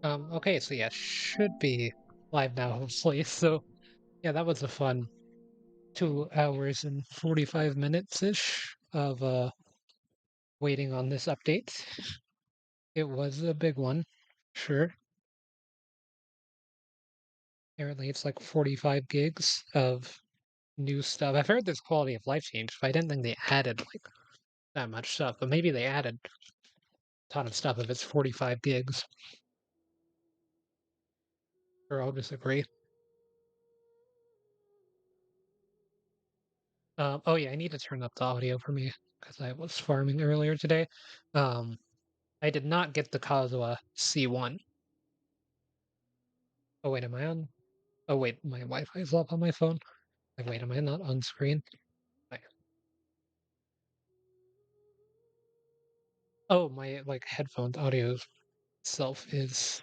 Okay, so yeah, should be live now, hopefully. So yeah, that was a fun 2 hours and 45 minutes-ish of waiting on this update. It was a big one, sure. Apparently it's like 45 gigs of new stuff. I've heard this quality of life change, but I didn't think they added like that much stuff. But maybe they added a ton of stuff if it's 45 gigs. Or I'll disagree. Oh yeah, I need to turn up the audio for me because I was farming earlier today. Um, I did not get the Kazuha C1. Oh wait, am I on? Oh wait, my Wi-Fi is off on my phone. Like, wait, am I not on screen? Like, oh, my like headphones audio itself is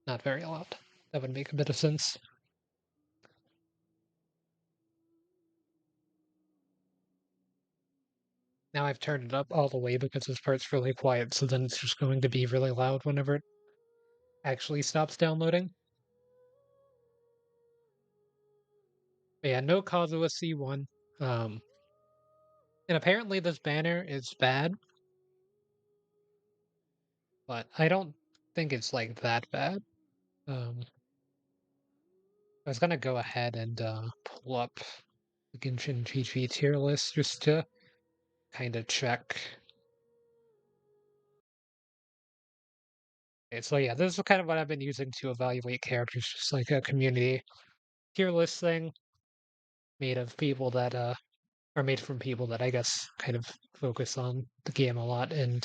not very loud. That would make a bit of sense. Now I've turned it up all the way because this part's really quiet, so then it's just going to be really loud whenever it actually stops downloading. But yeah, no Kazuha C1. Um, and apparently this banner is bad, but I don't think it's like that bad. I was gonna go ahead and pull up the Genshin GG tier list just to kind of check. Okay, so yeah, this is kind of what I've been using to evaluate characters, just like a community tier list thing made of people that are made from people that I guess kind of focus on the game a lot and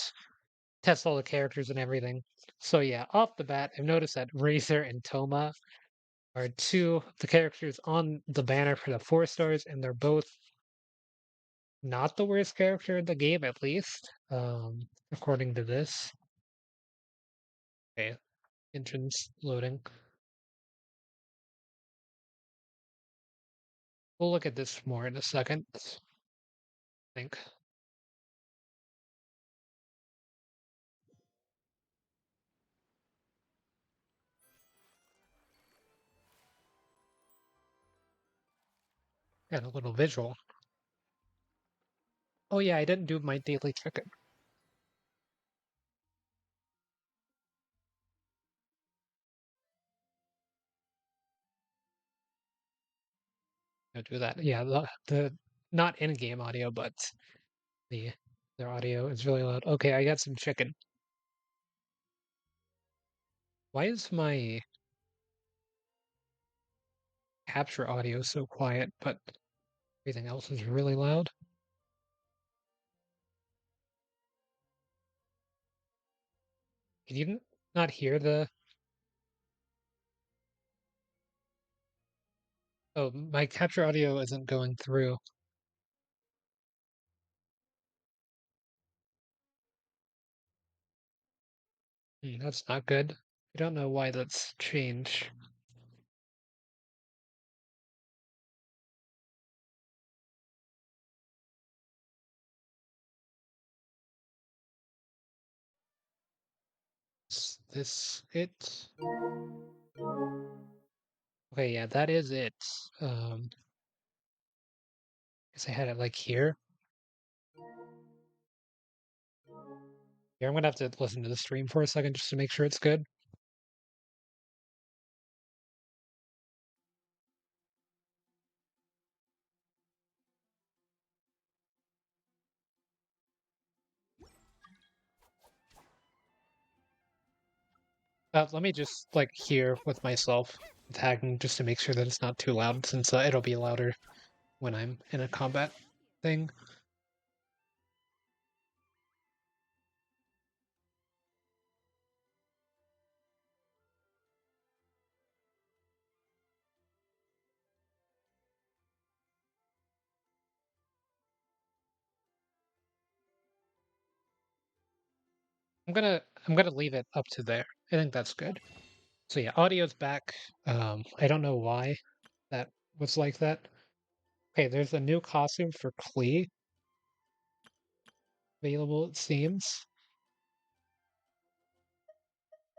test all the characters and everything. So yeah, off the bat, I've noticed that Razor and Toma are two of the characters on the banner for the 4 stars, and they're both not the worst character in the game, at least, according to this. Okay, entrance loading. We'll look at this more in a second, I think. And a little visual. Oh yeah, I didn't do my daily check-in. I'll do that. Yeah, the not in-game audio, but the their audio is really loud. Okay, I got some chicken. Why is my capture audio so quiet, but everything else is really loud? Can you not hear the... Oh, my capture audio isn't going through. That's not good. I don't know why that's changed. Is this it? Okay, yeah, that is it. Um, guess I had it like here. Here, I'm gonna have to listen to the stream for a second just to make sure it's good. Let me just like hear with myself tagging just to make sure that it's not too loud, since it'll be louder when I'm in a combat thing. I'm gonna leave it up to there. I think that's good. So yeah, audio's back. I don't know why that was like that. Okay, there's a new costume for Klee available, it seems.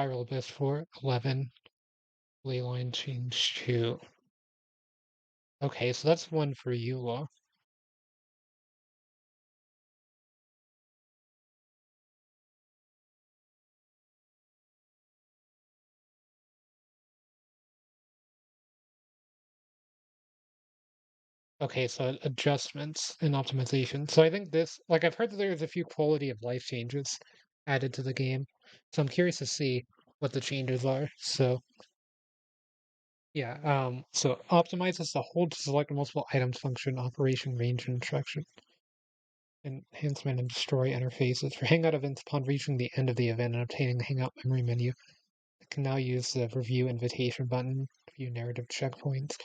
Spiral Abyss for 11. Leyline change 2. Okay, so that's one for Eula. Okay, so adjustments and optimization. So I think this, like I've heard that there's a few quality of life changes added to the game. So I'm curious to see what the changes are. So yeah, so optimizes the hold to select multiple items function, operation range and interaction. Enhancement and destroy interfaces. For hangout events upon reaching the end of the event and obtaining the hangout memory menu, it can now use the review invitation button to view narrative checkpoints.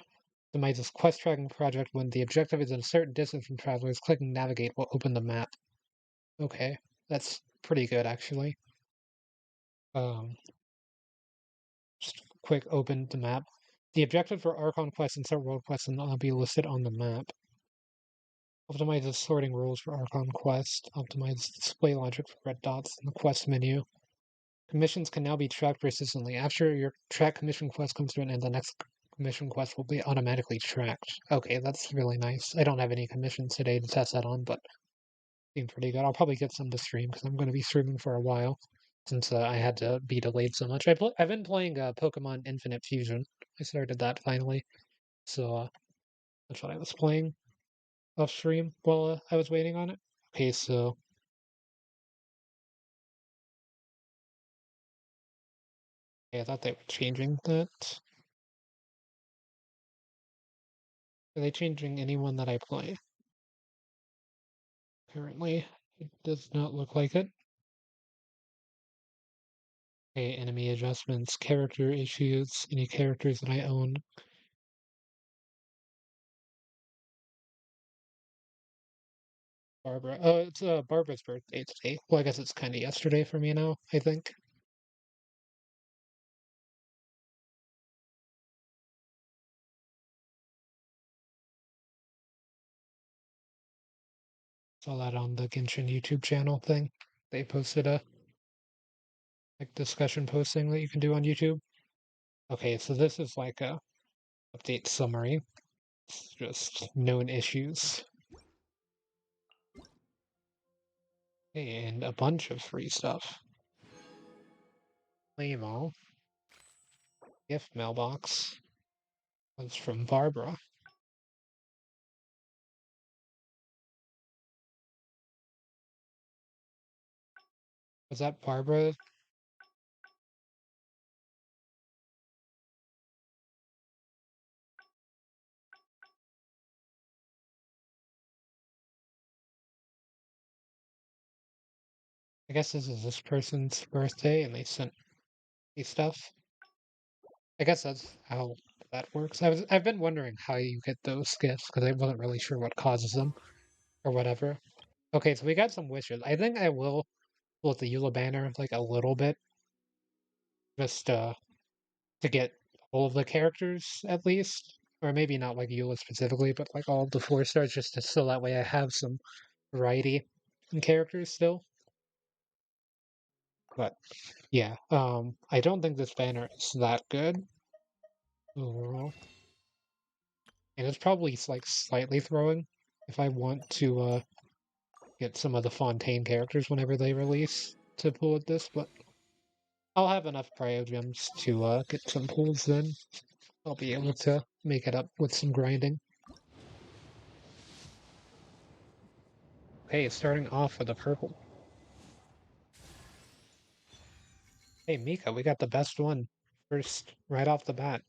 Optimizes quest tracking project when the objective is at a certain distance from travelers. Clicking navigate will open the map. Okay, that's pretty good actually. Just quick open the map. The objective for Archon quests and certain world quests will not be listed on the map. Optimizes sorting rules for Archon quest. Optimizes display logic for red dots in the quest menu. Commissions can now be tracked persistently. After your track commission quest comes to an end, the next commission quest will be automatically tracked. Okay, that's really nice. I don't have any commissions today to test that on, but seems pretty good. I'll probably get some to stream because I'm going to be streaming for a while since I had to be delayed so much. I've been playing Pokemon Infinite Fusion. I started that finally, so that's what I was playing off stream while I was waiting on it. Okay, so yeah, I thought they were changing that. Are they changing anyone that I play? Apparently, it does not look like it. Okay, enemy adjustments, character issues, any characters that I own. Barbara. Oh, it's Barbara's birthday today. Well, I guess it's kind of yesterday for me now, I think. Saw that on the Genshin YouTube channel thing. They posted a like discussion posting that you can do on YouTube. Okay, so this is like a update summary. It's just known issues. And a bunch of free stuff. Claim all. Gift mailbox. Was from Barbara. Was that Barbara? I guess this is this person's birthday and they sent me stuff. I guess that's how that works. I've been wondering how you get those gifts because I wasn't really sure what causes them or whatever. Okay, so we got some wishes. I think I will pull the Eula banner like a little bit just to get all of the characters at least. Or maybe not like Eula specifically, but like all of the 4 stars just to, so that way I have some variety in characters still. But yeah, I don't think this banner is that good overall. And it's probably like slightly throwing if I want to get some of the Fontaine characters whenever they release to pull with this, but I'll have enough Cryo Gems to get some pulls then. I'll be able to make it up with some grinding. Okay, starting off with a purple. Hey Mika, we got the best one first, right off the bat.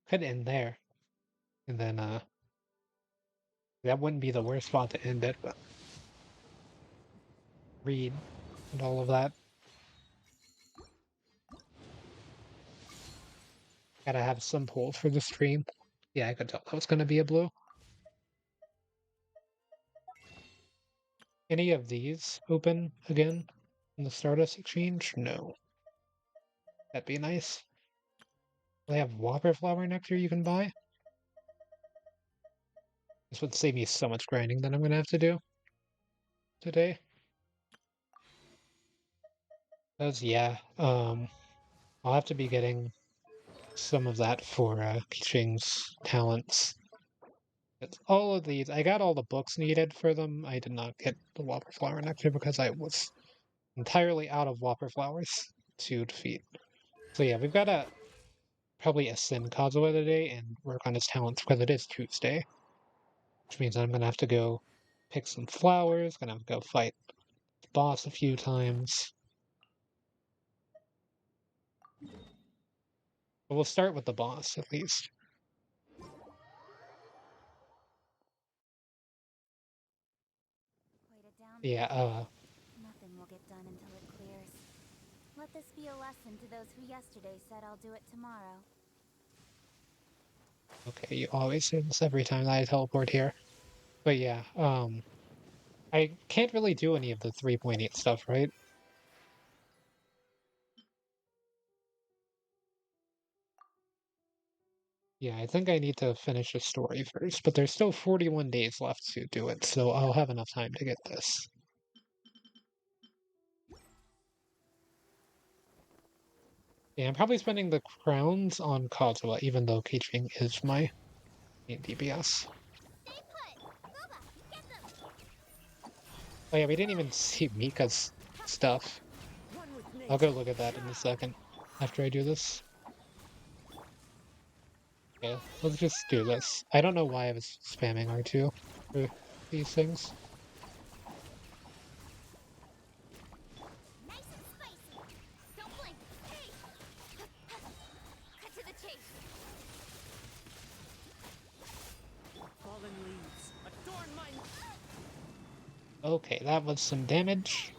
Could end there. And then that wouldn't be the worst spot to end it, but read and all of that. Gotta have some pulls for the stream. Yeah, I could tell that was gonna be a blue. Any of these open again in the Stardust Exchange? No. That'd be nice. They have Whopper Flower Nectar you can buy. This would save me so much grinding that I'm gonna have to do today. Because yeah, I'll have to be getting some of that for Qing's talents. It's all of these, I got all the books needed for them. I did not get the Whopper Flower Nectar because I was entirely out of Whopper Flowers to defeat. So yeah, we've got to probably ascend Kazuha today and work on his talents because it is Tuesday. Which means I'm gonna have to go pick some flowers, gonna have to go fight the boss a few times. But we'll start with the boss at least. Quite a Yeah, downpour. Nothing will get done until it clears. Let this be a lesson to those who yesterday said I'll do it tomorrow. okay, you always say this every time that I teleport here. But yeah, I can't really do any of the 3.8 stuff, right? Yeah, I think I need to finish the story first, but there's still 41 days left to do it, so I'll have enough time to get this. Yeah, I'm probably spending the crowns on Kazuha, even though Keeching is my main DPS. Stay put! Boba, get them! Oh yeah, we didn't even see Mika's stuff. One with I'll go nature. look at that in a second after I do this. Okay, let's just do this. I don't know why I was spamming R2 for these things. Nice and spicy! Don't blink! Hey! Cut to the chase! Fallen leaves. Adorn my. Okay, that was some damage.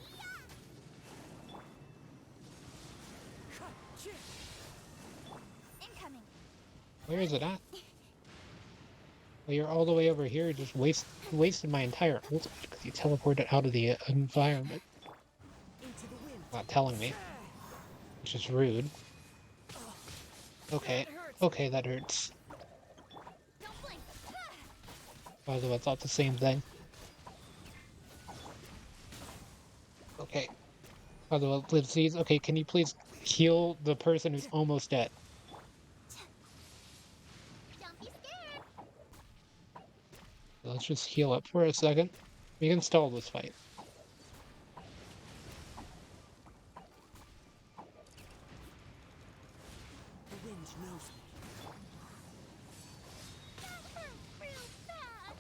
Incoming! Where is it at? Well, you're all the way over here, just wasted my entire ultimate because you teleported out of the environment. Into the wind. Not telling me, which is rude. Okay, That hurts. okay, that hurts. Don't blink! Although I thought the same thing. Okay, although let's see. Okay, can you please heal the person who's almost dead? Don't be scared! Let's just heal up for a second. We can stall this fight. The wind knows me. That hurt real bad!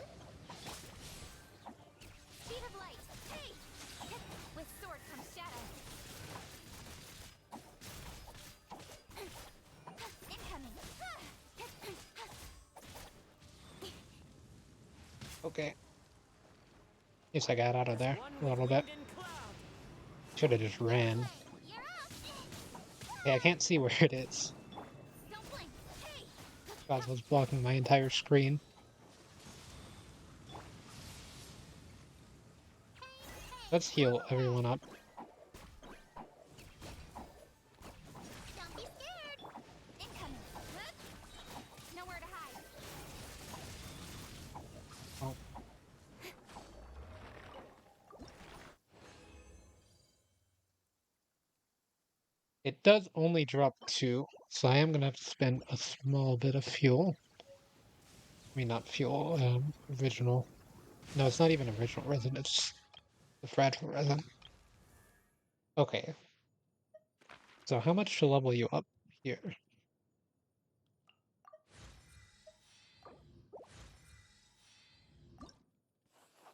Sheet of light! Hey! With sword comes shadow. Incoming! Okay. At least I got out of there One a with little bit. wind and cloud. Should have just ran. You're up! Okay, I can't see where it is. Don't blink! Hey! God was blocking my entire screen. Let's heal everyone up. Don't be scared! Incoming! Nowhere to hide. Oh. It does only drop 2, so I am gonna have to spend a small bit of fuel. I mean, not fuel, original. No, it's not even original resin, it's the fragile resin. Okay, so how much to level you up here?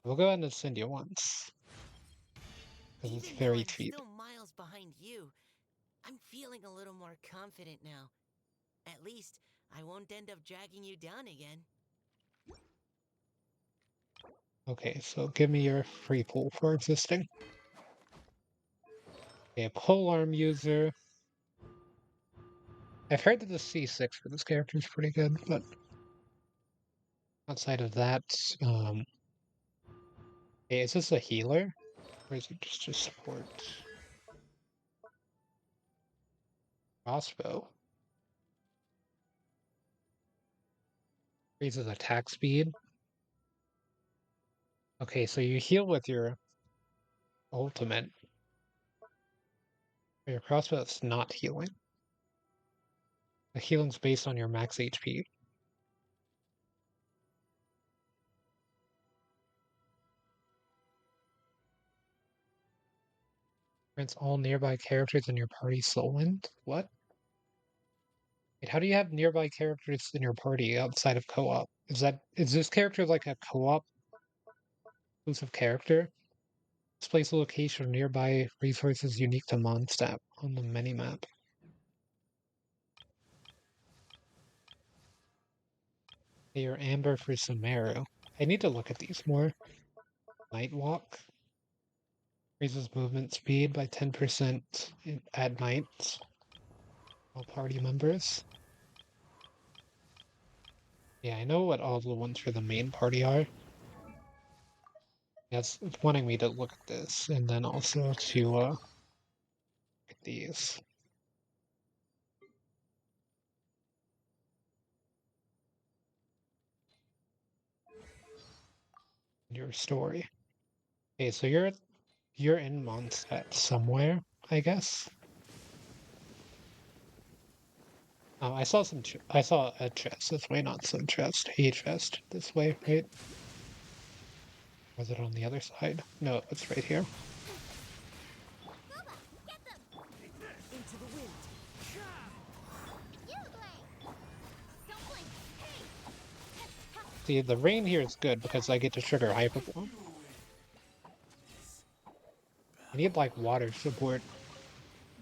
We'll go ahead and send you once, because it's Even though very I'm cheap. still miles behind you, I'm feeling a little more confident now. At least, I won't end up dragging you down again. Okay, so give me your free pull for existing. Okay, pole arm user. I've heard that the C6 for this character is pretty good, but outside of that, hey, is this a healer? Or is it just a support? Crossbow. Raises attack speed. Okay, so you heal with your ultimate. Your crossbow is not healing. The healing's based on your max HP. Grants all nearby characters in your party soul wind? What? Wait, how do you have nearby characters in your party outside of co-op? Is this character like a co-op exclusive character? Displays the location of nearby resources unique to Mondstadt on the minimap. They are amber for Sumeru. I need to look at these more. Night Walk raises movement speed by 10% at night. All party members. Yeah, I know what all the ones for the main party are. Yeah, it's wanting me to look at this, and then also to look at these. Your story. Okay, so you're in Mondstadt somewhere, I guess. Oh, I saw I saw a chest this way, not some chest. A chest this way, right? Was it on the other side? No, it's right here. Into the wind. See, the rain here is good because I get to trigger Hyperball. I need like water support.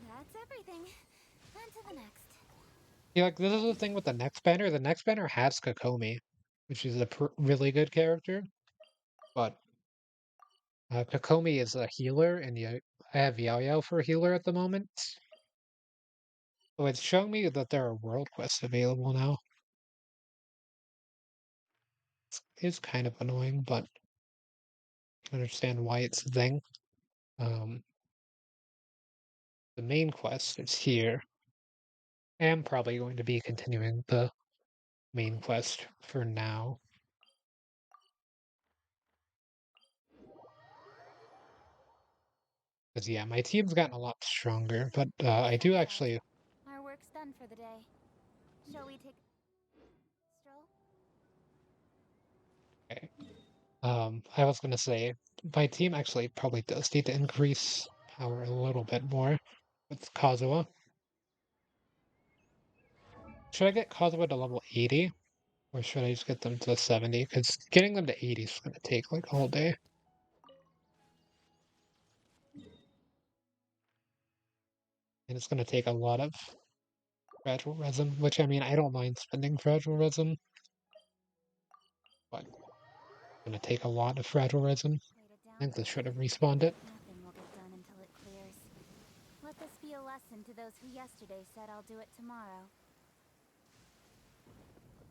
That's everything. On to the next. Yeah, like this is the thing with the next banner. The next banner has Kokomi, which is a really good character, but Kokomi is a healer, and I have Yao Yao for a healer at the moment. So it's showing me that there are world quests available now. It's kind of annoying, but I understand why it's a thing. Um, the main quest is here. I am probably going to be continuing the main quest for now. Because, yeah, my team's gotten a lot stronger, but I do actually. Our work's done for the day. Shall we take stroll? Okay. I was gonna say, my team actually probably does need to increase power a little bit more with Kazuha. Should I get Kazuha to level 80? Or should I just get them to 70? Because getting them to 80 is gonna take like all day. And it's gonna take a lot of fragile resin, which I mean, I don't mind spending fragile resin, but it's gonna take a lot of fragile resin. Write it I down. think this should have respawned it. Nothing will get done until it clears. Let this be a lesson to those who yesterday said I'll do it tomorrow.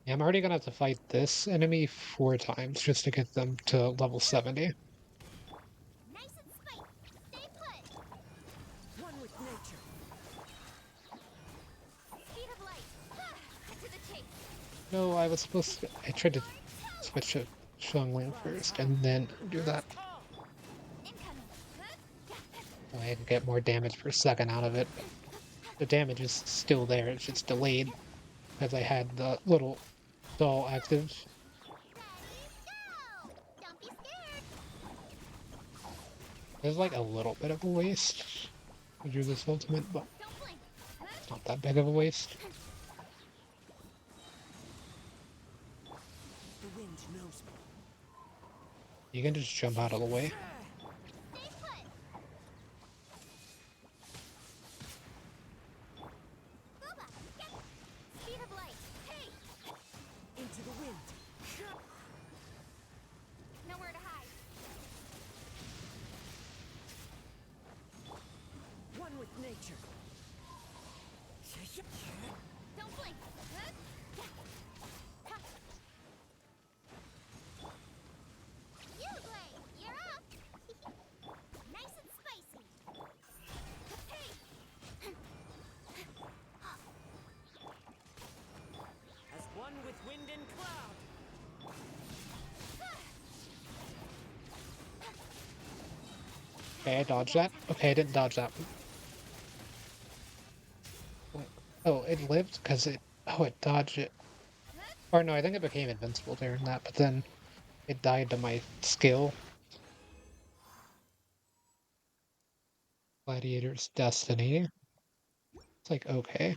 Yeah, I'm already gonna have to fight this enemy 4 times just to get them to level 70. Nice and spike. Stay put. One with nature. Speed of light. To the chase. No, I was supposed to. I tried to switch to Xiangling first and then do that. Incoming. So I could get more damage per second out of it. The damage is still there, it's just delayed because I had the little doll active. Go! Don't be scared. There's like a little bit of a waste to do this ultimate, but Don't blink. it's not that big of a waste. The wind knows me. You can just jump out of the way. Stay put. Booba, get speed of light. Hey, Into the wind. nowhere to hide. One with nature. Don't blink. You, Blade, you're up. Nice and spicy. Hey. As one with wind and cloud. Okay, I dodged that. Okay, I didn't dodge that one. Oh, it lived because it dodged it. Or no, I think it became invincible during that, but then it died to my skill. Gladiator's Destiny. It's like, okay,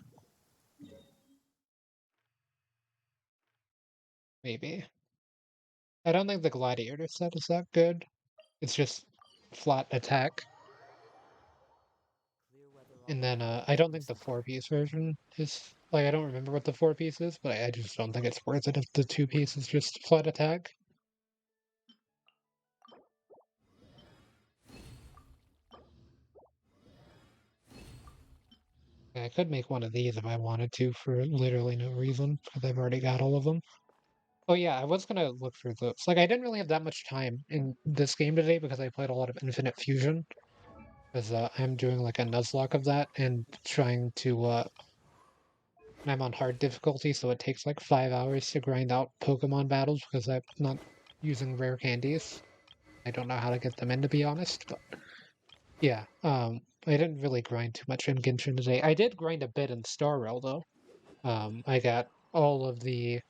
maybe. I don't think the Gladiator set is that good. It's just flat attack. And then I don't think the four-piece version is like I don't remember what the four-piece is, but I just don't think it's worth it if the two-piece is just flat attack. I could make one of these if I wanted to for literally no reason, because I've already got all of them. Oh yeah, I was gonna look for those. Like I didn't really have that much time in this game today because I played a lot of Infinite Fusion. Because I'm doing like a Nuzlocke of that and trying to I'm on hard difficulty, so it takes like 5 hours to grind out Pokemon battles because I'm not using rare candies. I don't know how to get them in, to be honest, but yeah, I didn't really grind too much in Genshin today. I did grind a bit in Star Rail though. I got all of the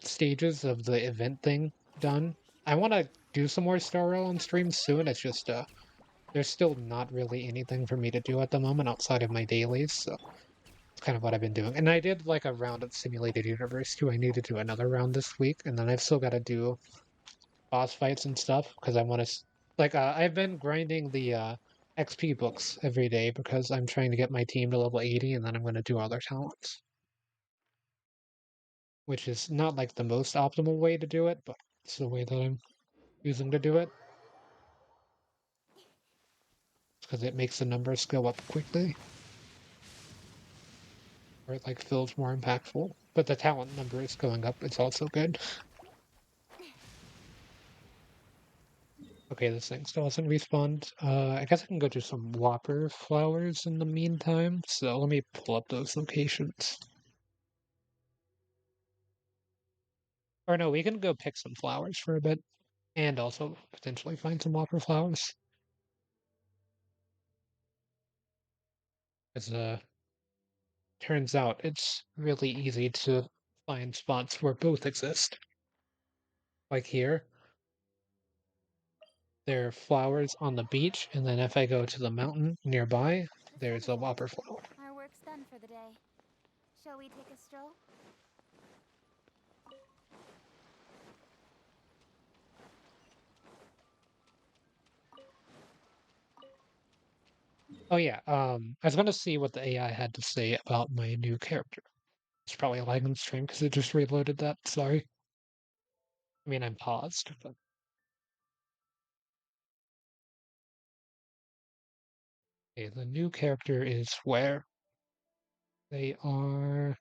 stages of the event thing done. I want to do some more Star Rail on stream soon. It's just there's still not really anything for me to do at the moment outside of my dailies, so it's kind of what I've been doing. And I did like a round of Simulated Universe too. I need to do another round this week, and then I've still got to do boss fights and stuff because I want to like I've been grinding the XP books every day because I'm trying to get my team to level 80 and then I'm going to do other talents, which is not like the most optimal way to do it, but it's the way that I'm using to do it because it makes the numbers go up quickly or it like feels more impactful. But the talent number is going up, it's also good. Okay, this thing still hasn't respawned. I guess I can go do some Whopper flowers in the meantime. So let me pull up those locations. Or no, we can go pick some flowers for a bit. And also potentially find some Whopper flowers. Because turns out it's really easy to find spots where both exist. Like here, there are flowers on the beach, and then if I go to the mountain nearby, there's a Wonderful. Whopper flower. Our work's done for the day. Shall we take a stroll? Oh yeah, I was gonna see what the AI had to say about my new character. It's probably lagging the stream because it just reloaded that. Sorry. I mean, I'm paused, but okay, the new character is where they are.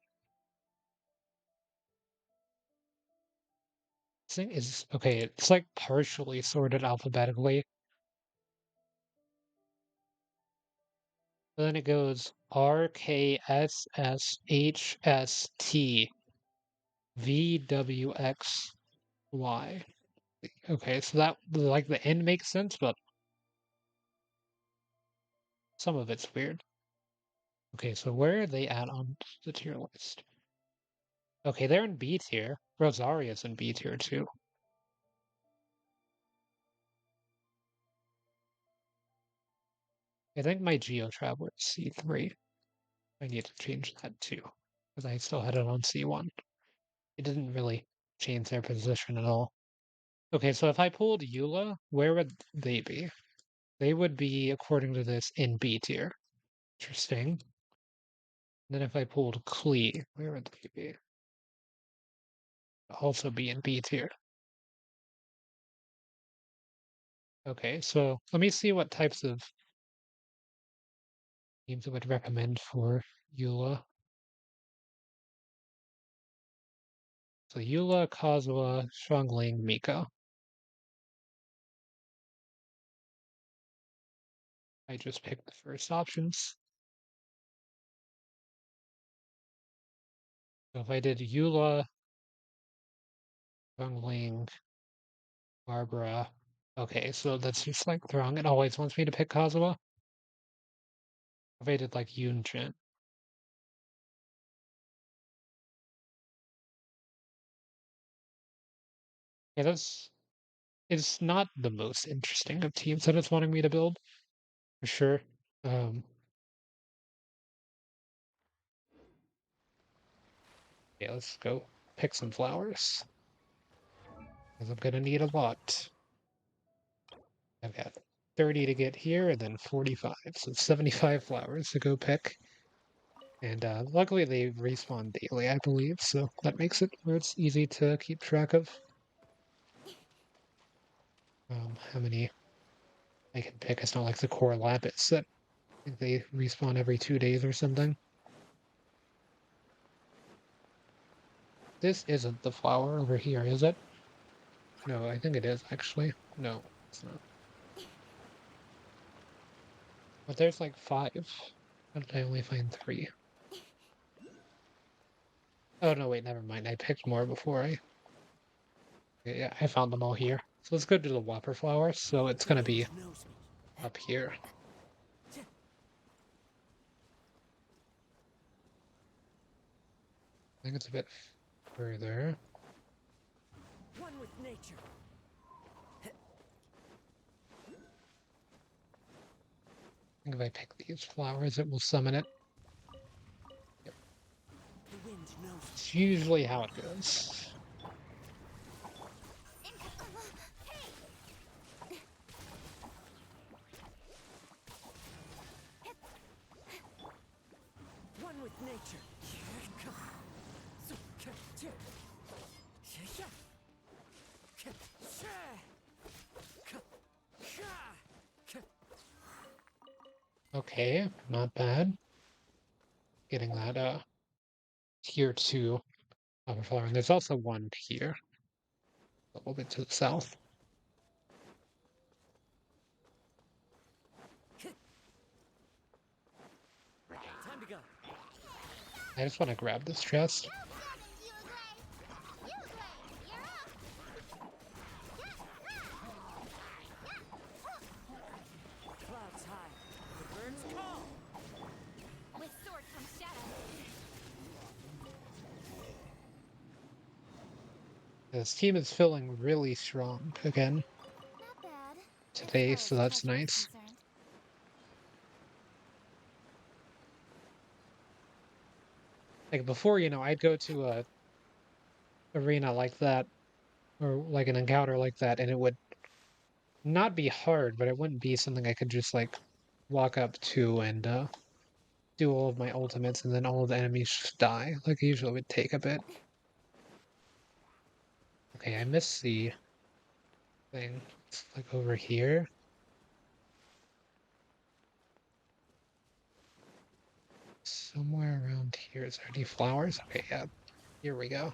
Thing is okay. It's like partially sorted alphabetically. Then it goes RKSSHSTVWXY. Okay, so that like the end makes sense, but some of it's weird. Okay, so where are they at on the tier list? Okay, they're in B tier. Rosaria's in B tier too. I think my Geo Traveler is C3. I need to change that too, because I still had it on C1. It didn't really change their position at all. Okay, so if I pulled Eula, where would they be? They would be, according to this, in B tier. Interesting. Then if I pulled Klee, where would they be? Also be in B tier. Okay, so let me see what types of games I would recommend for Eula. So Eula, Kazuha, Xiangling, Mika. I just picked the first options. So if I did Eula, Xiangling, Barbara. Okay, so that's just like wrong. It always wants me to pick Kazuha. If I did like Yunjin. Yeah, that's it's not the most interesting of teams that it's wanting me to build, for sure. Um, yeah, let's go pick some flowers, because I'm gonna need a lot. I've got 30 to get here, and then 45, so 75 flowers to go pick. And luckily they respawn daily, I believe, so that makes it where it's easy to keep track of how many I can pick. It's not like the core lapis that I think they respawn every 2 days or something. This isn't the flower over here, is it? No, I think it is actually. No, it's not. But there's like 5. How did I only find 3? Oh no, wait, never mind. I picked more before I. Yeah, I found them all here. So let's go to the whopper flower. So it's The gonna wind be knows me. up here. I think it's a bit further. One with nature. I think if I pick these flowers, it will summon it. The wind knows me. It's usually how it goes. One with nature. Okay, not bad. Getting that tier 2 whopper flower. And there's also one here, a little bit to the south. Time to go. I just want to grab this chest. Clouds high. The birds call. With sword comes shadow. This team is feeling really strong again Not bad. today, As so far as that's treasure is nice. concerned. Like before, I'd go to a arena like that, or like an encounter like that, and it would not be hard, but it wouldn't be something I could just like walk up to and do all of my ultimates, and then all of the enemies just die. Like it usually would take a bit. Okay, I missed the thing. It's like over here. Somewhere around here. Is there any flowers? Okay, yeah. Here we go.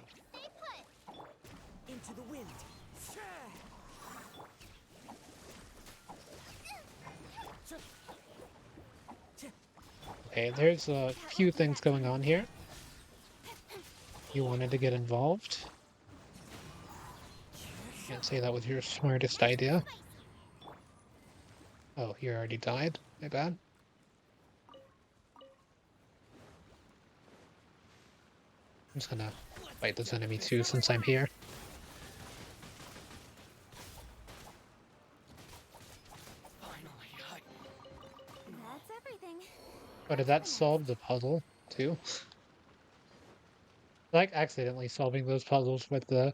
Into the wind. Okay, there's a few things going on here. You wanted to get involved. Can't say that was your smartest idea. Oh, you already died? My bad. I'm just gonna fight this enemy too since I'm here. That's everything. Oh, did that solve the puzzle too? Like accidentally solving those puzzles with the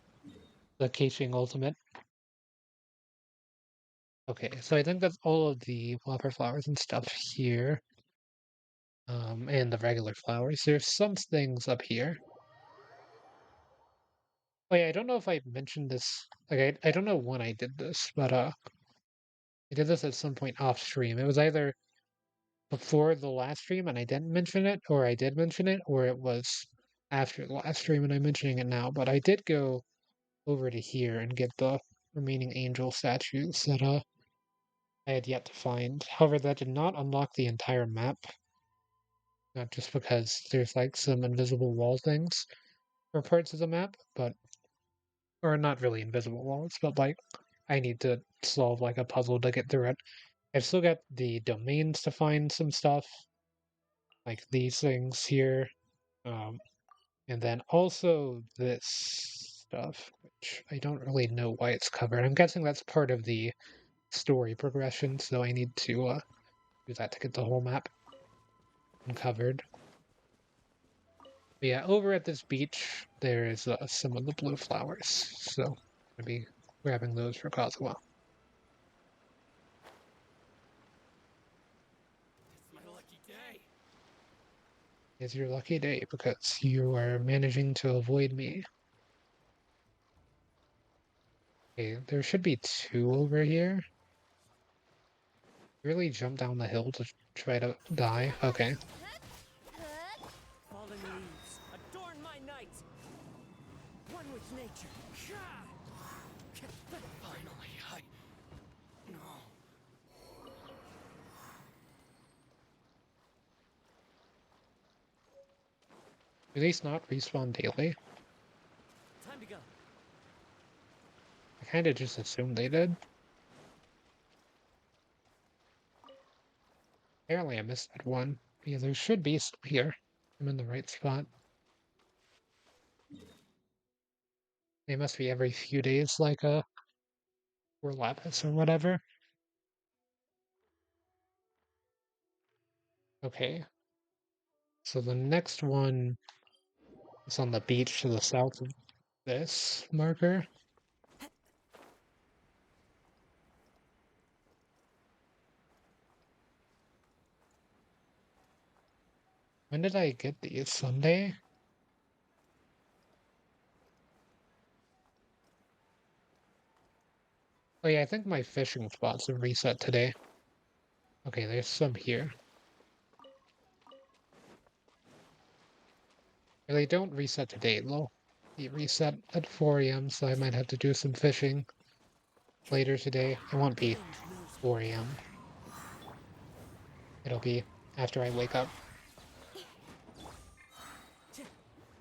caching ultimate. Okay, so I think that's all of the whopper flowers and stuff here. And the regular flowers. There's some things up here. Oh yeah, I don't know if I mentioned this. Like, I don't know when I did this, but I did this at some point off stream. It was either before the last stream and I didn't mention it, or I did mention it, or it was after the last stream and I'm mentioning it now. But I did go over to here and get the remaining angel statues that I had yet to find. However, that did not unlock the entire map. Not just because there's like some invisible wall things for parts of the map, but or not really invisible walls, but like I need to solve like a puzzle to get through it. I've still got the domains to find some stuff, like these things here. And then also this stuff, which I don't really know why it's covered. I'm guessing that's part of the story progression, so I need to do that to get the whole map uncovered. But yeah, over at this beach, there is some of the blue flowers, so I'm gonna be grabbing those for Kazuha. It's my lucky day. It's your lucky day because you are managing to avoid me. Okay, there should be two over here. Really jump down the hill to try to die? Okay. Fallen leaves, adorn my night. One with nature. Finally, no. Do these not respawn daily? Time to go. I kinda just assumed they did. Apparently I missed that one. Yeah, there should be some here. I'm in the right spot. They must be every few days, like or lapis or whatever. Okay. So the next one is on the beach to the south of this marker. When did I get these? Sunday? Oh yeah, I think my fishing spots have reset today. Okay, there's some here. They don't reset today, though. They reset at 4 a.m., so I might have to do some fishing later today. It won't be 4 a.m. It'll be after I wake up.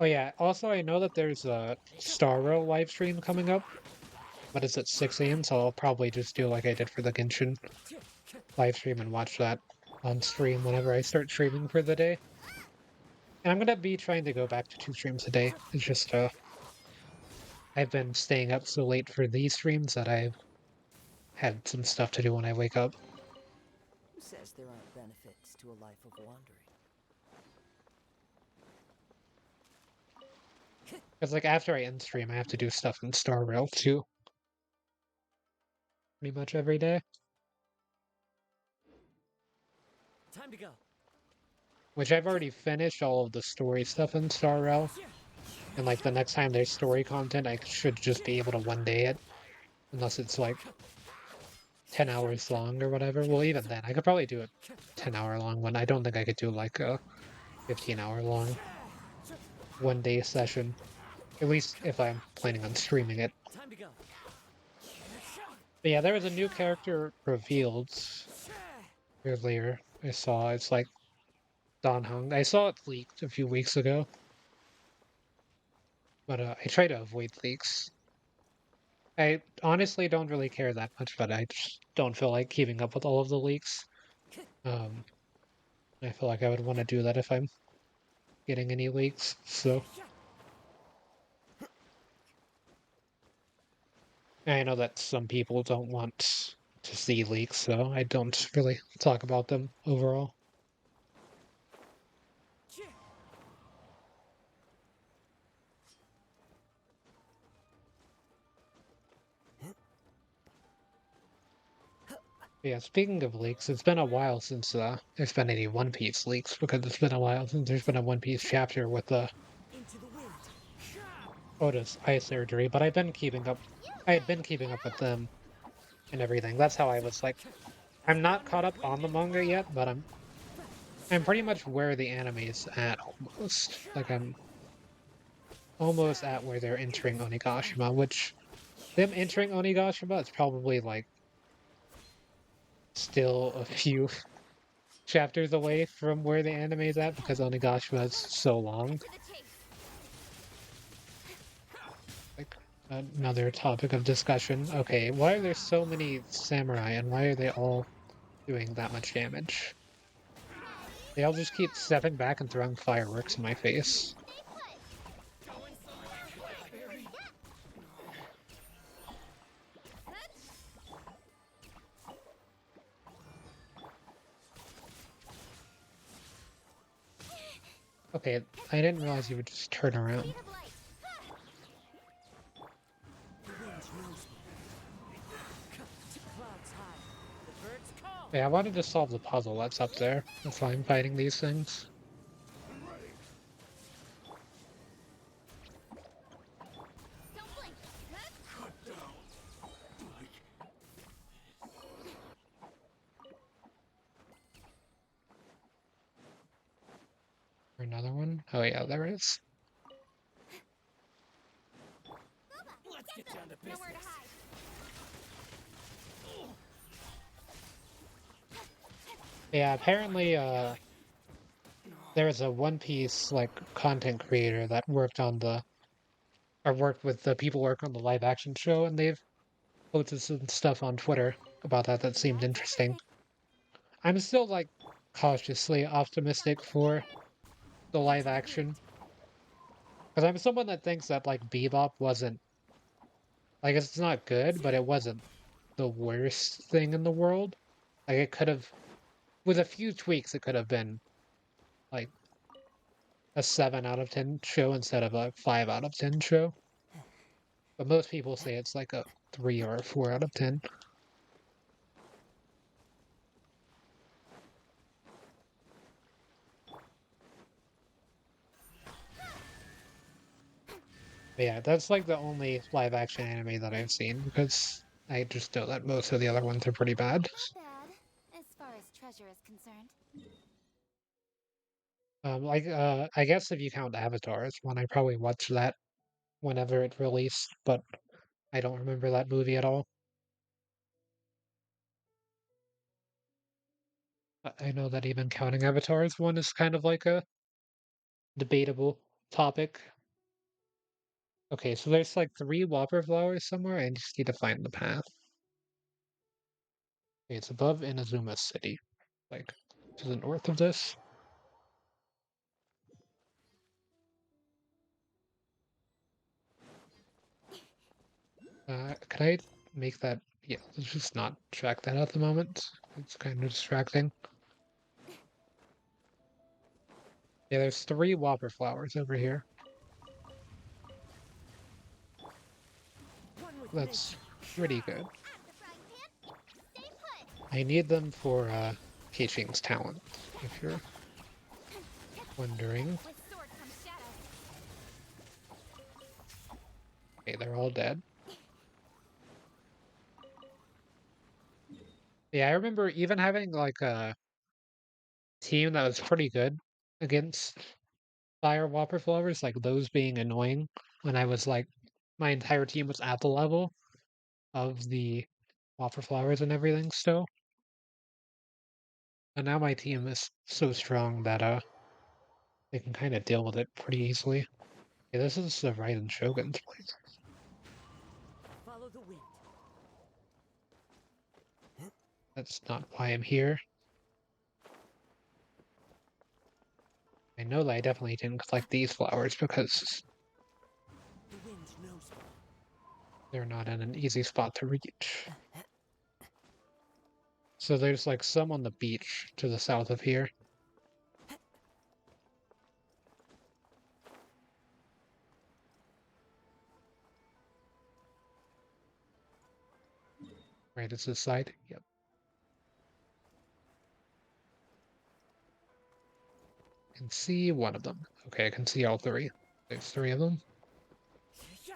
Oh yeah, also I know that there's a Star Rail live stream coming up, but it's at 6 a.m., so I'll probably just do like I did for the Genshin live stream and watch that on stream whenever I start streaming for the day. And I'm gonna be trying to go back to 2 streams a day. It's just I've been staying up so late for these streams that I've had some stuff to do when I wake up. Who says there aren't benefits to a life of wandering? Because like after I end stream, I have to do stuff in Star Rail too. Pretty much every day. Time to go. Which I've already finished all of the story stuff in Star Rail. And like the next time there's story content, I should just be able to one day it. Unless it's like 10 hours long or whatever. Well, even then, I could probably do a 10-hour long one. I don't think I could do like a 15-hour long one day session. At least if I'm planning on streaming it. Time to go. But yeah, there was a new character revealed earlier. I saw it's like Don Hung. I saw it leaked a few weeks ago. But I try to avoid leaks. I honestly don't really care that much, but I just don't feel like keeping up with all of the leaks. I feel like I would want to do that if I'm getting any leaks, so. I know that some people don't want to see leaks, so I don't really talk about them overall. Yeah, speaking of leaks, it's been a while since there's been any One Piece leaks, because it's been a while since there's been a One Piece chapter with Oda's eye surgery, but I've been keeping up. I had been keeping up with them and everything. That's how I was like, I'm not caught up on the manga yet, but I'm pretty much where the anime is at almost. Like I'm almost at where they're entering Onigashima, which them entering Onigashima is probably like still a few chapters away from where the anime is at because Onigashima is so long. Like another topic of discussion. Okay, why are there so many samurai and why are they all doing that much damage? They all just keep stepping back and throwing fireworks in my face. Okay, I didn't realize you would just turn around. Speed of light. The wind's rose. Clouds high. The birds call. Yeah, I wanted to solve the puzzle that's up there. That's why I'm fighting these things. Don't blink. Another one? Oh yeah, there is. Let's get down to business. Nowhere to hide. Yeah, apparently, there's a One Piece, like, content creator that worked on or worked with the people working on the live action show, and they've posted some stuff on Twitter about that seemed That's interesting. everything. I'm still, like, cautiously optimistic for the live Into the action. wind. Because I'm someone that thinks that, like, Bebop wasn't, like, it's not good, but it wasn't the worst thing in the world. Like, it could have, with a few tweaks, it could have been, like, a 7 out of 10 show instead of a 5 out of 10 show. But most people say it's like a 3 or a 4 out of 10. But yeah, that's like the only live action anime that I've seen because I just know that most of the other ones are pretty bad. Not bad, as far as treasure is concerned. I guess if you count Avatar as one, I probably watched that whenever it released, but I don't remember that movie at all. I know that even counting Avatar as one is kind of like a debatable topic. Okay, so there's like 3 Whopper flowers somewhere, and just need to find the path. Okay, it's above Inazuma City, like to the north of this. Could I make that? Yeah, let's just not track that at the moment. It's kind of distracting. Yeah, there's 3 Whopper flowers over here. One with That's nature. pretty good. I'm the frying pan. Stay put. I need them for Keqing's talent, if you're wondering. With sword comes shadow. Okay, they're all dead. Yeah, I remember even having like a team that was pretty good against fire Whopper flowers, like those being annoying when I was like my entire team was at the level of the Whopper flowers and everything still. And now my team is so strong that they can kind of deal with it pretty easily. Yeah, this is the Raiden Shogun's place. Follow the wind. That's not why I'm here. I know that I definitely didn't collect these flowers because The wind's nose. they're not in an easy spot to reach. So there's like some on the beach to the south of here. Right, it's this side. Yep. I can see one of them. Okay, I can see all 3. There's 3 of them. Yeah.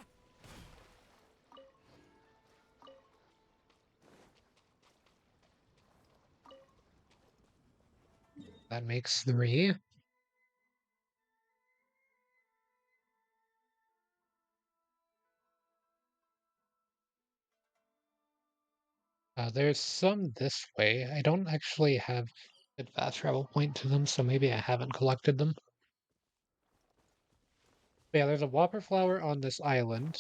That makes 3. There's some this way. I don't actually have a fast travel point to them, so maybe I haven't collected them. But yeah, there's a Whopper flower on this island.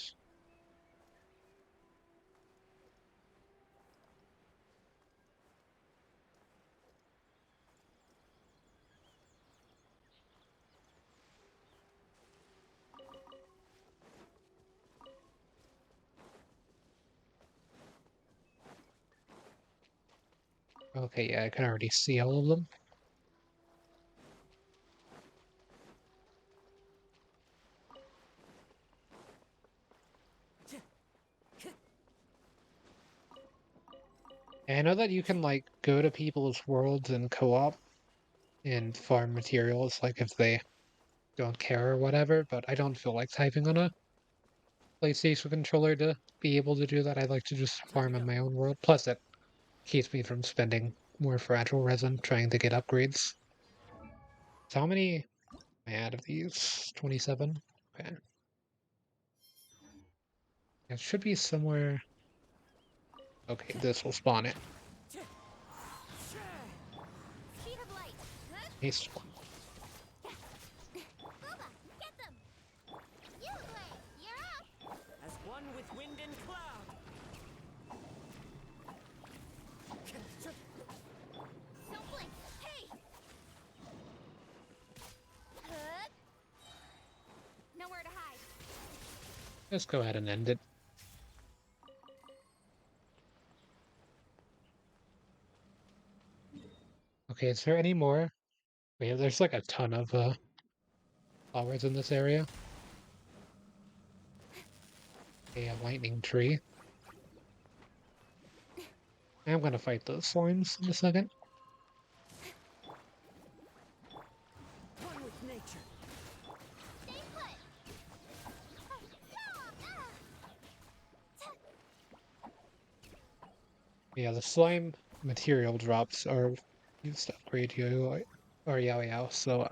Okay, yeah, I can already see all of them. And I know that you can like go to people's worlds and co-op and farm materials, like if they don't care or whatever, but I don't feel like typing on a PlayStation controller to be able to do that. I like to just farm in my own world. Plus, it keeps me from spending more fragile resin trying to get upgrades. So how many am I out of these? 27? Okay. It should be somewhere. Okay, this will spawn it. Speed of light. Huh? Haste. Booba, get them. You play. You're up. As one with wind and cloud. Don't blink. Hey. Huh? Nowhere to hide. Let's go ahead and end it. Okay, is there any more? Wait, there's like a ton of flowers in this area. A lightning tree. I'm gonna fight those slimes in a second. One with nature. Stay put. Yeah, the slime material drops are used to upgrade you or Yao Yao, so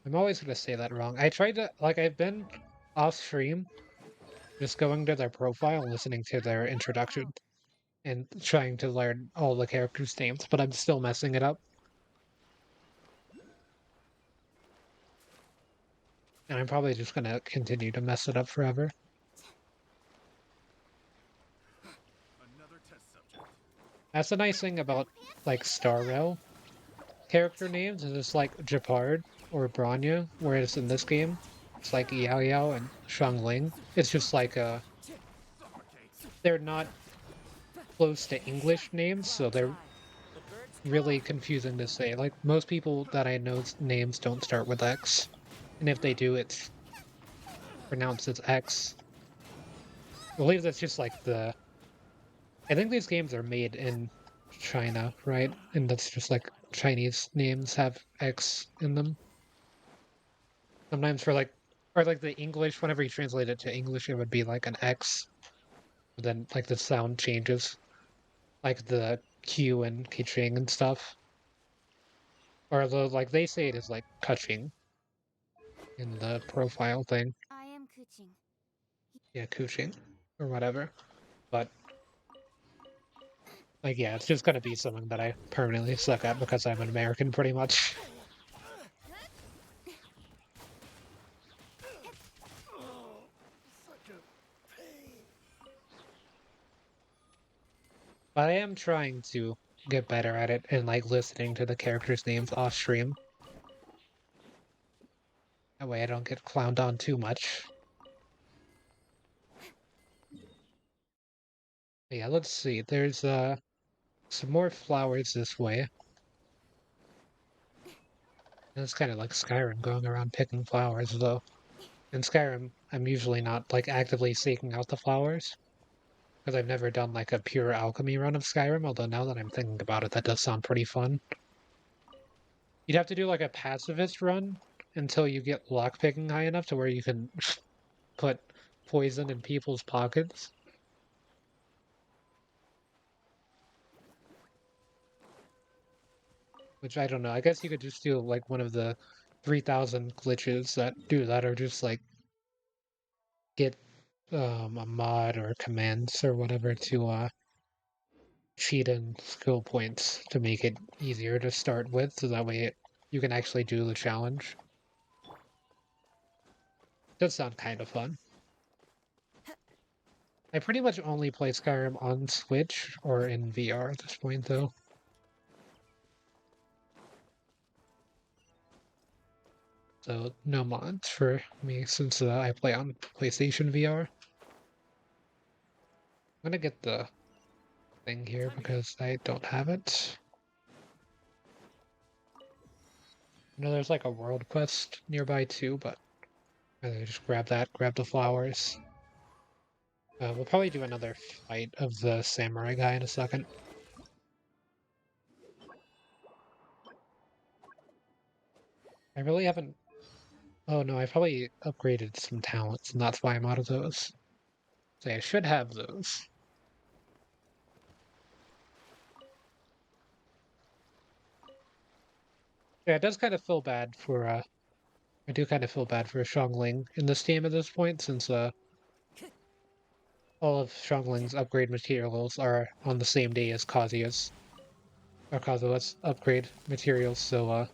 I'm always gonna say that wrong. I tried to like I've been off stream just going to their profile, listening to their introduction, and trying to learn all the characters' names, but I'm still messing it up. And I'm probably just gonna continue to mess it up forever. Another test subject. That's the nice thing about like Star Rail character names is it's like Japard or Branya, whereas in this game it's like Yao Yao and Xiangling. It's just like they're not close to English names, so they're The birds really confusing to say. Like most people that I know's names don't start with X, and if they do, it's pronounced as X. I believe that's just like the. I think these games are made in China, right? And that's just like Chinese names have X in them. Sometimes for like, or like the English, whenever you translate it to English, it would be like an X, but then like the sound changes, like the Q and Kiching and stuff. Or the, like they say it is like Kuching in the profile thing. I am Kuching. Yeah, Kuching or whatever. But like, yeah, it's just gonna be something that I permanently suck at because I'm an American, pretty much. Such a pain. But I am trying to get better at it and like listening to the characters' names off stream. That way I don't get clowned on too much. But yeah, let's see. There's some more flowers this way. And it's kind of like Skyrim going around picking flowers though. In Skyrim, I'm usually not like actively seeking out the flowers because I've never done like a pure alchemy run of Skyrim, although now that I'm thinking about it, that does sound pretty fun. You'd have to do like a pacifist run until you get lockpicking high enough to where you can put poison in people's pockets. Which I don't know. I guess you could just do like one of the 3,000 glitches that do that, or just like get a mod or commands or whatever to cheat in skill points to make it easier to start with, so that way you can actually do the challenge. Does sound kind of fun. I pretty much only play Skyrim on Switch or in VR at this point, though. So no mods for me since I play on PlayStation VR. I'm gonna get the thing here because I don't have it. I know there's like a world quest nearby too, but I just grab that, grab the flowers. We'll probably do another fight of the samurai guy in a second. I really haven't... Oh no, I probably upgraded some talents, and that's why I'm out of those. So I should have those. Yeah, it does kind of feel bad for, I do kind of feel bad for Xiangling in this game at this point, since, all of Xiangling's upgrade materials are on the same day as Kazua's upgrade materials, so,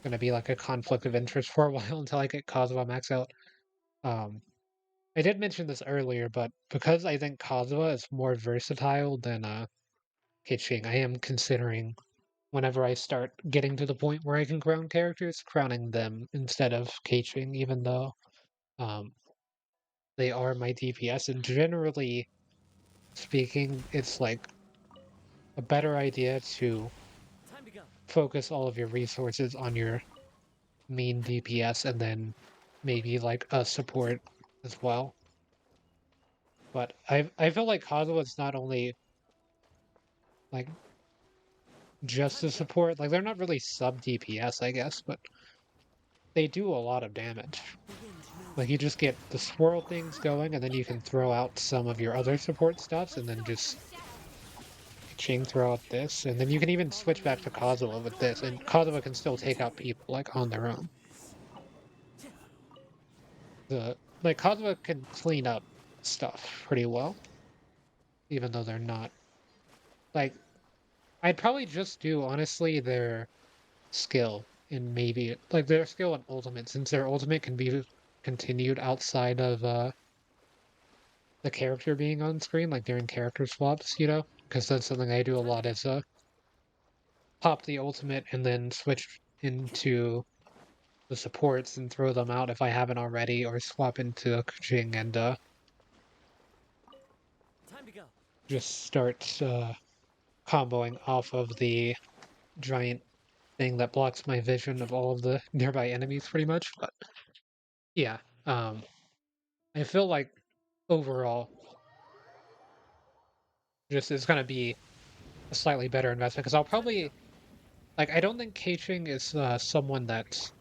gonna be like a conflict of interest for a while until I get Kazuha max out. Um, I did mention this earlier, but because I think Kazuha is more versatile than Keqing, I am considering whenever I start getting to the point where I can crown characters, crowning them instead of Keqing, even though um, they are my DPS. And generally speaking, it's like a better idea to Time to go. focus all of your resources on your main DPS and then maybe like a support as well. But I feel like Kazuha is not only like just a support, like they're not really sub DPS, I guess, but they do a lot of damage. The wind knows Like you just get the swirl things going, and then you can throw out some of your other support stuffs, and then just Ching throw out this, and then you can even switch back to Kazuha with this, and Kazuha can still take out people like on their own. The like Kazuha can clean up stuff pretty well, even though they're not like I'd probably just do honestly their skill and maybe like their skill and ultimate, since their ultimate can be continued outside of the character being on screen, like during character swaps, you know? Because that's something I do a lot is pop the ultimate and then switch into the supports and throw them out if I haven't already, or swap into Kuching and time to go. just start comboing off of the giant thing that blocks my vision of all of the nearby enemies pretty much. But yeah, um, I feel like overall, just it's gonna be a slightly better investment because I'll probably like I don't think Keiching is someone that's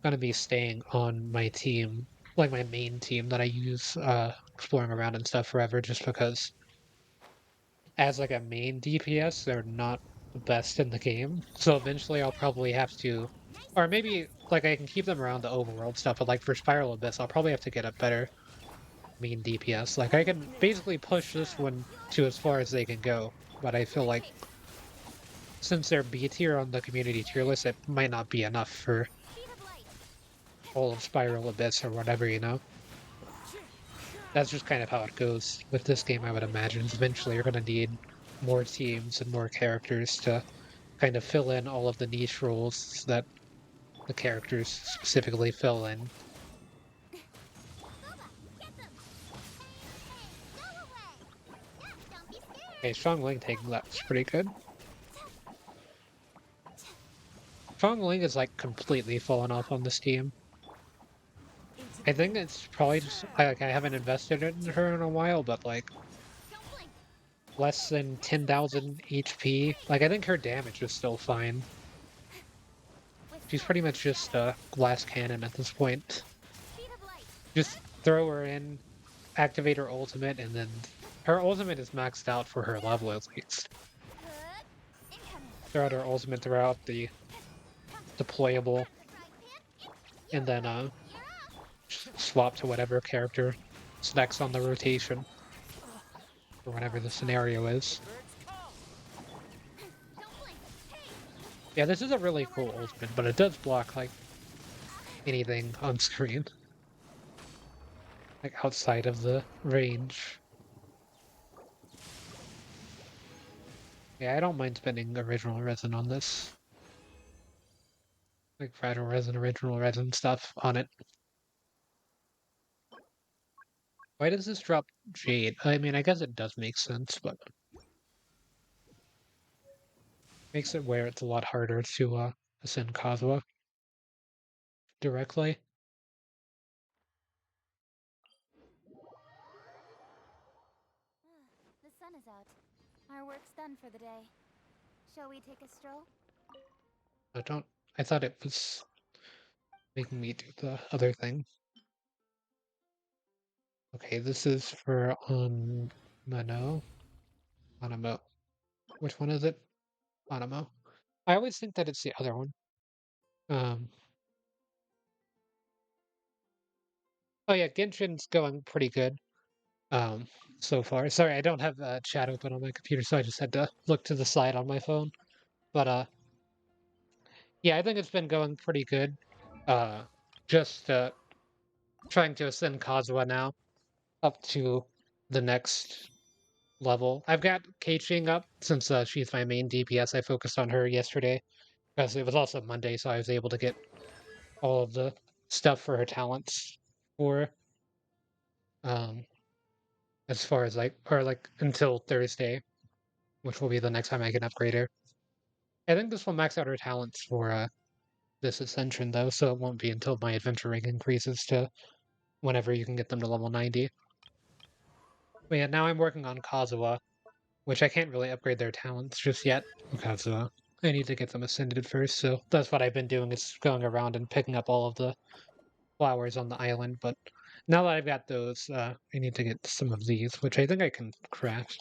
gonna be staying on my team, like my main team that I use exploring around and stuff forever, just because as like a main DPS, they're not the best in the game. So eventually I'll probably have to, or maybe like I can keep them around the overworld stuff, but like for Spiral Abyss, I'll probably have to get a better main DPS. Like I can basically push this one to as far as they can go, but I feel like since they're B tier on the community tier list, it might not be enough for all of Spiral Abyss or whatever, you know? That's just kind of how it goes with this game, I would imagine. Eventually you're gonna need more teams and more characters to kind of fill in all of the niche roles that the characters specifically fill in. Okay, Strong Ling taking that's pretty good. Strong Ling is like completely fallen off on this team. I think it's probably just like I haven't invested in her in a while, but like less than 10,000 HP. Like I think her damage is still fine. She's pretty much just a glass cannon at this point. Just throw her in, activate her ultimate, and then her ultimate is maxed out for her level at least. Throw out her ultimate throughout the deployable, and then swap to whatever character is next on the rotation, or whatever the scenario is. Yeah, this is a really cool ultimate, but it does block like anything on screen, like outside of the range. Yeah, I don't mind spending original resin on this. Like original resin stuff on it. Why does this drop Jade? I mean, I guess it does make sense, but makes it where it's a lot harder to ascend Kazuha directly. done for the day. Shall we take a stroll? I thought it was making me do the other thing. Okay, this is for Mano. Anamo. Which one is it? Anamo. I always think that it's the other one. Um, oh yeah, Genshin's going pretty good. Um, so far. Sorry, I don't have chat open on my computer, so I just had to look to the side on my phone. But yeah, I think it's been going pretty good. Uh, just trying to ascend Kazuha now up to the next level. I've got Keiching up since she's my main DPS. I focused on her yesterday because it was also Monday, so I was able to get all of the stuff for her talents for um as far as like until Thursday, which will be the next time I can upgrade her. I think this will max out her talents for this ascension though, so it won't be until my adventure rank increases to whenever you can get them to level 90. But yeah, now I'm working on Kazuha, which I can't really upgrade their talents just yet because I need to get them ascended first. So that's what I've been doing is going around and picking up all of the flowers on the island. But now that I've got those, I need to get some of these, which I think I can craft.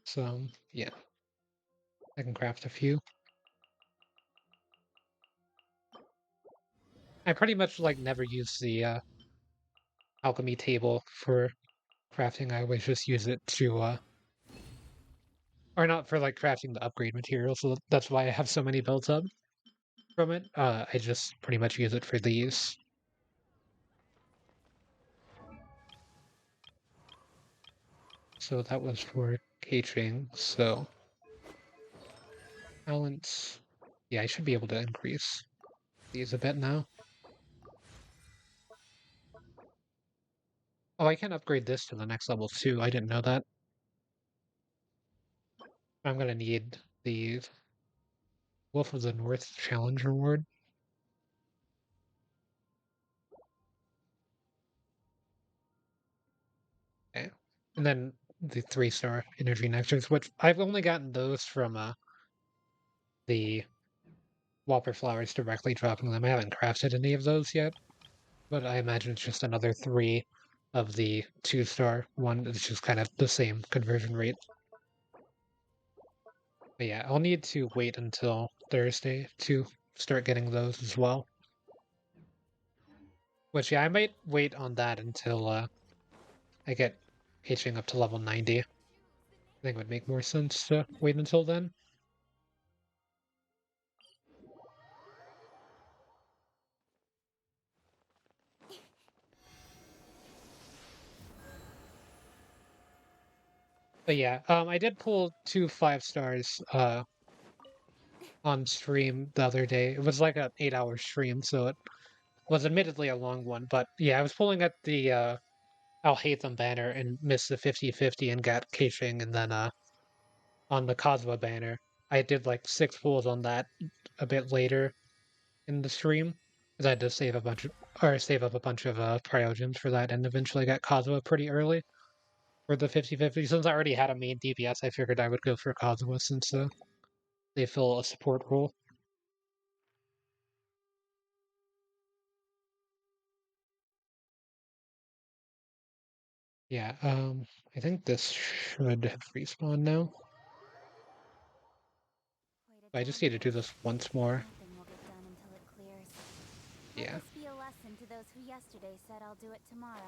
So yeah, I can craft a few. I pretty much like never use the alchemy table for crafting. I always just use it to or not for like crafting the upgrade materials. So that's why I have so many built up from it. I just pretty much use it for these. So that was for catering. So balance. Yeah, I should be able to increase these a bit now. Oh, I can upgrade this to the next level too. I didn't know that. I'm gonna need the Wolf of the North challenge reward. Okay. And then the 3-star energy nectars, which I've only gotten those from the Whopper flowers directly dropping them. I haven't crafted any of those yet, but I imagine it's just another 3 of the 2-star one. It's just kind of the same conversion rate. But yeah, I'll need to wait until Thursday to start getting those as well. Which, yeah, I might wait on that until I get pitching up to level 90. I think it would make more sense to wait until then. But yeah, I did pull 2 5-stars on stream the other day. It was like an 8-hour stream, so it was admittedly a long one. But yeah, I was pulling at the I'll Hate Them banner and missed the 50-50 and got caching, and then on the Kazuha banner, I did like 6 pulls on that a bit later in the stream. Because I had to save a bunch of, or save up a bunch of Priogens for that, and eventually got Kazuha pretty early for the 50-50. Since I already had a main DPS, I figured I would go for Kazuha since they fill a support role. Yeah, I think this should have respawned now. I just need to do this once more. Nothing will get done until it clears. Let Yeah. this be a lesson to those who yesterday said I'll do it tomorrow.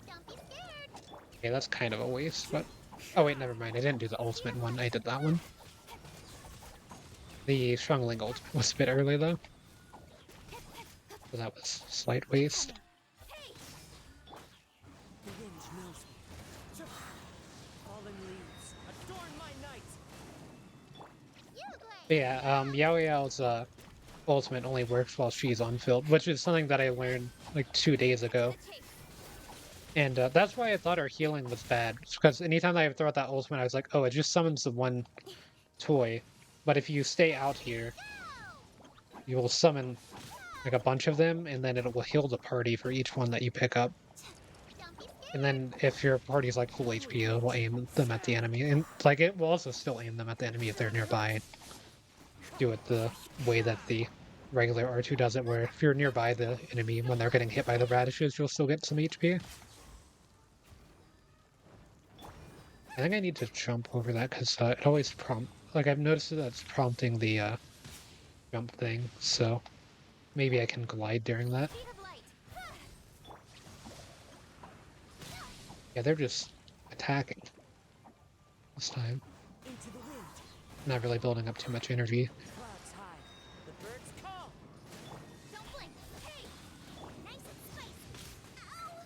Don't be scared. Okay, that's kind of a waste, but... Oh wait, never mind. I didn't do the ultimate one. I did that one. The Strongling ultimate was a bit early, though. So that was a slight waste. The wind knows me. Fallen leaves, adorn my night. But yeah, Yao Yao's ultimate only works while she's unfilled, which is something that I learned like 2 days ago. And that's why I thought our healing was bad. Because anytime I throw out that ultimate, I was like, oh, it just summons the one toy. But if you stay out here, you will summon like a bunch of them, and then it will heal the party for each one that you pick up. And then if your party's like full HP, it will aim them at the enemy. And like it will also still aim them at the enemy if they're nearby. Do it the way that the regular R2 does it, where if you're nearby the enemy when they're getting hit by the radishes, you'll still get some HP. I think I need to jump over that because it always like I've noticed that it's prompting the jump thing, so maybe I can glide during that. Yeah, they're just attacking this time. Into the wind. Not really building up too much energy. Clouds high. The birds call. Don't blink. Hey! Nice and spicy. Ow!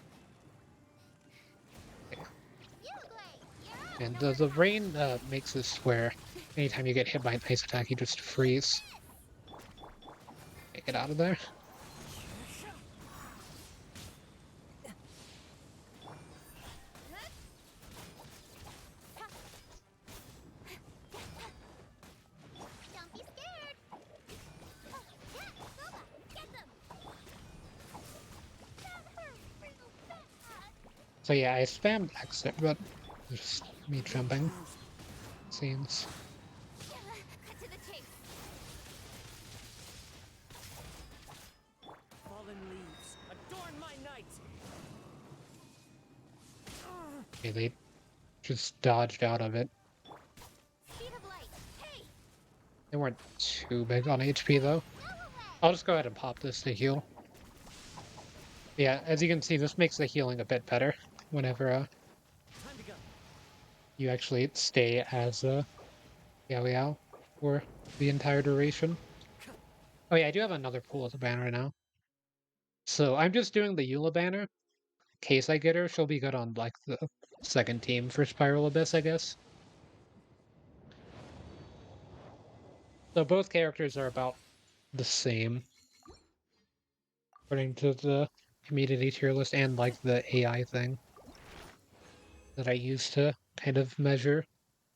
You great. You're up. And the rain makes this where anytime you get hit by an ice attack, you just freeze. Get out of there. Don't be scared. Yeah, Boba, get them. That hurt real bad. So yeah, I spammed exit, but just me jumping. Seems. Cut to the chase. Fallen leaves. Adorn my night. Okay, they just dodged out of it. Speed of light. Hey! They weren't too big on HP though. Go away. I'll just go ahead and pop this to heal. Yeah, as you can see, this makes the healing a bit better whenever Time to go. you actually stay as a Yao Yao for the entire duration. Oh yeah, I do have another pool of the banner right now. So I'm just doing the Eula banner. In case I get her, she'll be good on like the second team for Spiral Abyss, I guess. So both characters are about the same, according to the community tier list and like the AI thing that I use to kind of measure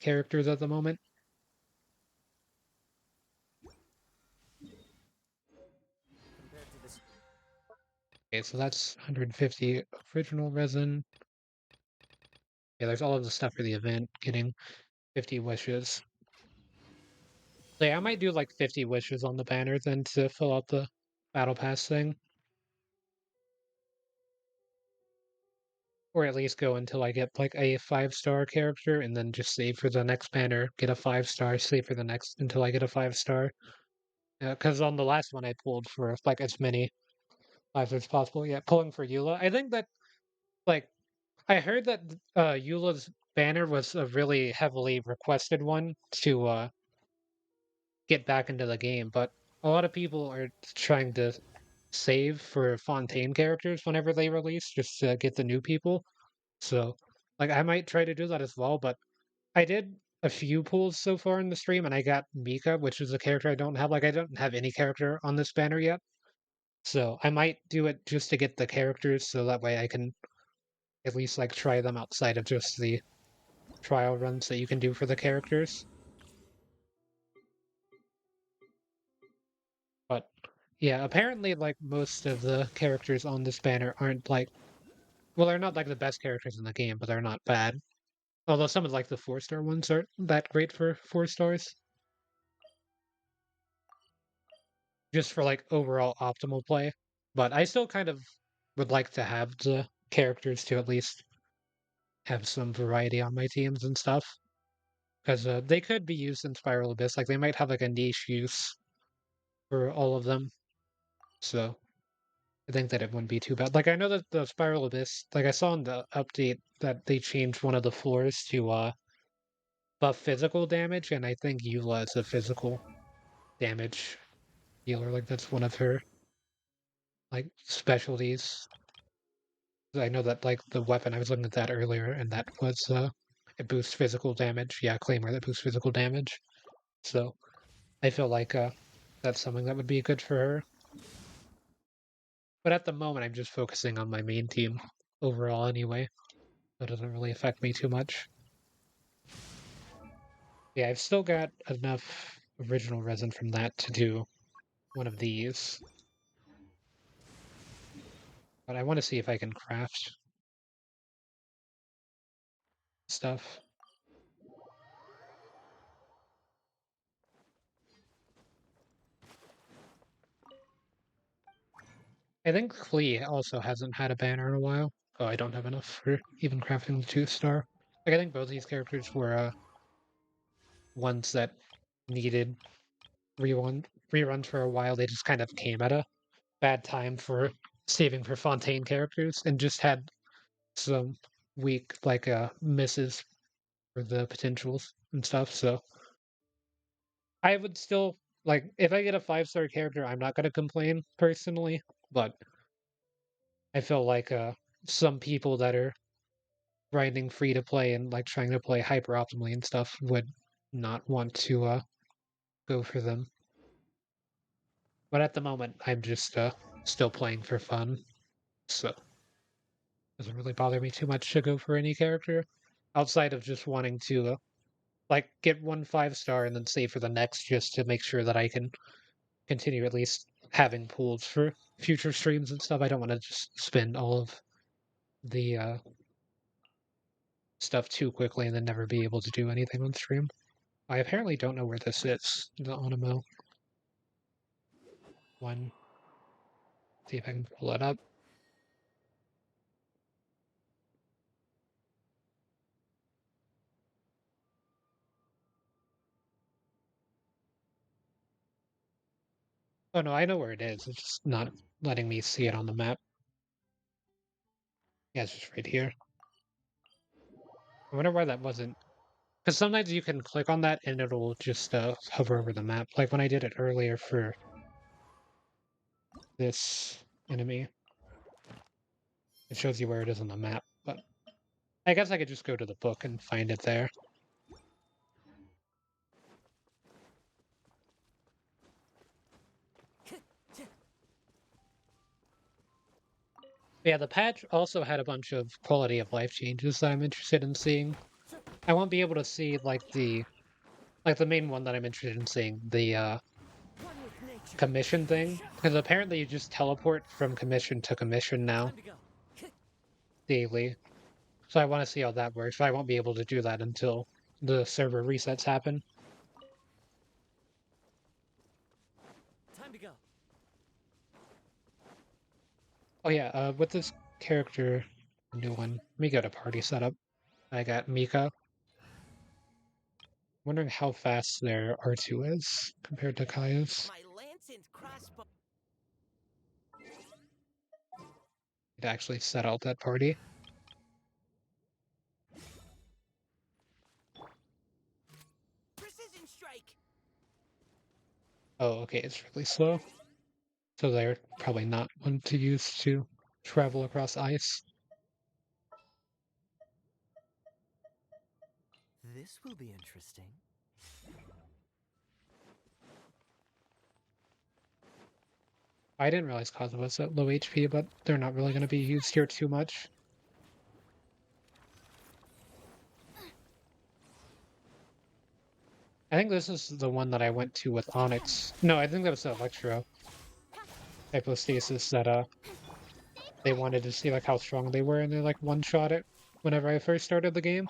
characters at the moment. Compared to this. Okay, so that's 150 original resin. Yeah, there's all of the stuff for the event, getting 50 wishes. So yeah, I might do like 50 wishes on the banner then to fill out the battle pass thing. Or at least go until I get like a 5-star character and then just save for the next banner, get a 5-star, save for the next until I get a 5-star. Because on the last one I pulled for like as many lives as possible. Yeah, pulling for Eula. I think that like I heard that Eula's banner was a really heavily requested one to get back into the game, but a lot of people are trying to save for Fontaine characters whenever they release, just to get the new people. So, like, I might try to do that as well, but I did a few pulls so far in the stream, and I got Mika, which is a character I don't have. Like, I don't have any character on this banner yet. So I might do it just to get the characters, so that way I can at least, like, try them outside of just the trial runs that you can do for the characters. But yeah, apparently like most of the characters on this banner aren't like well, they're not like the best characters in the game, but they're not bad. Although some of like the 4-star ones aren't that great for 4 stars. Just for like overall optimal play. But I still kind of would like to have the characters to at least have some variety on my teams and stuff. Because they could be used in Spiral Abyss. Like they might have like a niche use for all of them. So I think that it wouldn't be too bad. Like I know that the Spiral Abyss, like I saw in the update that they changed one of the floors to buff physical damage, and I think Eula is a physical damage healer. Like that's one of her like specialties. I know that like the weapon I was looking at that earlier, and that was it boosts physical damage. Yeah, Claymore that boosts physical damage. So I feel like that's something that would be good for her. But at the moment, I'm just focusing on my main team. overall anyway. So it doesn't really affect me too much. Yeah, I've still got enough original resin from that to do one of these. But I want to see if I can craft stuff. I think Klee also hasn't had a banner in a while. Oh, I don't have enough for even crafting the Tooth Star. Like, I think both these characters were ones that needed reruns for a while. They just kind of came at a bad time for saving for Fontaine characters and just had some weak misses for the potentials and stuff. So I would still like if I get a 5-star character, I'm not gonna complain personally, but I feel like some people that are grinding free to play and like trying to play hyper optimally and stuff would not want to go for them. But at the moment I'm just still playing for fun. So it doesn't really bother me too much to go for any character outside of just wanting to like get one 5-star and then save for the next just to make sure that I can continue at least having pools for future streams and stuff. I don't want to just spend all of the stuff too quickly and then never be able to do anything on stream. I apparently don't know where this is, the Onimo one. See if I can pull it up. Oh no, I know where it is. It's just not letting me see it on the map. Yeah, it's just right here. I wonder why that wasn't. Because sometimes you can click on that and it'll just hover over the map. Like when I did it earlier for this enemy, it shows you where it is on the map. But I guess I could just go to the book and find it there. Yeah, the patch also had a bunch of quality of life changes that I'm interested in seeing. I won't be able to see the main one that I'm interested in seeing, the commission thing, because apparently you just teleport from commission to commission now daily. So I want to see how that works. But I won't be able to do that until the server resets happen. Time to go. Oh yeah, with this character, new one. Let me go to party setup. I got Mika. Wondering how fast their R2 is compared to Kaya's. My lance and crossbow. It actually set out that party. Precision strike. Oh, okay, it's really slow. So they're probably not one to use to travel across ice. This will be interesting. I didn't realize Kaza was at low HP, but they're not really going to be used here too much. I think this is the one that I went to with Onyx. No, I think that was the Electro Hypostasis that they wanted to see like how strong they were and they like one-shot it whenever I first started the game.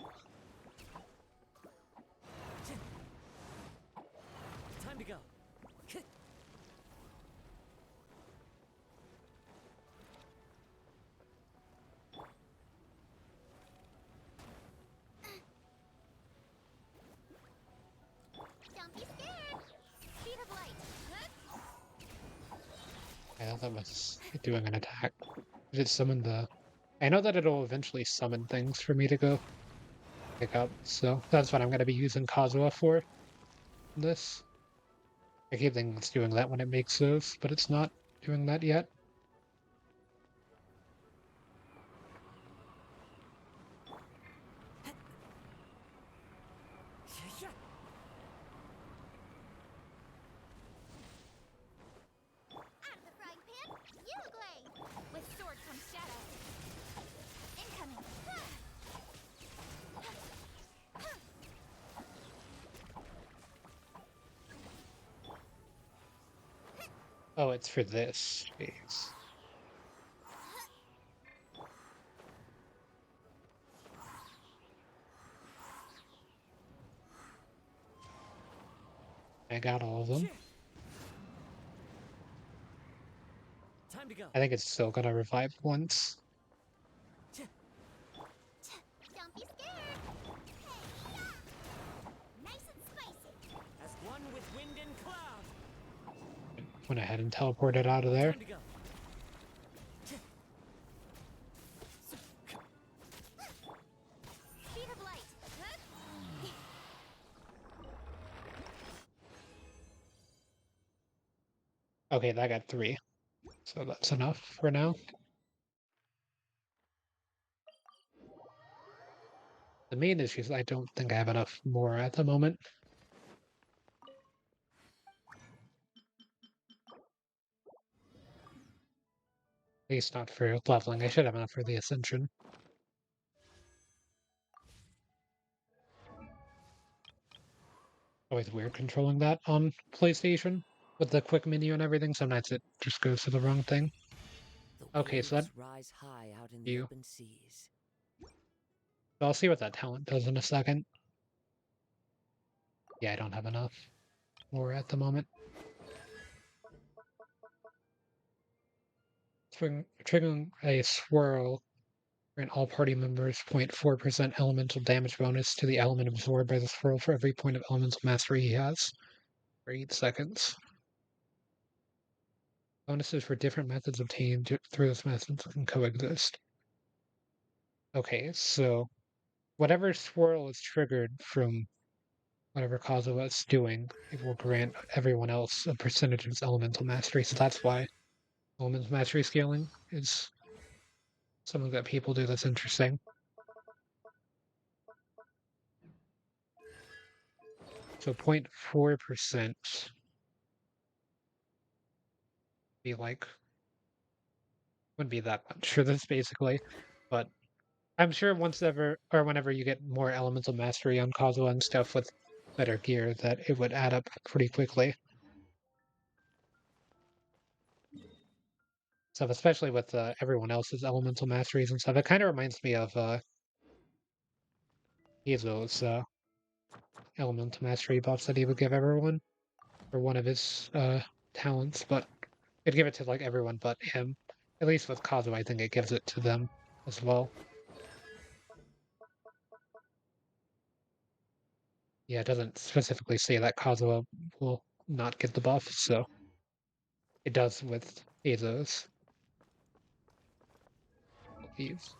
Time to go. Don't be scared. Speed of light. I thought that was doing an attack. Did it summon the... I know that it'll eventually summon things for me to go pick up, so that's what I'm going to be using Kazuha for this. I keep thinking it's doing that when it makes those, but it's not doing that yet. I'm the frying pan. You the glaze. With sword comes shadow. Oh, it's for this phase. I got all of them. Time to go. I think it's still gonna revive once. Don't be scared. Nice and spicy. As one with wind and cloud. Went ahead and teleported out of there. Time to go. Speed of light. Okay, that got 3. So that's enough for now. The main issue is I don't think I have enough more at the moment. At least not for leveling. I should have enough for the Ascension. Always weird controlling that on PlayStation with the quick menu and everything. Sometimes it just goes to the wrong thing. The Okay, so that waves rise high out in the you. open seas. So I'll see what that talent does in a second. Yeah, I don't have enough more at the moment. Triggering a swirl grant all party members 0.4% elemental damage bonus to the element absorbed by the swirl for every point of elemental mastery he has for 8 seconds. Bonuses for different methods obtained through this method can coexist. Okay, so whatever swirl is triggered from whatever Kazuha is doing, it will grant everyone else a percentage of its elemental mastery. So that's why elemental mastery scaling is something that people do that's interesting. So 0.4% be like, wouldn't be that much for this basically, but I'm sure once ever or whenever you get more elemental mastery on Kazuha and stuff with better gear, that it would add up pretty quickly. So especially with everyone else's elemental masteries and stuff, it kind of reminds me of Izo's elemental mastery buffs that he would give everyone for one of his talents, but it'd give it to like everyone but him. At least with Kazuha, I think it gives it to them as well. Yeah, it doesn't specifically say that Kazuha will not get the buff, so it does with Izo's. These.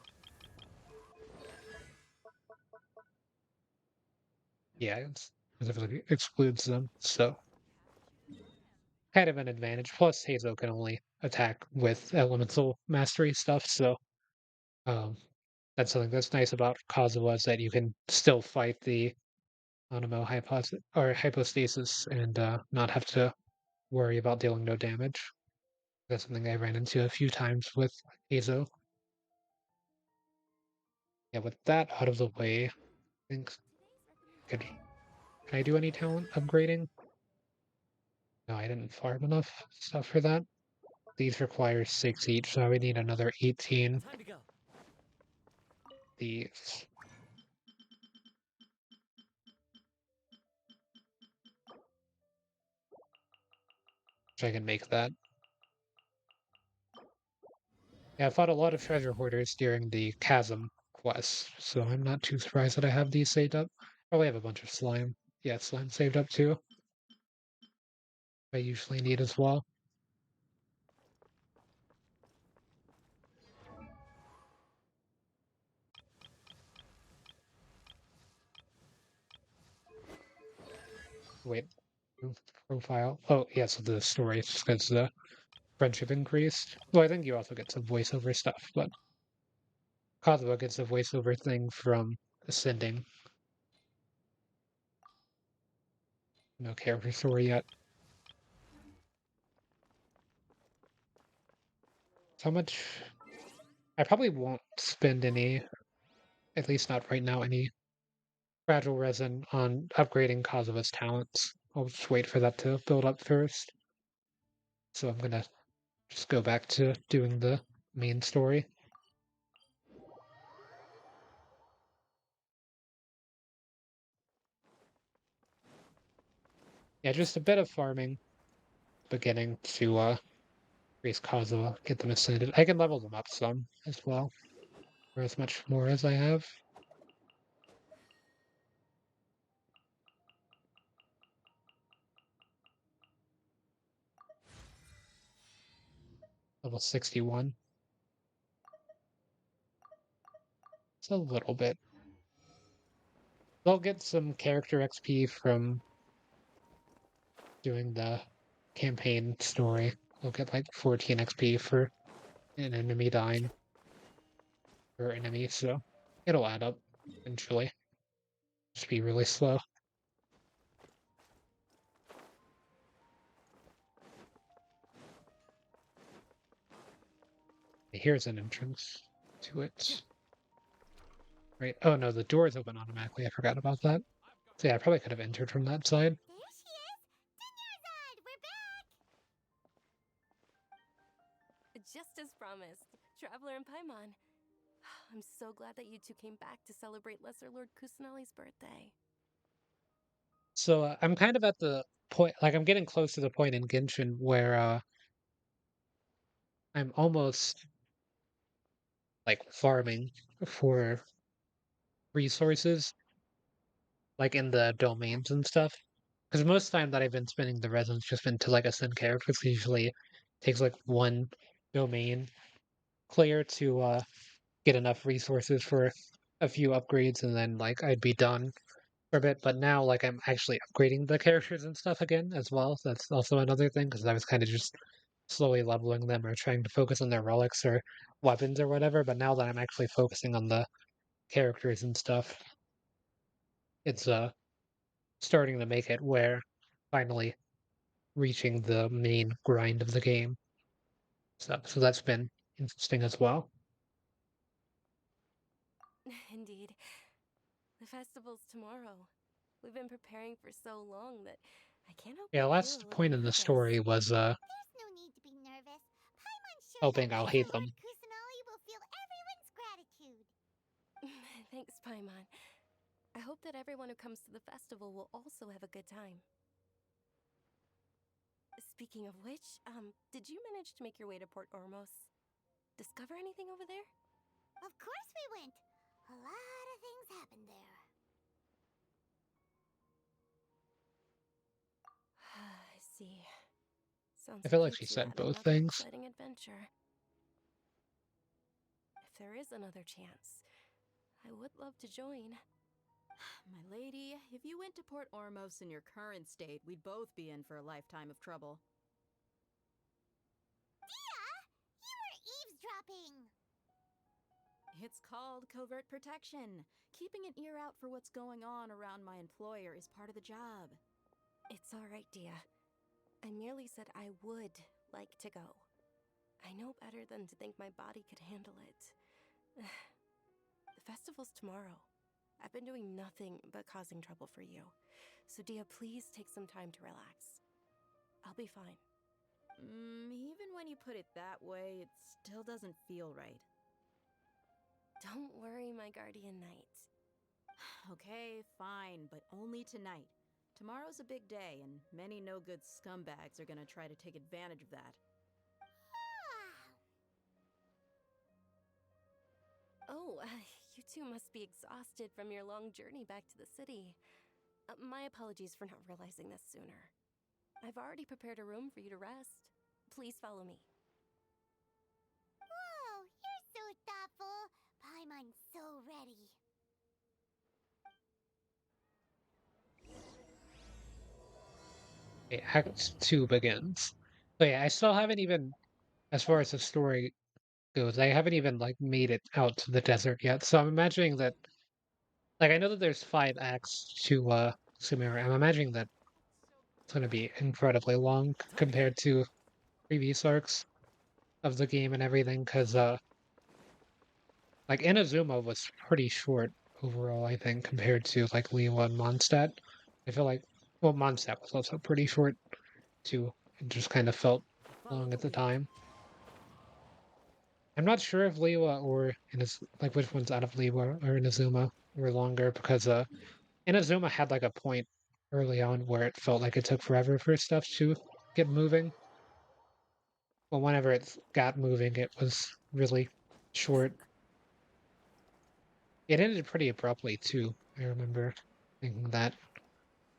Yeah, it specifically excludes them, so kind of an advantage. Plus, Hazo can only attack with elemental mastery stuff, so um, that's something that's nice about Kazuha is that you can still fight the Anemo hypostasis and not have to worry about dealing no damage. That's something I ran into a few times with Hazo. Yeah, with that out of the way, I think could can I do any talent upgrading? No, I didn't farm enough stuff for that. These require 6 each, so I would need another 18. Time to go. These. Which I can make that. Yeah, I fought a lot of treasure hoarders during the chasm quest, so I'm not too surprised that I have these saved up. Probably have a bunch of slime. Yeah, slime saved up too. I usually need as well. Wait, profile. Oh, yeah, so the story, because the friendship increased. Well, I think you also get some voiceover stuff, but Kazuha gets a voiceover thing from Ascending. No character story yet. How much? I probably won't spend any, at least not right now, any fragile resin on upgrading Kazuha's talents. I'll just wait for that to build up first. so I'm gonna just go back to doing the main story. Yeah, just a bit of farming beginning to increase Kazuha, get them ascended. I can level them up some as well, or as much more as I have. Level 61. It's a little bit. They'll get some character XP from doing the campaign story. They'll get like 14 XP for an enemy dying or enemy, so it'll add up eventually. Just be really slow. Here's an entrance to it. Right. Oh no, the doors open automatically. I forgot about that. So yeah, I probably could have entered from that side. There she is! Dunyarzad, we're back! Just as promised, Traveler and Paimon. I'm so glad that you two came back to celebrate Lesser Lord Kusanali's birthday. So I'm kind of at the point, like I'm getting close to the point in Genshin where I'm almost like farming for resources, like in the domains and stuff. Because most of the time that I've been spending the resin's just been to like ascend characters. Usually takes like one domain clear to get enough resources for a few upgrades, and then like I'd be done for a bit. But now like I'm actually upgrading the characters and stuff again as well. So that's also another thing because I was kind of just slowly leveling them or trying to focus on their relics or weapons or whatever. But now that I'm actually focusing on the characters and stuff, it's starting to make it where finally reaching the main grind of the game. So that's been interesting as well. Indeed. The festival's tomorrow. We've been preparing for so long that I can't help Yeah, but feel last a little point in the nervous. story was There's no need to be nervous. Paimon's sure hoping that I'll Lesser hate Lord them. Kusanali will feel everyone's gratitude. Thanks, Paimon. I hope that everyone who comes to the festival will also have a good time. Speaking of which, did you manage to make your way to Port Ormos? Discover anything over there? Of course we went. A lot of things happened there. I see. Sounds I feel like like you she two said had both another things. exciting adventure. If there is another chance, I would love to join. My lady, if you went to Port Ormos in your current state, we'd both be in for a lifetime of trouble. Dia! You were eavesdropping! It's called covert protection. Keeping an ear out for what's going on around my employer is part of the job. It's alright, Dia. I merely said I would like to go. I know better than to think my body could handle it. The festival's tomorrow. I've been doing nothing but causing trouble for you. So Dia, please take some time to relax. I'll be fine. Even when you put it that way, it still doesn't feel right. Don't worry, my guardian knight. Okay, fine, but only tonight. Tomorrow's a big day, and many no-good scumbags are gonna try to take advantage of that. Oh, you two must be exhausted from your long journey back to the city. My apologies for not realizing this sooner. I've already prepared a room for you to rest. Please follow me. Whoa, you're so thoughtful. Paimon's so ready. Okay, Act 2 begins. So yeah, I still haven't even, as far as the story goes, I haven't even like made it out to the desert yet. So I'm imagining that, like I know that there's 5 acts to Sumeru. I'm imagining that it's going to be incredibly long compared to previous arcs of the game and everything, because like Inazuma was pretty short overall, I think, compared to like Liyue and Mondstadt. I feel like, well, Mondstadt was also pretty short too. It just kind of felt long the at the lead. time. I'm not sure if Liwa or like which ones out of Liwa or Inazuma were longer because Inazuma had like a point early on where it felt like it took forever for stuff to get moving. But whenever it got moving, it was really short. It ended pretty abruptly too. I remember thinking that.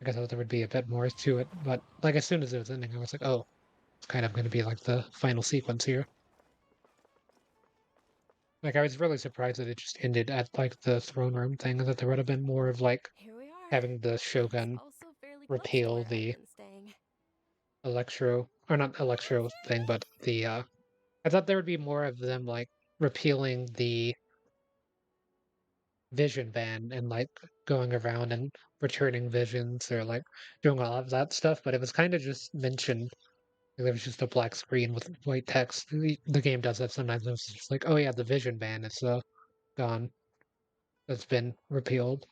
I guess I thought there would be a bit more to it, but like as soon as it was ending, I was like, oh, it's kind of going to be like the final sequence here. Like I was really surprised that it just ended at like the throne room thing, that there would have been more of like Here we are. having the It's Shogun also fairly close to repeal where I've the been staying. Electro, or not Electro thing, but the I thought there would be more of them like repealing the vision ban and like going around and returning visions or like doing all of that stuff, but it was kind of just mentioned. There was just a black screen with white text. The game does that sometimes. It's just like, oh yeah, the vision ban is gone. It's been repealed.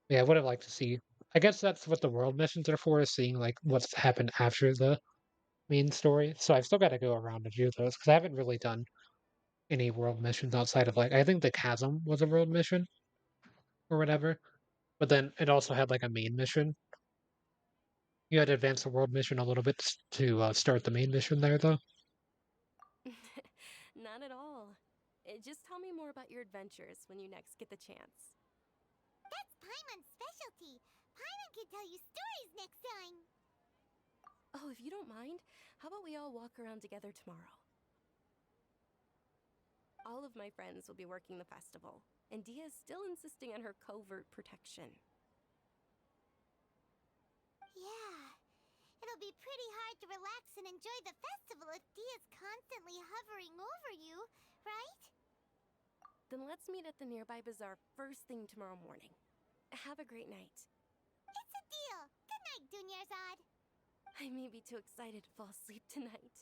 Yeah, I would have liked to see. I guess that's what the world missions are for, is seeing like what's happened after the main story. So I've still got to go around and do those because I haven't really done any world missions outside of like I think the chasm was a world mission or whatever. But then it also had like a main mission. You had to advance the world mission a little bit to start the main mission there, though. Not at all. Just tell me more about your adventures when you next get the chance. That's Paimon's specialty. Paimon can tell you stories next time. Oh, if you don't mind, how about we all walk around together tomorrow? All of my friends will be working the festival, and Dia is still insisting on her covert protection. Yeah. It'll be pretty hard to relax and enjoy the festival if Dia's constantly hovering over you, right? Then let's meet at the nearby bazaar first thing tomorrow morning. Have a great night. It's a deal. Good night, Dunyarzad. I may be too excited to fall asleep tonight.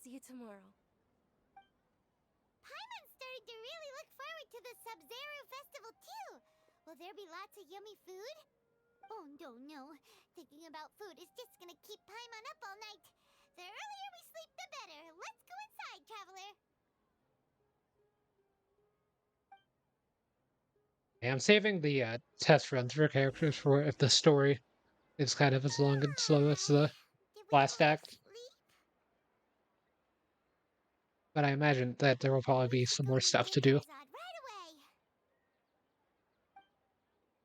See you tomorrow. Paimon's starting to really look forward to the Sub-Zero festival too. Will there be lots of yummy food? Oh no. Thinking about food is just gonna keep Paimon up all night. The earlier we sleep, the better. Let's go inside, traveler. Yeah, I'm saving the test runs for characters for if the story is kind of as long and slow as the Did we last fall act. asleep? But I imagine that there will probably We be should some go more to stuff to do Dunyarzad right away.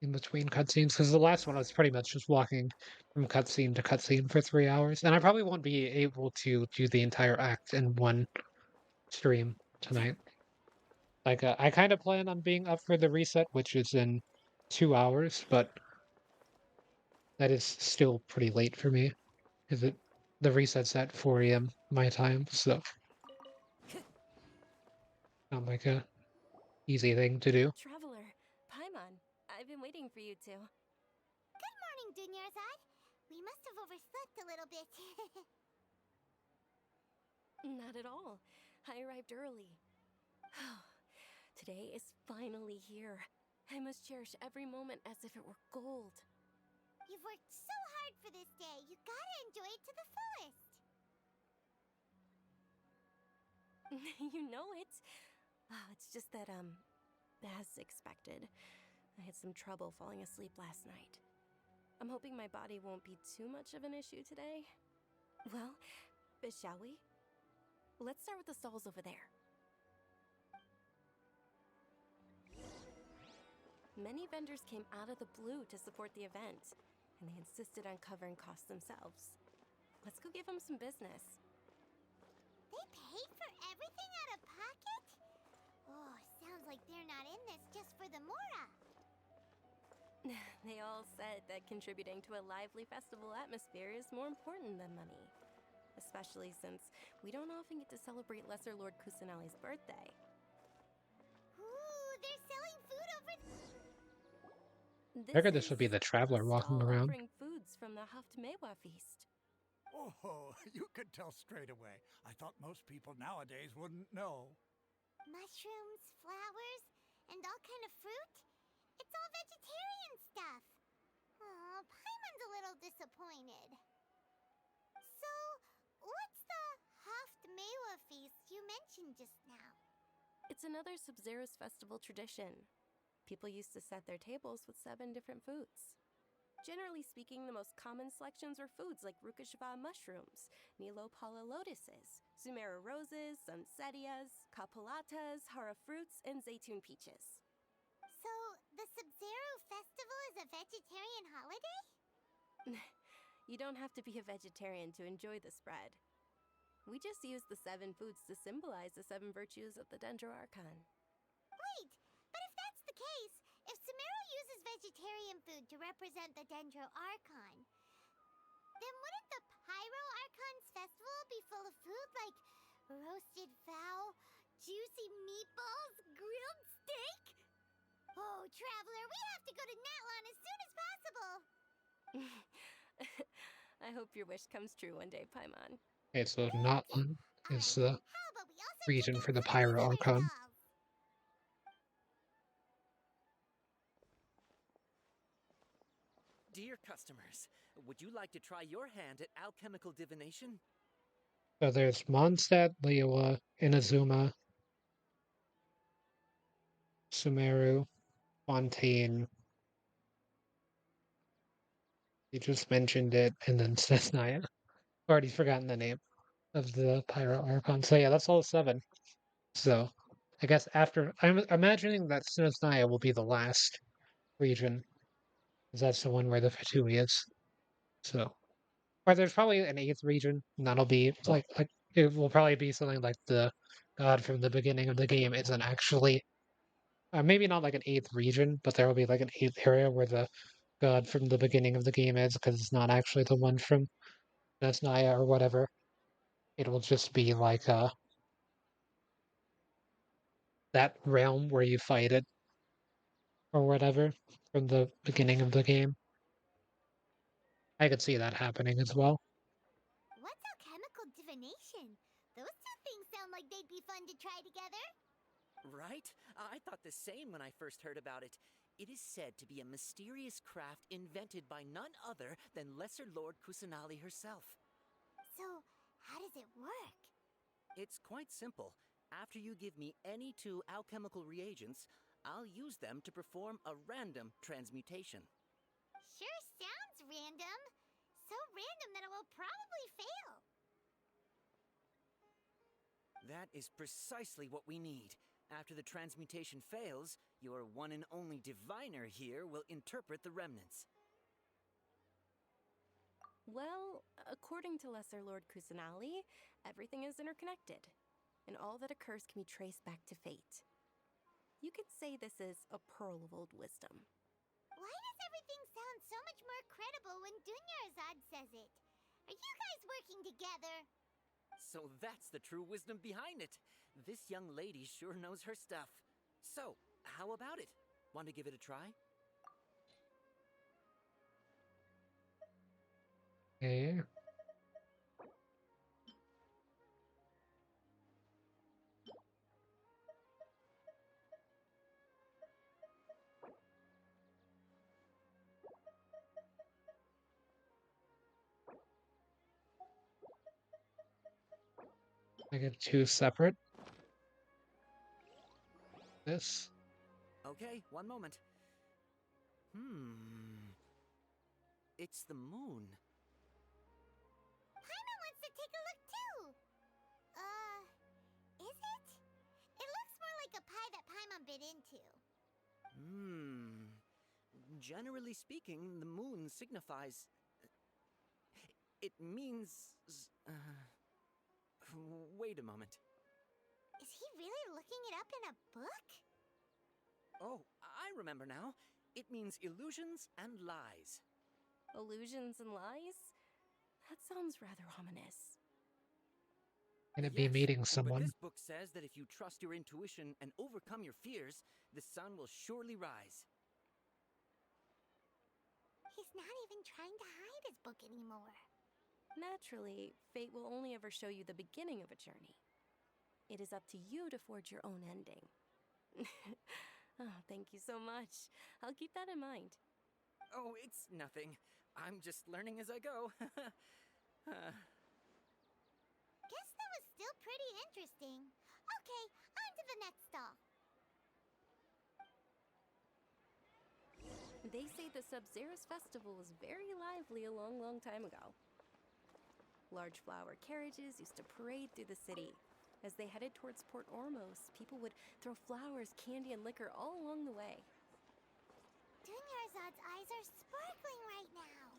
in between cutscenes, because the last one I was pretty much just walking from cutscene to cutscene for 3 hours, and I probably won't be able to do the entire act in one stream tonight. Like, I kind of plan on being up for the reset, which is in 2 hours, but that is still pretty late for me, because the reset's at 4 a.m. my time, so not like a easy thing to do. Traveler, Paimon, I've been waiting for you two. Good morning, Dunyarzad. We must have overslept a little bit. Not at all. I arrived early. Today is finally here. I must cherish every moment as if it were gold. You've worked so hard for this day. You gotta enjoy it to the fullest. You know it. It's just that, as expected, I had some trouble falling asleep last night. I'm hoping my body won't be too much of an issue today. Well, shall we? Let's start with the stalls over there. Many vendors came out of the blue to support the event, and they insisted on covering costs themselves. Let's go give them some business. They paid for everything out of pocket? Oh, sounds like they're not in this just for the Mora. They all said that contributing to a lively festival atmosphere is more important than money. Especially since we don't often get to celebrate Lesser Lord Kusanali's birthday. Ooh, they're selling food over I figured this would be the traveler walking around. offering foods from the Haftmewa feast. Oh, you could tell straight away. I thought most people nowadays wouldn't know. mushrooms, flowers, and all kind of fruit. It's all vegetarian stuff. Oh, Paimon's a little disappointed. So, what's the just now? It's another Sub-Zero's festival tradition. People used to set their tables with 7 different foods. Generally speaking, the most common selections were foods like Rukashaba mushrooms, Nilopala lotuses, Sumera roses, Sunsettias, Capulatas, Hara fruits, and Zaytun peaches. So, the Sub-Zero Festival is a vegetarian holiday? You don't have to be a vegetarian to enjoy the spread. We just use the 7 foods to symbolize the 7 virtues of the dendro archon. Wait, but if that's the case, if Sumero uses vegetarian food to represent the dendro archon, then wouldn't the Pyro Archon's festival be full of food like roasted fowl, juicy meatballs, grilled steak? Oh, Traveler, we have to go to Natlan as soon as possible! I hope your wish comes true one day, Paimon. Okay, so Notland is Alright, the how about we also region check out for the some of these Pyro other Archon. stalls? Dear customers, would you like to try your hand at alchemical divination? So there's Mondstadt, Liyue, Inazuma, Sumeru, Fontaine. You just mentioned it, and then Snezhnaya. Already forgotten the name of the Pyro Archon. So yeah, that's all 7. So I guess after I'm imagining that Snezhnaya will be the last region, because that's the one where the Fatui is. So, or there's probably an 8th region, and that'll be like it will probably be something like the god from the beginning of the game isn't actually maybe not like an 8th region, but there will be like an 8th area where the god from the beginning of the game is, because it's not actually the one from Nesnaya or whatever. It will just be like that realm where you fight it or whatever from the beginning of the game. I could see that happening as well. What's alchemical divination? Those two things sound like they'd be fun to try together. Right? I thought the same when I first heard about it. It is said to be a mysterious craft invented by none other than Lesser Lord Kusanali herself. So, how does it work? It's quite simple. After you give me any 2 alchemical reagents, I'll use them to perform a random transmutation. Sure sounds random. So random that it will probably fail. That is precisely what we need. After the transmutation fails, your one and only diviner here will interpret the remnants. Well, according to Lesser Lord Kusanali, everything is interconnected, and all that occurs can be traced back to fate. You could say this is a pearl of old wisdom. Why does everything sound so much more credible when Dunyarzad says it? Are you guys working together? So that's the true wisdom behind it. This young lady sure knows her stuff. So, how about it? Want to give it a try? Okay. I get 2 separate. This. Okay, one moment. It's the moon. Paimon wants to take a look too. Is it? It looks more like a pie that Paimon bit into. Generally speaking, the moon signifies... It means... Wait a moment. Is he really looking it up in a book? Oh, I remember now. It means illusions and lies. Illusions and lies? That sounds rather ominous. Gonna be Yes, meeting but someone. this book says that if you trust your intuition and overcome your fears, the sun will surely rise. He's not even trying to hide his book anymore. Naturally, fate will only ever show you the beginning of a journey. It is up to you to forge your own ending. Oh, thank you so much. I'll keep that in mind. Oh, it's nothing. I'm just learning as I go. Guess that was still pretty interesting. Okay, on to the next stall. They say the Sub-Zero's festival was very lively a long, long time ago. Large flower carriages used to parade through the city. As they headed towards Port Ormos, people would throw flowers, candy, and liquor all along the way. Dunyarzad's eyes are sparkling right now.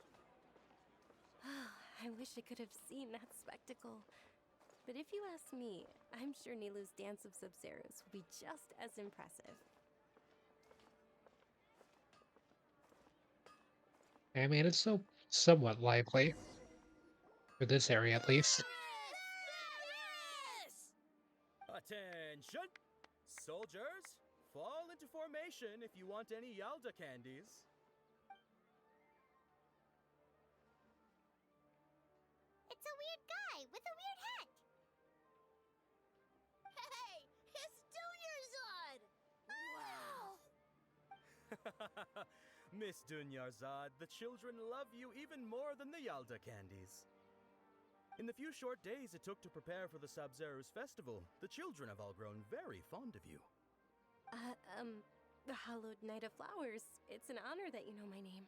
I wish I could have seen that spectacle. But if you ask me, I'm sure Nilu's dance of Sub-Zeros will be just as impressive. I mean, it's so somewhat lively for this area at least. Attention! Soldiers, fall into formation if you want any Yalda candies. It's a weird guy with a weird hat. Hey, it's Dunyarzad! Wow! Miss Dunyarzad, the children love you even more than the Yalda candies. In the few short days it took to prepare for the Sub-Zero's festival, the children have all grown very fond of you. The Hallowed Knight of Flowers. It's an honor that you know my name.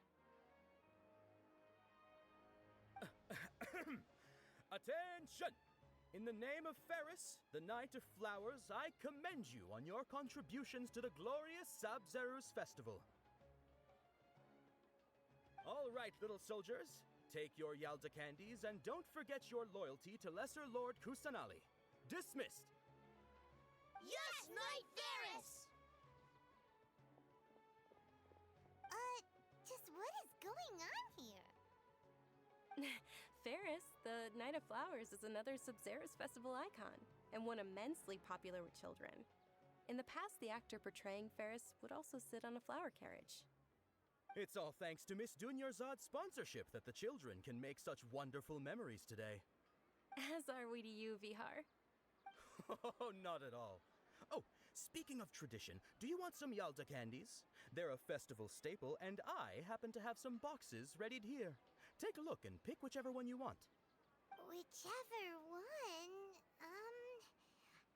Attention! In the name of Ferris, the Knight of Flowers, I commend you on your contributions to the glorious Sub-Zero's festival. All right, little soldiers, take your Yalda candies and don't forget your loyalty to Lesser Lord Kusanali. Dismissed! Yes, Knight Ferris! Just what is going on here? Ferris, the Knight of Flowers, is another Sub-Zero's festival icon, and one immensely popular with children. In the past, the actor portraying Ferris would also sit on a flower carriage. It's all thanks to Miss Dunyarzad's sponsorship that the children can make such wonderful memories today. As are we to you, Vihar. Oh, not at all. Oh, speaking of tradition, do you want some Yalda candies? They're a festival staple, and I happen to have some boxes readied here. Take a look and pick whichever one you want. Whichever one.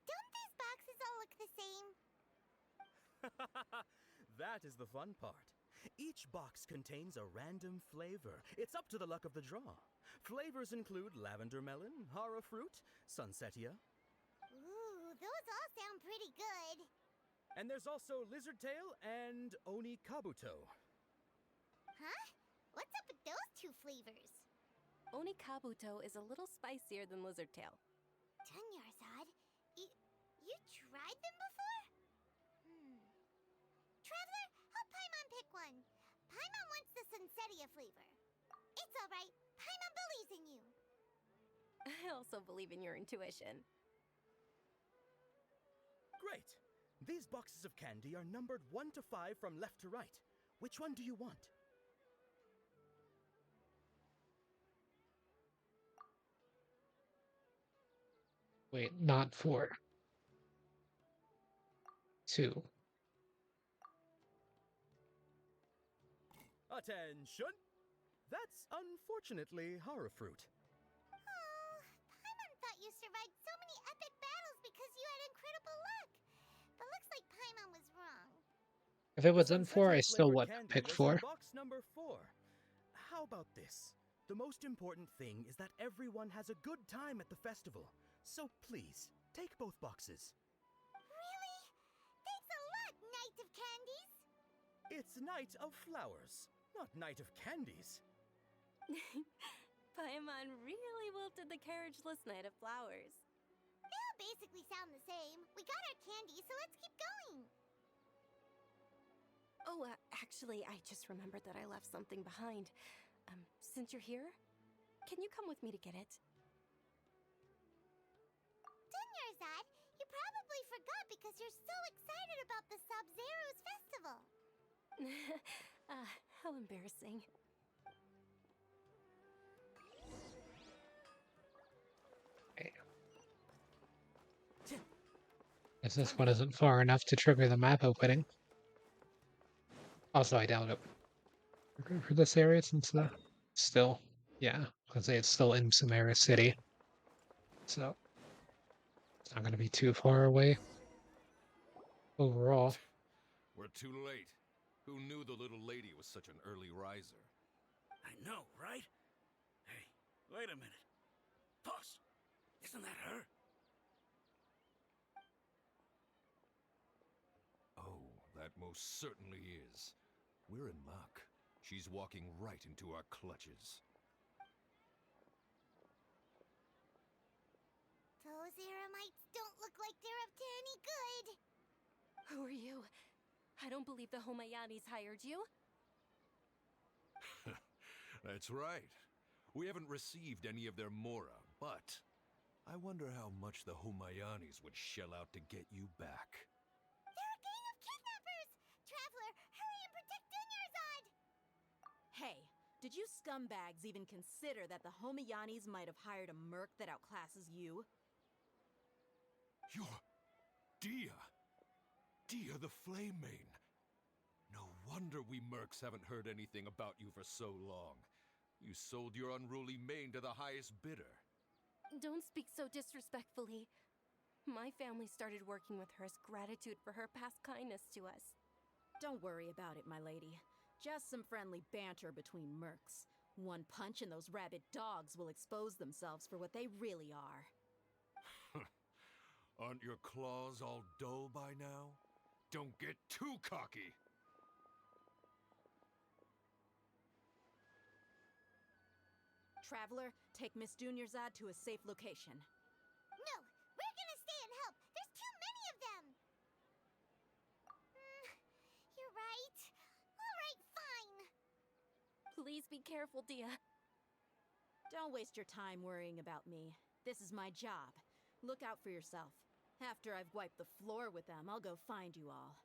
Don't these boxes all look the same? That is the fun part. Each box contains a random flavor. It's up to the luck of the draw. Flavors include lavender melon, hara fruit, sunsetia. Ooh, those all sound pretty good. And there's also lizard tail and oni kabuto. Huh? What's up with those two flavors? Oni Kabuto is a little spicier than Lizard Tail. Dunyarzad, you tried them before? Traveler, help Paimon pick one. Paimon wants the Sunsetia flavor. It's alright. Paimon believes in you. I also believe in your intuition. Great! These boxes of candy are numbered 1 to 5 from left to right. Which one do you want? Wait, not 4. 2. Attention! That's unfortunately hara fruit. Oh, Paimon thought you survived so many epic battles because you had incredible luck. But looks like Paimon was wrong. If it was in 4, I Sunsetia still flavored would candy pick was 4. in box number 4. How about this? The most important thing is that everyone has a good time at the festival. So please, take both boxes. Really? Thanks a lot, Knight of Candies. It's Night of Flowers, not Night of Candies. Paimon really wilted the carriageless Knight of Flowers. They all basically sound the same. We got our candy, so let's keep going. Oh, actually, I just remembered that I left something behind. Since you're here, can you come with me to get it? Dunyarzad, you probably forgot because you're so excited about the Sub-Zero's festival. How embarrassing. Guess this one isn't far enough to trigger the map opening. Also, I doubt it for this area since still, yeah, I was gonna say it's still in Samara City. So It's not gonna be too far away overall. We're too late. Who knew the little lady was such an early riser? I know, right? Hey, wait a minute. Boss, isn't that her? Oh, that most certainly is. We're in luck. She's walking right into our clutches. Those Eremites don't look like they're up to any good. Who are you? I don't believe the Homayanis hired you. That's right. We haven't received any of their mora, but I wonder how much the Homayanis would shell out to get you back. They're a gang of kidnappers! Traveler, hurry and protect Dunyarzad! Hey, did you scumbags even consider that the Homayanis might have hired a merc that outclasses you? You're... Dia! Dia the Flame Mane! No wonder we mercs haven't heard anything about you for so long. You sold your unruly mane to the highest bidder. Don't speak so disrespectfully. My family started working with her as gratitude for her past kindness to us. Don't worry about it, my lady. Just some friendly banter between mercs. One punch and those rabid dogs will expose themselves for what they really are. Aren't your claws all dull by now? Don't get too cocky! Traveler, take Miss Dunyarzad to a safe location. No, we're gonna stay and help. There's too many of them. You're right. All right, fine. Please be careful, Dia. Don't waste your time worrying about me. This is my job. Look out for yourself. After I've wiped the floor with them, I'll go find you all.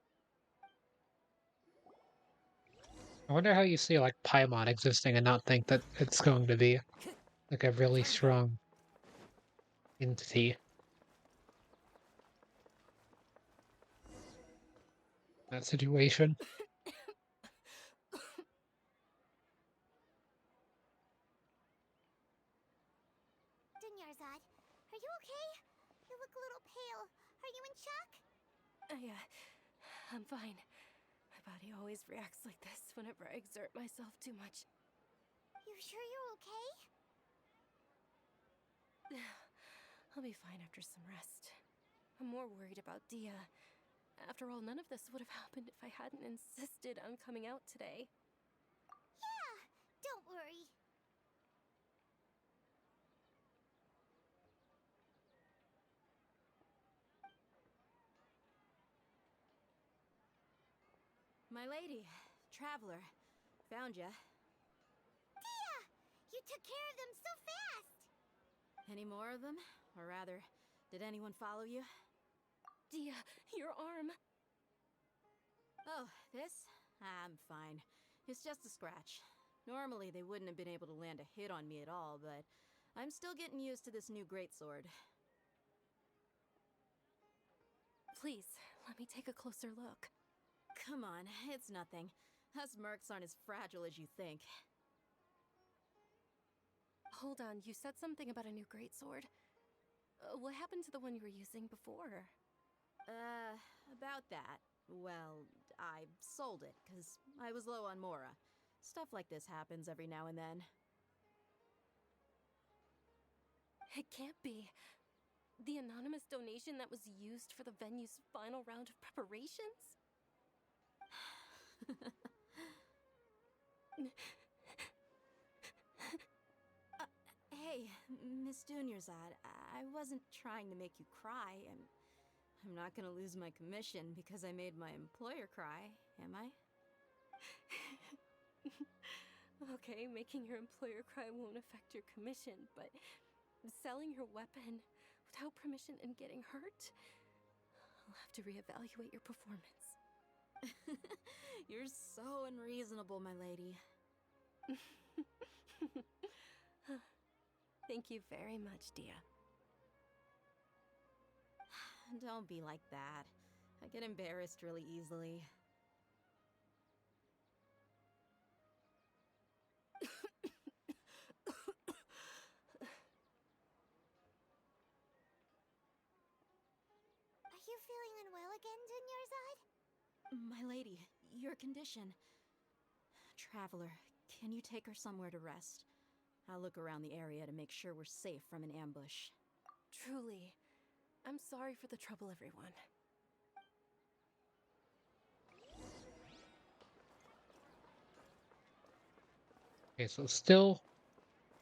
I wonder how you see like Paimon existing and not think that it's going to be like a really strong entity. That situation. Dunyarzad, are you okay? You look a little pale. Are you in shock? Yeah, I'm fine. My body always reacts like this whenever I exert myself too much. You sure you're okay? I'll be fine after some rest. I'm more worried about Dia. After all, none of this would have happened if I hadn't insisted on coming out today. Yeah, don't worry. My lady, Traveler, found ya. Dia! You took care of them so fast! Any more of them? Or rather, did anyone follow you? Dia, your arm! Oh, this? I'm fine. It's just a scratch. Normally, they wouldn't have been able to land a hit on me at all, but I'm still getting used to this new greatsword. Please, let me take a closer look. Come on, it's nothing. Us mercs aren't as fragile as you think. Hold on, you said something about a new greatsword. What happened to the one you were using before? About that. Well, I sold it, because I was low on Mora. Stuff like this happens every now and then. It can't be. The anonymous donation that was used for the venue's final round of preparations? Hey, Miss Dunyarzad, I wasn't trying to make you cry. I'm not gonna lose my commission because I made my employer cry, am I? Okay, making your employer cry won't affect your commission, but selling your weapon without permission and getting hurt? I'll have to reevaluate your performance. You're so unreasonable, my lady. Thank you very much, Dia. Don't be like that. I get embarrassed really easily. you feeling unwell again, Dunyarzad? My lady, your condition. Traveler, can you take her somewhere to rest? I'll look around the area to make sure we're safe from an ambush. Truly. I'm sorry for the trouble, everyone. Okay, so still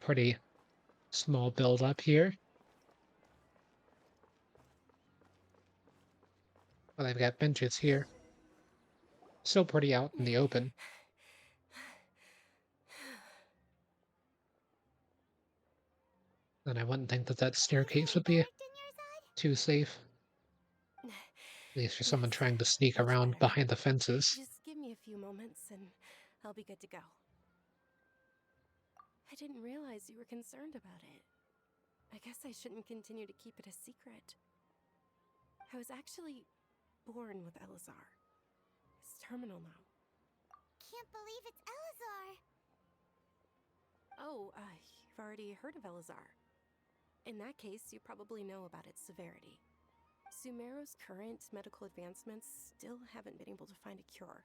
pretty small build up here. But I've got benches here. Still pretty out in the open. And I wouldn't think that staircase would be too safe. At least for someone trying to sneak around behind the fences. Just give me a few moments and I'll be good to go. I didn't realize you were concerned about it. I guess I shouldn't continue to keep it a secret. I was actually born with Elazar. It's terminal now. Can't believe it's Elazar! Oh, you've already heard of Elazar. In that case, you probably know about its severity. Sumeru's current medical advancements still haven't been able to find a cure.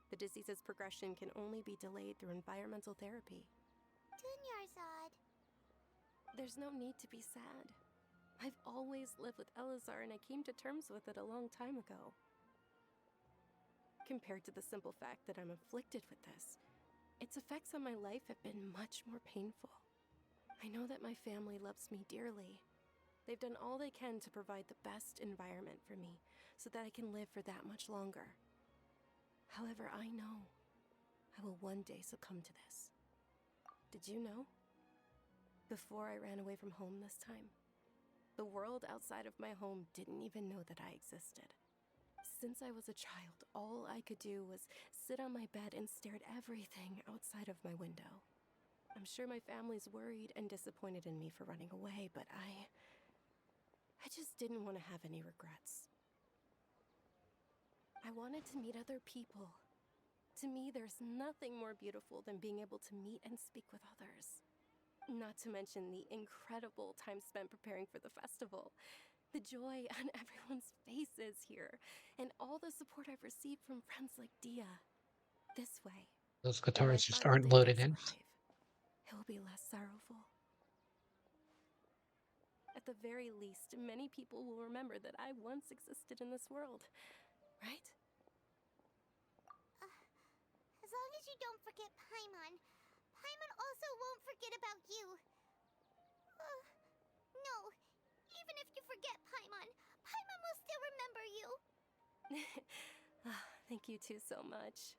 The disease's progression can only be delayed through environmental therapy. Dunyarzad. There's no need to be sad. I've always lived with Elazar and I came to terms with it a long time ago. Compared to the simple fact that I'm afflicted with this, its effects on my life have been much more painful. I know that my family loves me dearly. They've done all they can to provide the best environment for me so that I can live for that much longer. However, I know I will one day succumb to this. Did you know? Before I ran away from home this time, the world outside of my home didn't even know that I existed. Since I was a child, all I could do was sit on my bed and stare at everything outside of my window. I'm sure my family's worried and disappointed in me for running away, but I just didn't want to have any regrets. I wanted to meet other people. To me, there's nothing more beautiful than being able to meet and speak with others. Not to mention the incredible time spent preparing for the festival. The joy on everyone's faces here, and all the support I've received from friends like Dia. This way, Those when my guitars just final aren't day loaded does in. arrive, it will be less sorrowful. At the very least, many people will remember that I once existed in this world, right? As long as you don't forget Paimon, Paimon also won't forget about you. No, even if you forget Paimon, Paimon will still remember you. Thank you two so much.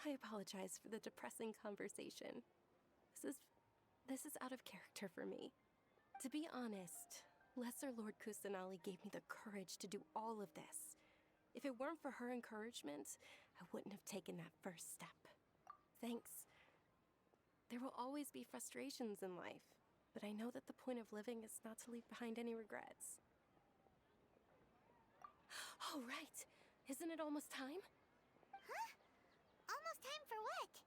I apologize for the depressing conversation. This is out of character for me. To be honest, Lesser Lord Kusanali gave me the courage to do all of this. If it weren't for her encouragement, I wouldn't have taken that first step. Thanks. There will always be frustrations in life, but I know that the point of living is not to leave behind any regrets. Oh, right. Isn't it almost time? Huh? Almost time for what?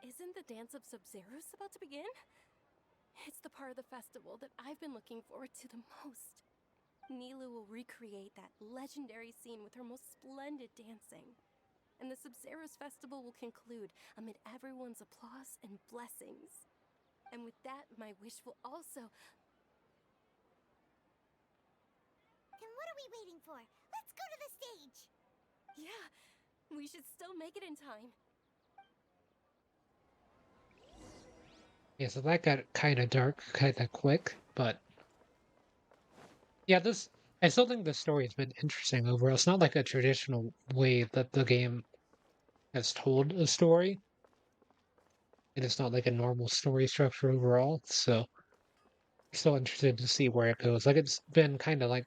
Isn't the Dance of Sub-Zeros about to begin? It's the part of the festival that I've been looking forward to the most. Nilu will recreate that legendary scene with her most splendid dancing. And the Sub-Zeros festival will conclude amid everyone's applause and blessings. And with that, my wish will also... Then what are we waiting for? Let's go to the stage! Yeah, we should still make it in time. Yeah, so that got kind of dark, kind of quick, but yeah, I still think the story has been interesting overall. It's not like a traditional way that the game has told a story. It is not like a normal story structure overall, so still interested to see where it goes. Like it's been kind of like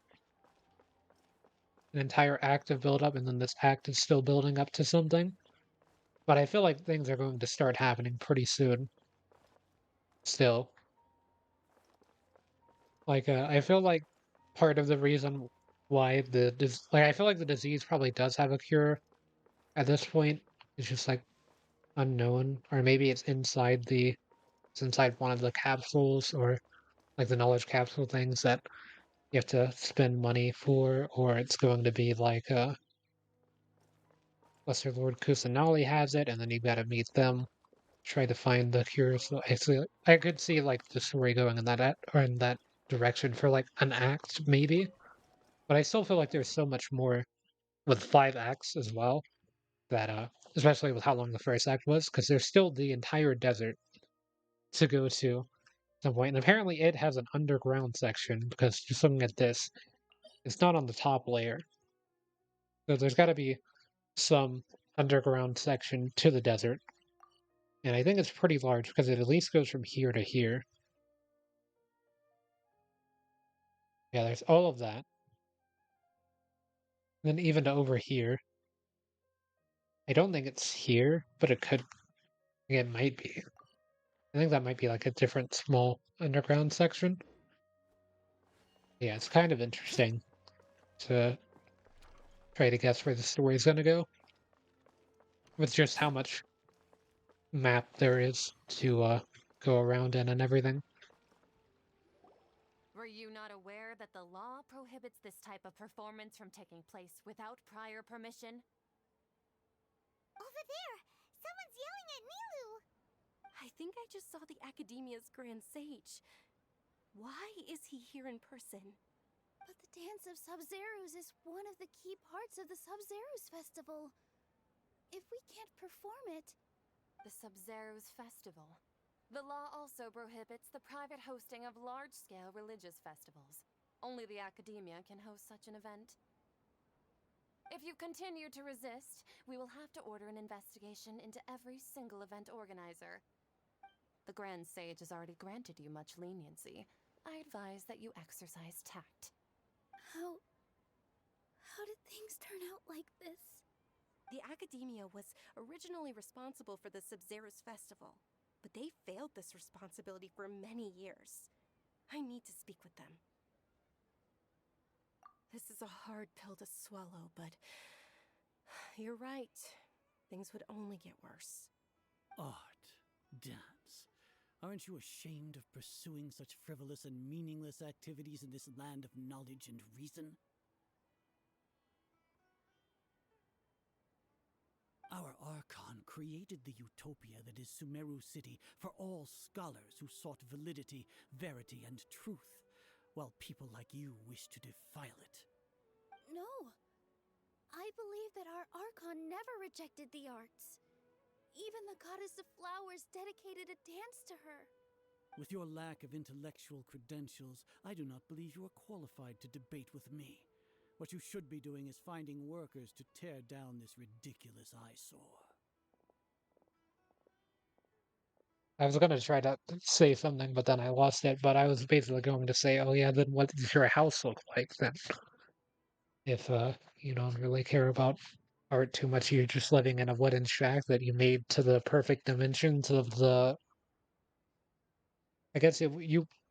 an entire act of build up, and then this act is still building up to something. But I feel like things are going to start happening pretty soon. Still, like I feel like part of the reason why I feel like the disease probably does have a cure at this point. It's just like unknown, or maybe it's inside one of the capsules or like the knowledge capsule things that you have to spend money for, or it's going to be like Lesser Lord Kusanali has it, and then you gotta meet them, try to find the cure. So I could see like the story going in or in that direction for like an act maybe, but I still feel like there's so much more with 5 acts as well that especially with how long the first act was, because there's still the entire desert to go to some point. And apparently it has an underground section because just looking at this, it's not on the top layer. So there's got to be some underground section to the desert. And I think it's pretty large because it at least goes from here to here. Yeah, there's all of that. And then even to over here. I don't think it's here, but it could. It might be. I think that might be like a different small underground section. Yeah, it's kind of interesting to try to guess where the story's gonna go with just how much map there is to go around in and everything. Were you not aware that the law prohibits this type of performance from taking place without prior permission? Over there! Someone's yelling at Nilu! I think I just saw the Academia's Grand Sage. Why is he here in person? But the Dance of Sub-Zerus is one of the key parts of the Sub-Zerus Festival. If we can't perform it... The Sub-Zerus Festival. The law also prohibits the private hosting of large-scale religious festivals. Only the Academia can host such an event. If you continue to resist, we will have to order an investigation into every single event organizer. The Grand Sage has already granted you much leniency. I advise that you exercise tact. How did things turn out like this? The Academia was originally responsible for the Sub-Zerus Festival, but they failed this responsibility for many years. I need to speak with them. This is a hard pill to swallow, but you're right. Things would only get worse. Art, dance. Aren't you ashamed of pursuing such frivolous and meaningless activities in this land of knowledge and reason? Our archon created the utopia that is Sumeru City for all scholars who sought validity, verity, and truth, while people like you wish to defile it. No. I believe that our archon never rejected the arts. Even the goddess of flowers dedicated a dance to her. With your lack of intellectual credentials, I do not believe you are qualified to debate with me. What you should be doing is finding workers to tear down this ridiculous eyesore. I was gonna try to say something, but then I lost it. But I was basically going to say, oh yeah, then what does your house look like then? If you don't really care about art too much, you're just living in a wooden shack that you made to the perfect dimensions of the. I guess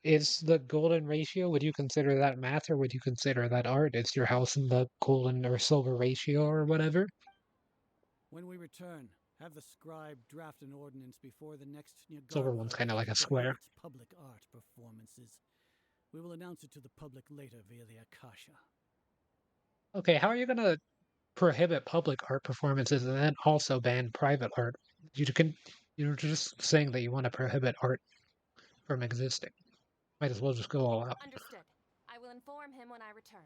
is the golden ratio. Would you consider that math, or would you consider that art? Is your house in the golden or silver ratio or whatever? When we return, have the scribe draft an ordinance before the next Silver one's Nyargarwa kind of like that a square. prohibits public art performances. We will announce it to the public later via the Akasha. Okay, how are you gonna prohibit public art performances and then also ban private art? You're just saying that you want to prohibit art from existing. Might as well just go all out. Understood. I will inform him when I return.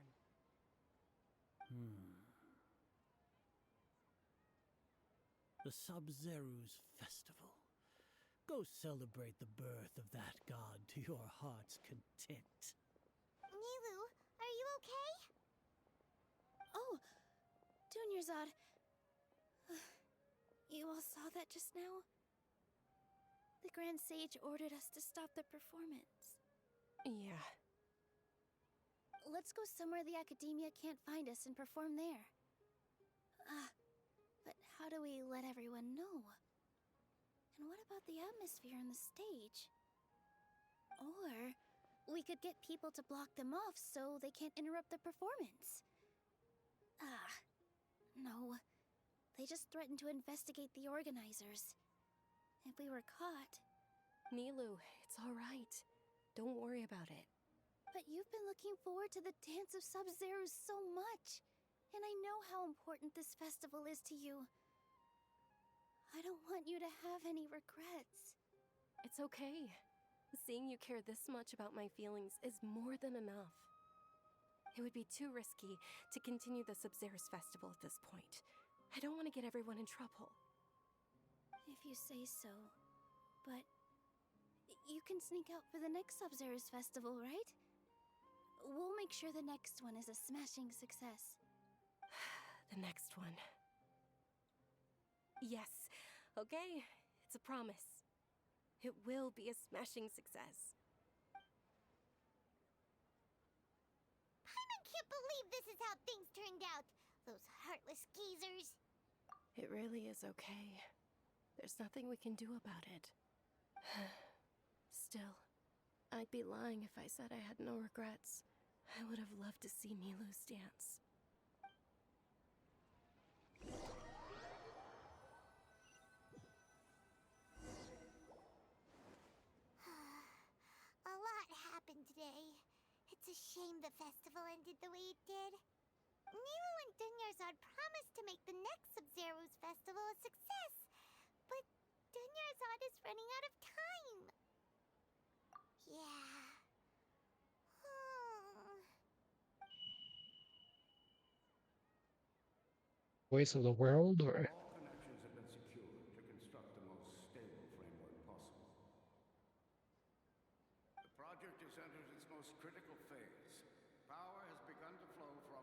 The Sub-Zerus Festival. Go celebrate the birth of that god to your heart's content. Nilu, are you okay? Oh, Dunyarzad. You all saw that just now? The Grand Sage ordered us to stop the performance. Yeah. Let's go somewhere the Academia can't find us and perform there. But how do we let everyone know? And what about the atmosphere on the stage? Or we could get people to block them off so they can't interrupt the performance. No. They just threatened to investigate the organizers. If we were caught... Nilu, it's all right. Don't worry about it. But you've been looking forward to the Dance of Sub-Zero so much, and I know how important this festival is to you. I don't want you to have any regrets. It's okay. Seeing you care this much about my feelings is more than enough. It would be too risky to continue the Sub-Zero's festival at this point. I don't want to get everyone in trouble. If you say so. But you can sneak out for the next Sub-Zero's festival, right? We'll make sure the next one is a smashing success. The next one. Yes. Okay, it's a promise. It will be a smashing success. Paimon can't believe this is how things turned out. Those heartless geezers. It really is okay. There's nothing we can do about it. Still, I'd be lying if I said I had no regrets. I would have loved to see Milu's dance. A lot happened today. It's a shame the festival ended the way it did. Nilu and Dunyarzad promised to make the next Sub-Zero's festival a success, but Dunyarzad is running out of time. Yeah. Voice of the world, or All connections have been secured to construct the most stable framework possible. The project has entered its most critical phase. Power has begun to flow from...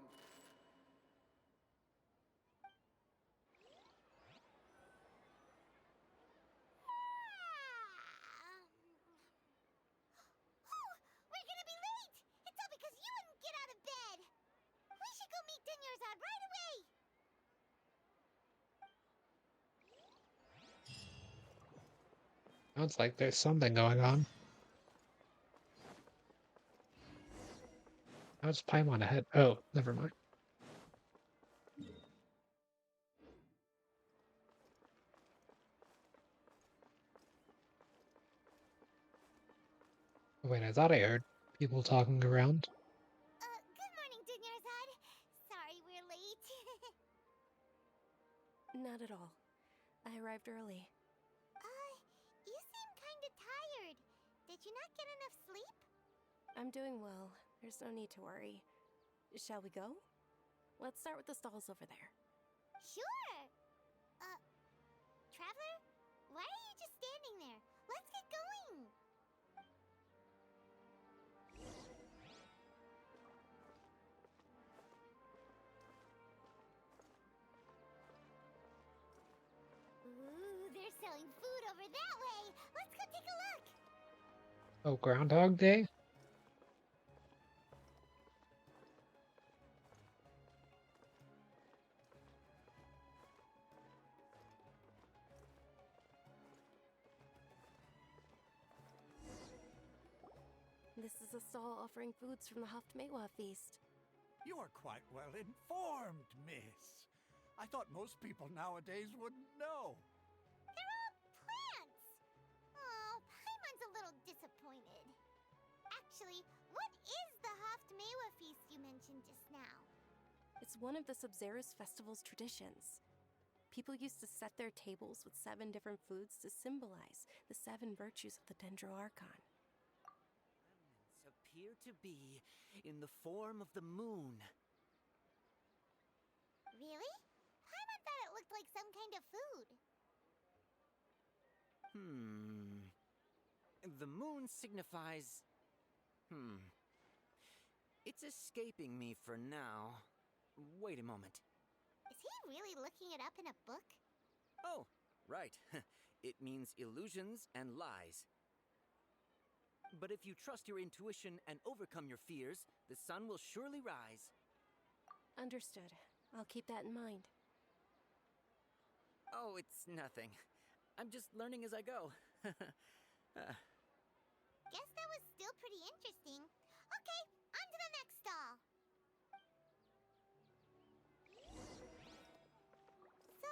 We're gonna be late! It's all because you wouldn't get out of bed! We should go meet Dunyarzad right away! sounds like there's something going on. How's Paimon ahead? Oh, never mind. Wait, I thought I heard people talking around. Good morning, Dunyarzad. Sorry we're late. Not at all. I arrived early. You seem kinda tired. Did you not get enough sleep? I'm doing well. There's no need to worry. Shall we go? Let's start with the stalls over there. Sure! Traveler? Why are you just standing there? Let's get going! Ooh, they're selling food over that way! Let's go take a look! Oh, Groundhog Day? This is a stall offering foods from the Haftmewa feast. You are quite well informed, miss. I thought most people nowadays wouldn't know. They're all plants! Oh, Paimon's a little disappointed. Actually, what is the Haftmewa feast you mentioned just now? It's one of the Sub-Zero's festival's traditions. People used to set their tables with 7 different foods to symbolize the 7 virtues of the dendro archon. Remnants appear to be in the form of the moon. Really? Paimon thought it looked like some kind of food. The moon signifies... It's escaping me for now. Wait a moment. Is he really looking it up in a book? Oh, right. It means illusions and lies. But if you trust your intuition and overcome your fears, the sun will surely rise. Understood. I'll keep that in mind. Oh, it's nothing. I'm just learning as I go. Guess that was still pretty interesting. Okay, on to the next stall. So,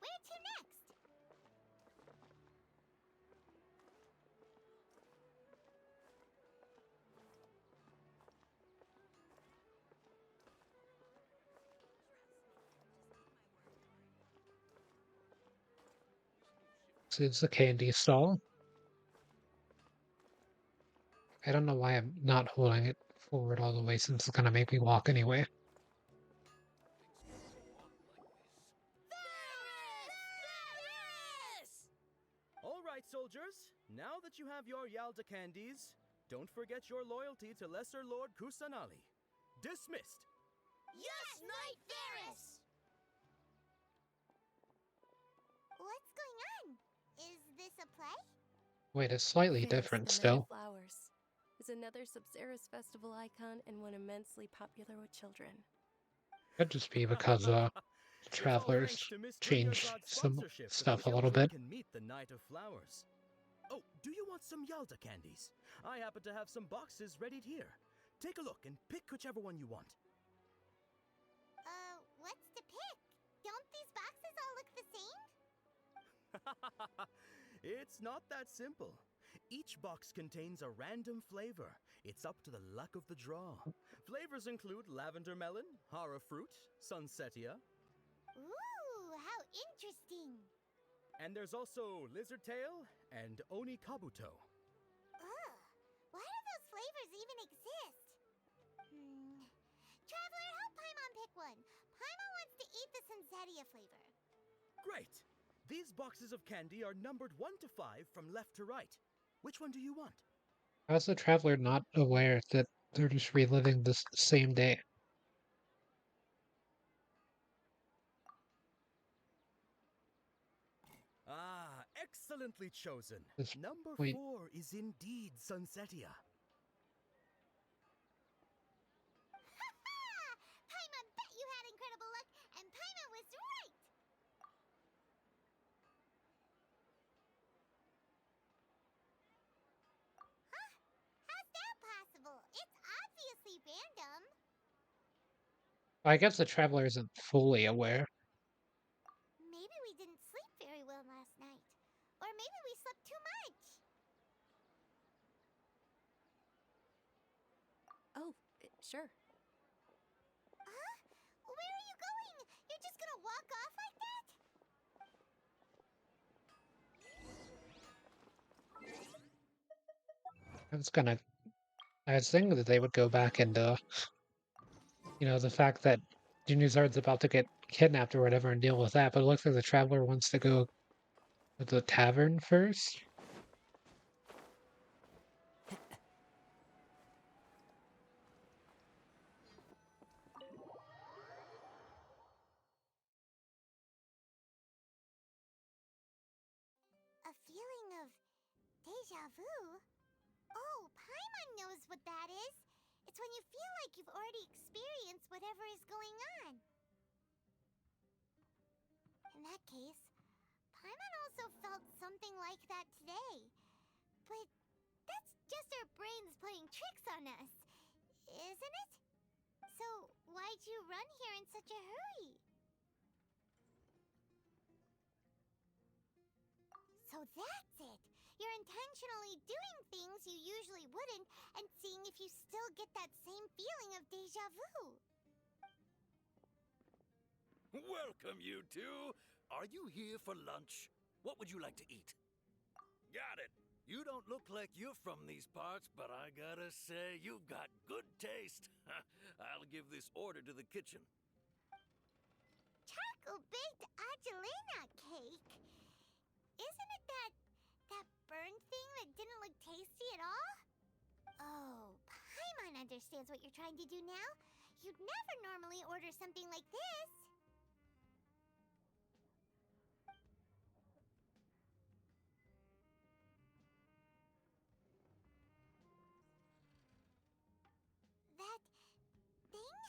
where to next? So it's a candy stall. I don't know why I'm not holding it forward all the way since it's gonna make me walk anyway. All right, soldiers. Now that you have your Yalda candies, don't forget your loyalty to Lesser Lord Kusanali. Dismissed. Yes, Knight Varys! What's going on? Is this a play? Wait, it's slightly Varys, different the Knight still. of Flowers, is another Sub-Zerus festival icon and one immensely popular with children. Could just be because It's all travelers thanks to Miss changed Grimyarzad's some sponsorship that stuff a little children bit. can meet the Knight of Flowers. Oh, do you want some Yalda candies? I happen to have some boxes ready here. Take a look and pick whichever one you want. What's to pick? Don't these boxes all look the same? It's not that simple. Each box contains a random flavor. It's up to the luck of the draw. Flavors include lavender melon, hara fruit, sunsetia. Ooh, how interesting. And there's also lizard tail and oni kabuto. Ugh, why do those flavors even exist? Traveler, help Paimon pick one. Paimon wants to eat the Sunsetia flavor. Great! These boxes of candy are numbered 1 to 5 from left to right. Which one do you want? How's the traveler not aware that they're just reliving this same day? Ah, excellently chosen. This Number point. 4 is indeed Sunsetia. Paimon bet you had incredible luck, and Paimon was right! Huh? How's that possible? It's obviously random. I guess the traveler isn't fully aware. Maybe we didn't sleep very well last night. Or maybe we slept too much. Oh, sure. Huh? Where are you going? You're just gonna walk off like that? I was thinking that they would go back and, the fact that Junizard's about to get kidnapped or whatever and deal with that, but it looks like the traveler wants to go to the tavern first. A feeling of deja vu? Oh, Paimon knows what that is. It's when you feel like you've already experienced whatever is going on. In that case, Paimon also felt something like that today. But that's just our brains playing tricks on us, isn't it? So why'd you run here in such a hurry? So that's it! You're intentionally doing things you usually wouldn't and seeing if you still get that same feeling of deja vu. Welcome, you two. Are you here for lunch? What would you like to eat? Got it. You don't look like you're from these parts, but I gotta say, you've got good taste. I'll give this order to the kitchen. Charcoal-baked Angelina cake? Isn't it that burned thing that didn't look tasty at all? Oh, Paimon understands what you're trying to do now. You'd never normally order something like this. That thing?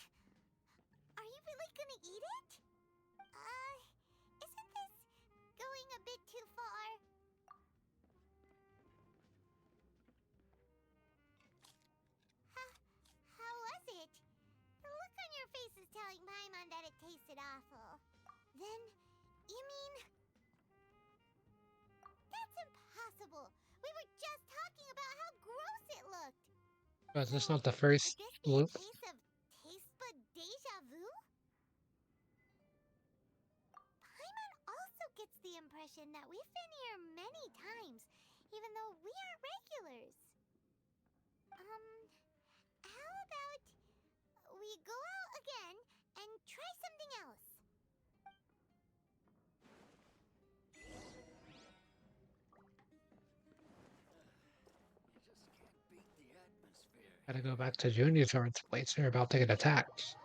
Are you really gonna eat it? Isn't this going a bit too far? How was it? The look on your face is telling Paimon that it tasted awful. Then, you mean... That's impossible! We were just talking about how gross it looked! But it's not the Could first this be a loop. case of taste bud deja vu? Paimon also gets the impression that we've been here many times, even though we aren't regulars. How about we go out again and try something else? Gotta go back to Junior's place. They're about to get attacked.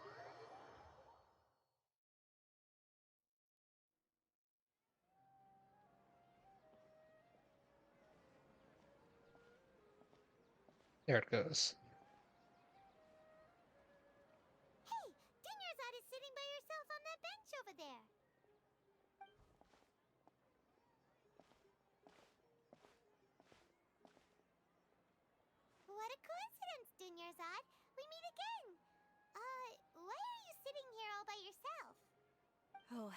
There it goes. Hey, Dinyarzad is sitting by herself on that bench over there. What a coincidence, Dinyarzad. We meet again. Why are you sitting here all by yourself? Oh,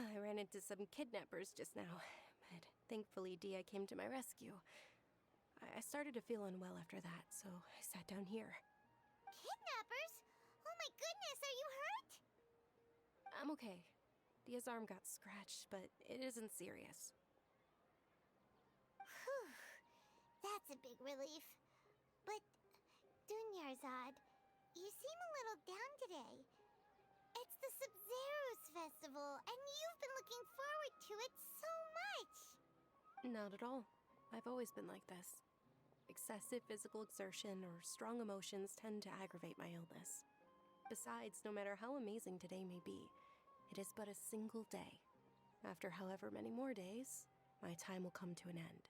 I ran into some kidnappers just now, but thankfully Dia came to my rescue. I started to feel unwell after that, so I sat down here. Kidnappers? Oh my goodness, are you hurt? I'm okay. Dia's arm got scratched, but it isn't serious. Whew. That's a big relief. But, Dunyarzad, you seem a little down today. It's the Sub-Zero's festival, and you've been looking forward to it so much! Not at all. I've always been like this. Excessive physical exertion or strong emotions tend to aggravate my illness. Besides, no matter how amazing today may be, it is but a single day. After however many more days, my time will come to an end.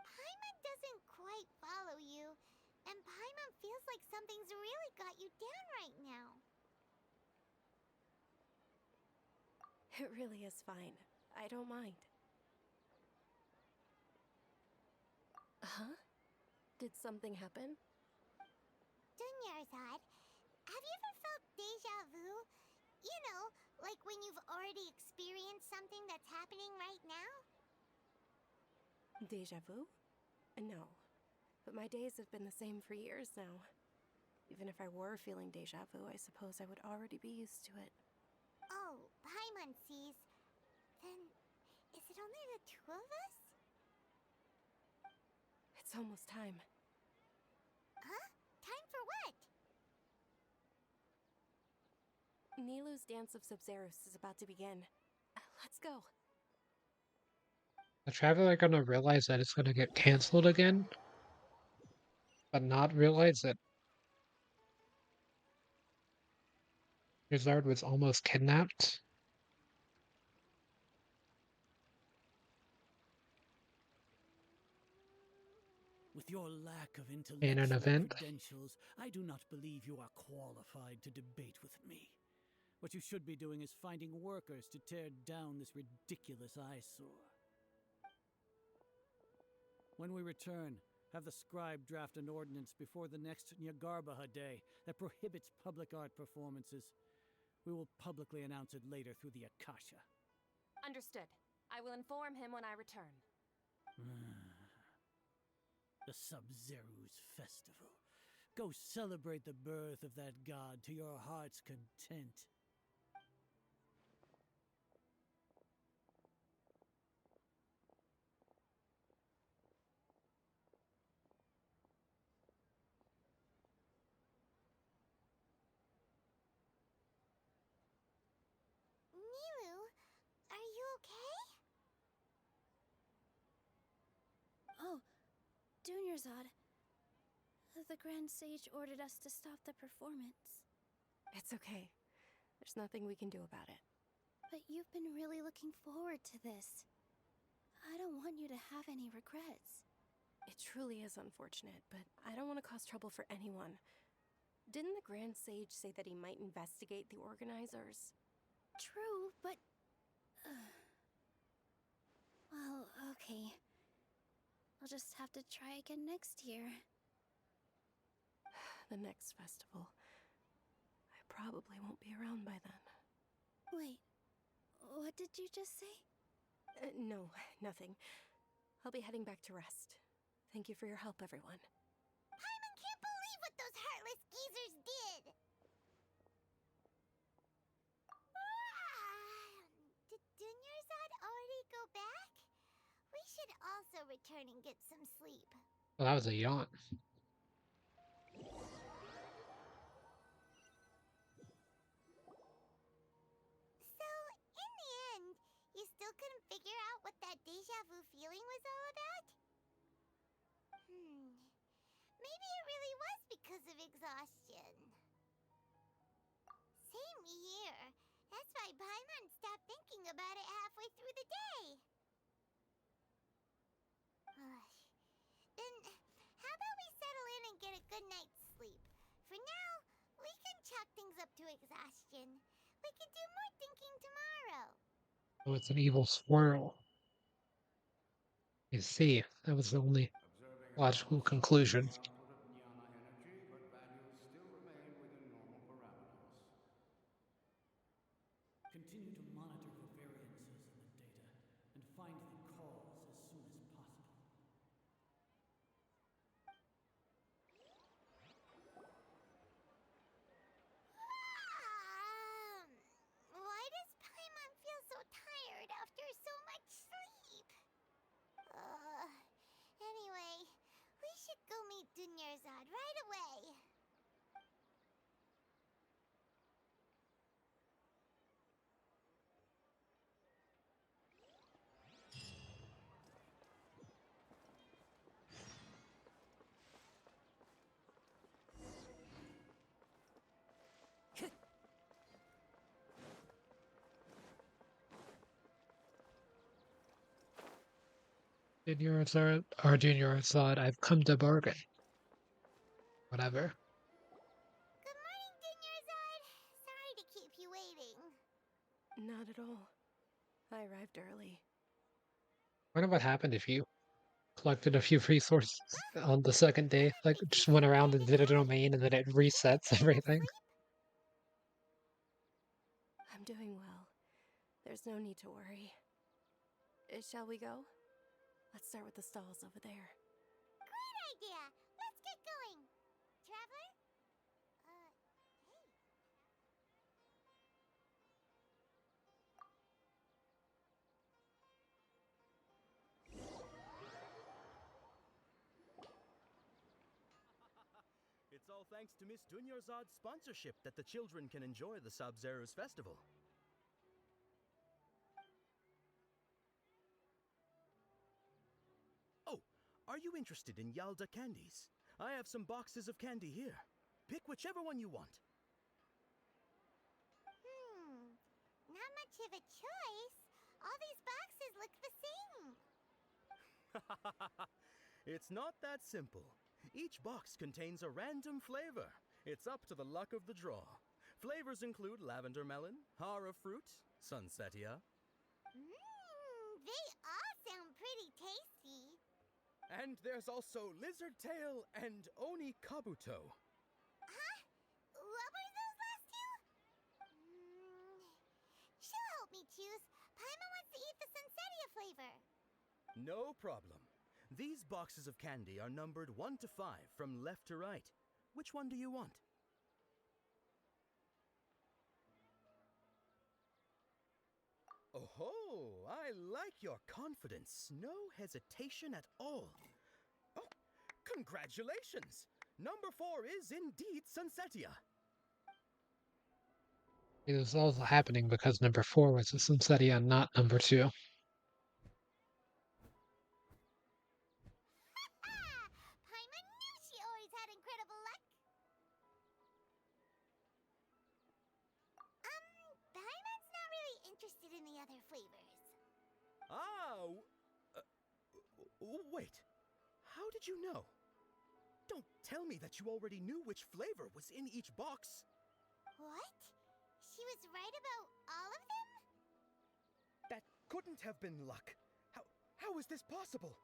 Paimon doesn't quite follow you, and Paimon feels like something's really got you down right now. It really is fine. I don't mind. Huh? Did something happen? Dunyarzad, have you ever felt deja vu? You know, like when you've already experienced something that's happening right now? Deja vu? No. But my days have been the same for years now. Even if I were feeling deja vu, I suppose I would already be used to it. Oh, Paimon sees. Then, is it only the two of us? It's almost time. Huh? Time for what? Nilou's Dance of Sub-Zeros is about to begin. Let's go. The traveler gonna realize that it's gonna get cancelled again, but not realize that Charizard was almost kidnapped. With your lack of In an intellectual event. credentials, I do not believe you are qualified to debate with me. What you should be doing is finding workers to tear down this ridiculous eyesore. When we return, have the scribe draft an ordinance before the next Nyagarbaha Day that prohibits public art performances. We will publicly announce it later through the Akasha. Understood. I will inform him when I return. The Sub-Zero's festival. Go celebrate the birth of that god to your heart's content. Nilou, are you okay? Oh, Dunyarzad. The Grand Sage ordered us to stop the performance. It's okay. There's nothing we can do about it. But you've been really looking forward to this. I don't want you to have any regrets. It truly is unfortunate, but I don't want to cause trouble for anyone. Didn't the Grand Sage say that he might investigate the organizers? True, but... well, okay. I'll just have to try again next year. The next festival. I probably won't be around by then. Wait, what did you just say? No, nothing. I'll be heading back to rest. Thank you for your help, everyone. Paimon can't believe what those heartless geezers did! should also return and get some sleep. Well, that was a yawn. So, in the end, you still couldn't figure out what that deja vu feeling was all about? Maybe it really was because of exhaustion. Same here. That's why Paimon stopped thinking about it halfway through the day. Then, how about we settle in and get a good night's sleep? For now, we can chalk things up to exhaustion. We can do more thinking tomorrow. Oh, it's an evil squirrel. You see, that was the only Observing how logical slowly conclusion. the output of jnana energy, but values still remain within normal parameters. Continue to monitor for variances in the data and find the cause as soon as possible. Why does Paimon feel so tired after so much sleep? Anyway, we should go meet Dunyarzad right away. Junior Assad, I've come to bargain. Whatever. Good morning, Dunyarzad. Sorry to keep you waiting. Not at all. I arrived early. Wonder what happened if you collected a few resources on the second day. Like, just went around and did a domain and then it resets everything. I'm doing well. There's no need to worry. Shall we go? Let's start with the stalls over there. Great idea. Let's get going. Traveler? Hey. It's all thanks to Miss Dunyarzad's sponsorship that the children can enjoy the Sub-Zero's festival. Oh, are you interested in Yalda candies? I have some boxes of candy here. Pick whichever one you want. Not much of a choice. All these boxes look the same. It's not that simple. Each box contains a random flavor. It's up to the luck of the draw. Flavors include lavender melon, hara fruit, sunsetia. They all sound pretty tasty. And there's also lizard tail and oni kabuto. Huh? What were those last two? She'll help me choose. Paimon wants to eat the sunsetia flavor. No problem. These boxes of candy are numbered 1 to 5 from left to right. Which one do you want? Oh, I like your confidence. No hesitation at all. Oh, congratulations! Number 4 is indeed sunsetia. It was all happening because number 4 was a sunsetia and not number 2. Paimon knew she always had incredible luck. Paimon's not really interested in the other flavors. Wait. How did you know? Don't tell me that you already knew which flavor was in each box. What? She was right about all of them? That couldn't have been luck. How is this possible?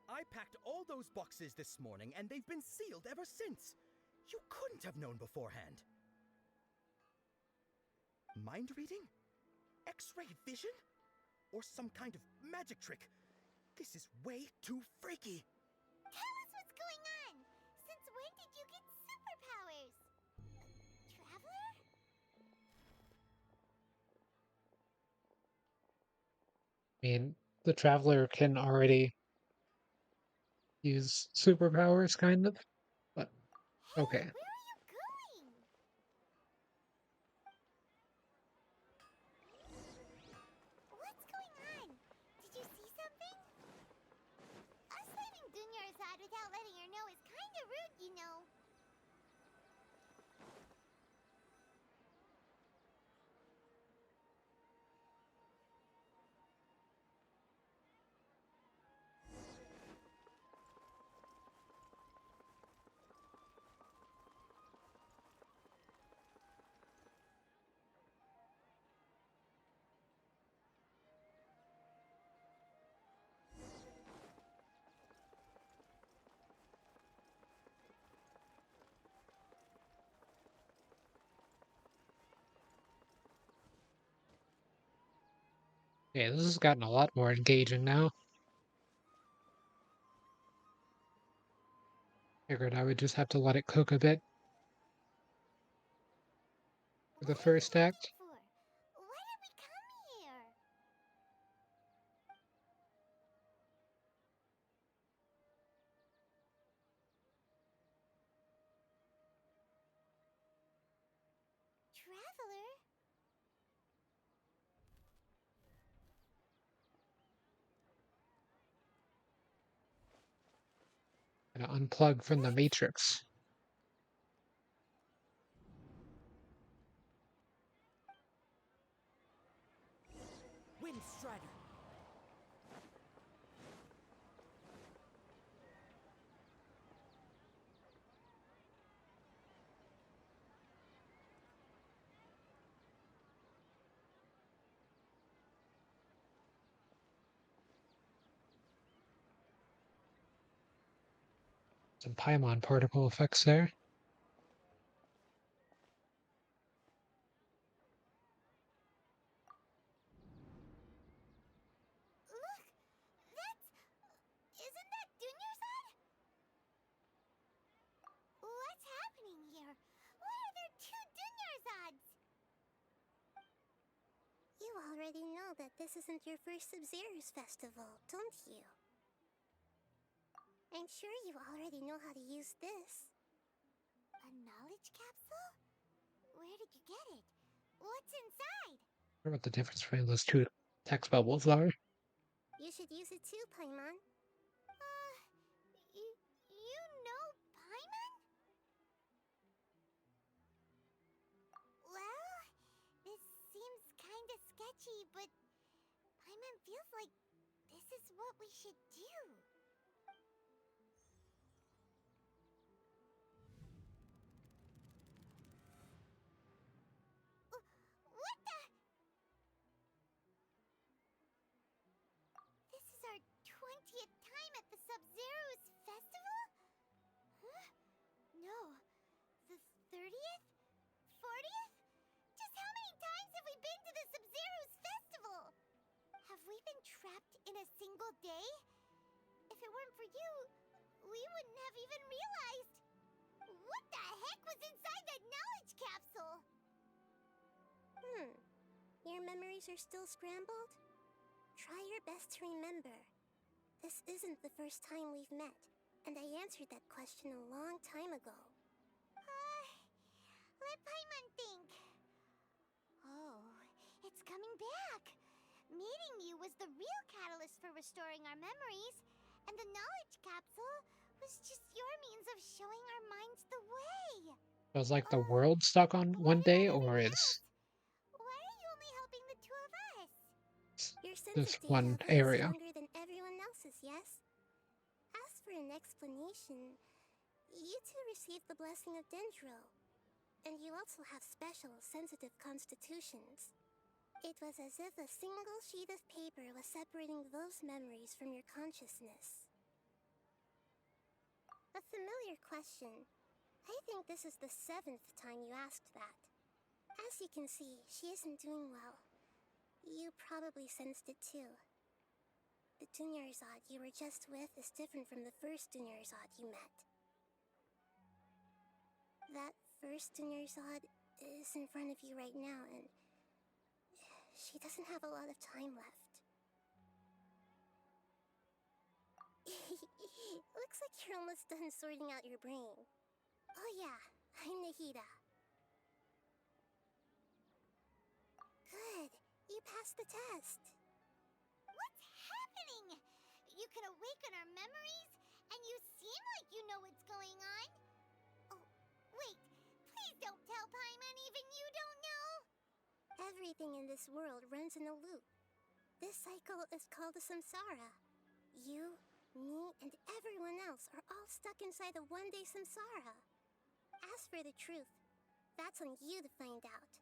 I packed all those boxes this morning and they've been sealed ever since. You couldn't have known beforehand. Mind reading? X-ray vision? Or some kind of magic trick? This is way too freaky. Tell us what's going on. Since when did you get superpowers? Traveler? I mean, the Traveler can already use superpowers, kind of. But okay. Where are you going? What's going on? Did you see something? Us leaving Dunyarzad without letting her know is kinda rude, you know. Okay, this has gotten a lot more engaging now. Figured I would just have to let it cook a bit for the first act. For? Why did we come here? Traveler? Gonna unplug from the Matrix. Windstrider! Some Paimon particle effects there. Look! That's... Isn't that Dunyarzad? What's happening here? Why are there two Dunyarzads? You already know that this isn't your first Sub-Zero's festival, don't you? I'm sure you already know how to use this. A knowledge capsule? Where did you get it? What's inside? I wonder what the difference between those two text bubbles are. You should use it too, Paimon. You know Paimon? Well, this seems kinda sketchy, but Paimon feels like this is what we should do. What the? This is our 20th time at the Sub-Zero's festival? Huh? No. The 30th? 40th? Just how many times have we been to the Sub-Zero's festival? Have we been trapped in a single day? If it weren't for you, we wouldn't have even realized. What the heck was inside that knowledge capsule? Your memories are still scrambled? Try your best to remember. This isn't the first time we've met, and I answered that question a long time ago. Let Paimon think. Oh, it's coming back. Meeting you was the real catalyst for restoring our memories, and the knowledge capsule was just your means of showing our minds the way. So it's like the world stuck on one day, or it's Why are you only helping the two of us? Your sense this of one déjà vu is area? stronger than everyone else's, yes? As for an explanation, you two received the blessing of Dendro, and you also have special, sensitive constitutions. It was as if a single sheet of paper was separating those memories from your consciousness. A familiar question. I think this is the 7th time you asked that. As you can see, she isn't doing well. You probably sensed it too. The Dunyarzad you were just with is different from the first Dunyarzad you met. That first Dunyarzad is in front of you right now, and she doesn't have a lot of time left. Looks like you're almost done sorting out your brain. Oh yeah, I'm Nahida. Good. You passed the test. What's happening? You can awaken our memories, and you seem like you know what's going on. Oh, wait. Please don't tell Paimon even you don't know. Everything in this world runs in a loop. This cycle is called a samsara. You, me, and everyone else are all stuck inside a one-day samsara. As for the truth, that's on you to find out.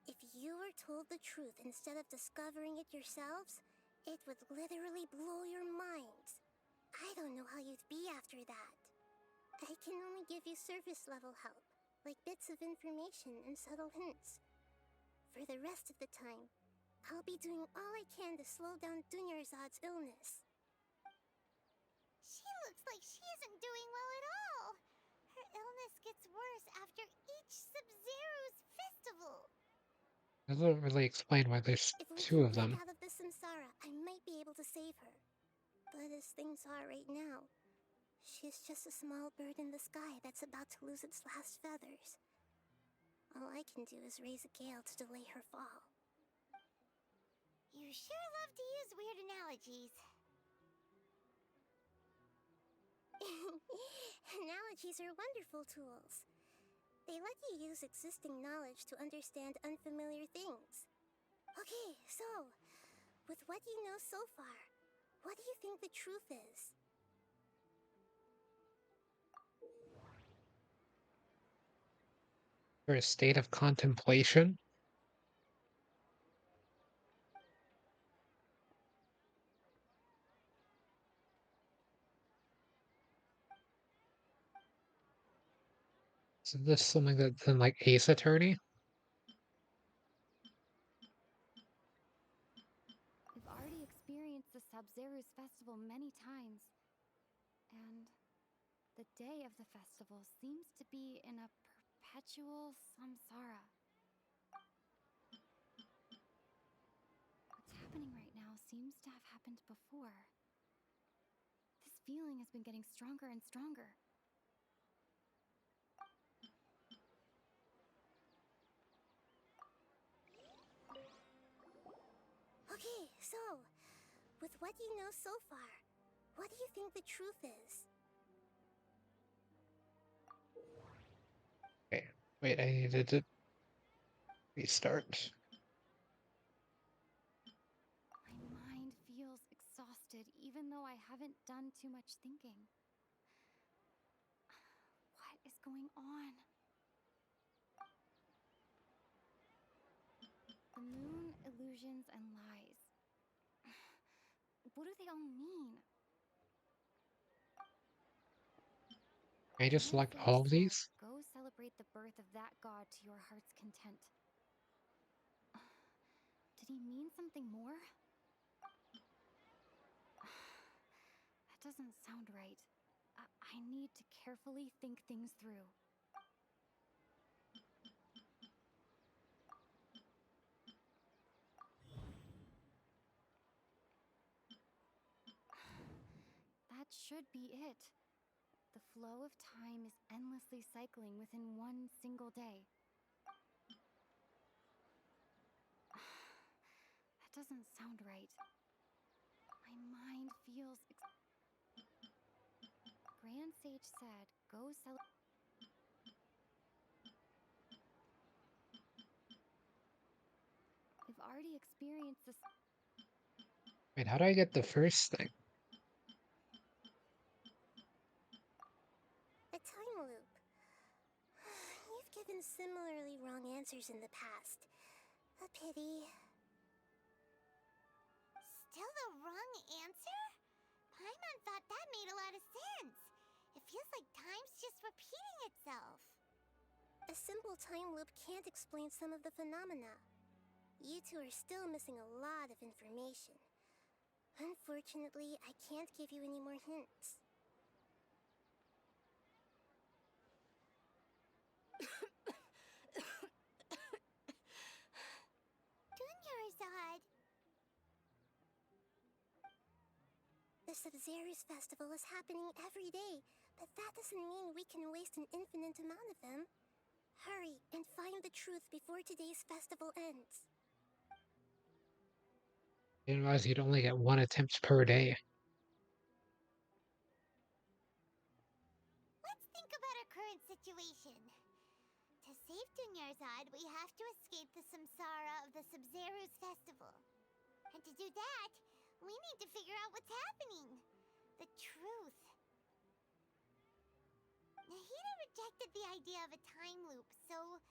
If you were told the truth instead of discovering it yourselves, it would literally blow your minds. I don't know how you'd be after that. I can only give you surface-level help, like bits of information and subtle hints. For the rest of the time, I'll be doing all I can to slow down Dunyarzad's illness. She looks like she isn't doing well at all. Her illness gets worse after each Sub-Zero's festival. Doesn't really explain why there's If we two can of break them. out of the samsara, I might be able to save her. But as things are right now, she's just a small bird in the sky that's about to lose its last feathers. All I can do is raise a gale to delay her fall. You sure love to use weird analogies. Analogies are wonderful tools. They let you use existing knowledge to understand unfamiliar things. Okay, so, with what you know so far, what do you think the truth is? For a state of contemplation. Is this something that's in like Ace Attorney? We've already experienced the Sub-Zero's festival many times. And the day of the festival seems to be in a perpetual samsara. What's happening right now seems to have happened before. This feeling has been getting stronger and stronger. Okay, so, with what you know so far, what do you think the truth is? Okay, wait, I needed to restart. My mind feels exhausted even though I haven't done too much thinking. What is going on? The moon, illusions, and lies. What do they all mean? Can I just select Grand all Sage of said, these? go celebrate the birth of that god to your heart's content. Did he mean something more? That doesn't sound right. I need to carefully think things through. That should be it. The flow of time is endlessly cycling within one single day. That doesn't sound right. My mind feels Grand Sage said, go celebrate. We've already experienced this. Wait, how do I get the first thing? A time loop. You've given similarly wrong answers in the past. A pity. Still the wrong answer? Paimon thought that made a lot of sense. It feels like time's just repeating itself. A simple time loop can't explain some of the phenomena. You two are still missing a lot of information. Unfortunately, I can't give you any more hints. Dunyarzad. The Sub-Zero's festival is happening every day, but that doesn't mean we can waste an infinite amount of them. Hurry and find the truth before today's festival ends. I didn't realize you'd only get one attempt per day. Let's think about our current situation. To save Dunyarzad, we have to escape the samsara of the Sub-Zero's festival. And to do that, we need to figure out what's happening. The truth. Nahida rejected the idea of a time loop, so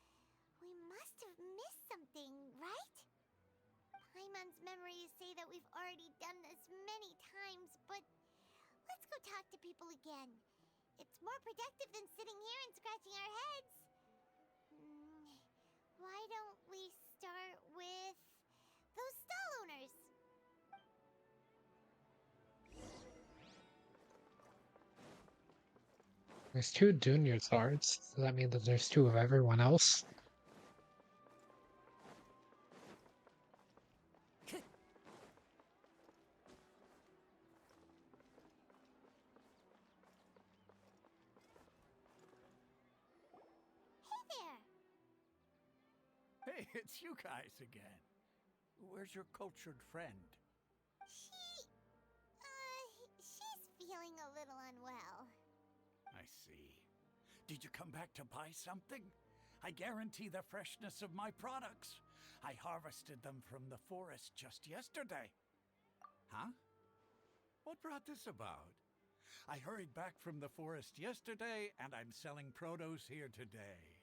we must have missed something, right? Paimon's memories say that we've already done this many times, but let's go talk to people again. It's more productive than sitting here and scratching our heads. Why don't we start with those stall owners? There's two junior swords. Does that mean that there's two of everyone else? Hey there! Hey, it's you guys again. Where's your cultured friend? She's feeling a little unwell. I see. Did you come back to buy something? I guarantee the freshness of my products. I harvested them from the forest just yesterday. Huh? What brought this about? I hurried back from the forest yesterday, and I'm selling produce here today.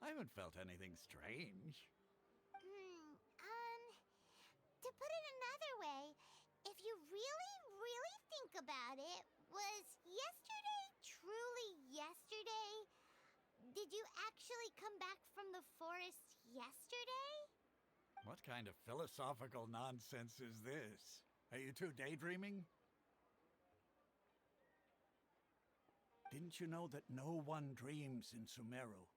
I haven't felt anything strange. To put it another way, if you really think about it, was yesterday truly yesterday? Did you actually come back from the forest yesterday? What kind of philosophical nonsense is this? Are you two daydreaming? Didn't you know that no one dreams in Sumeru?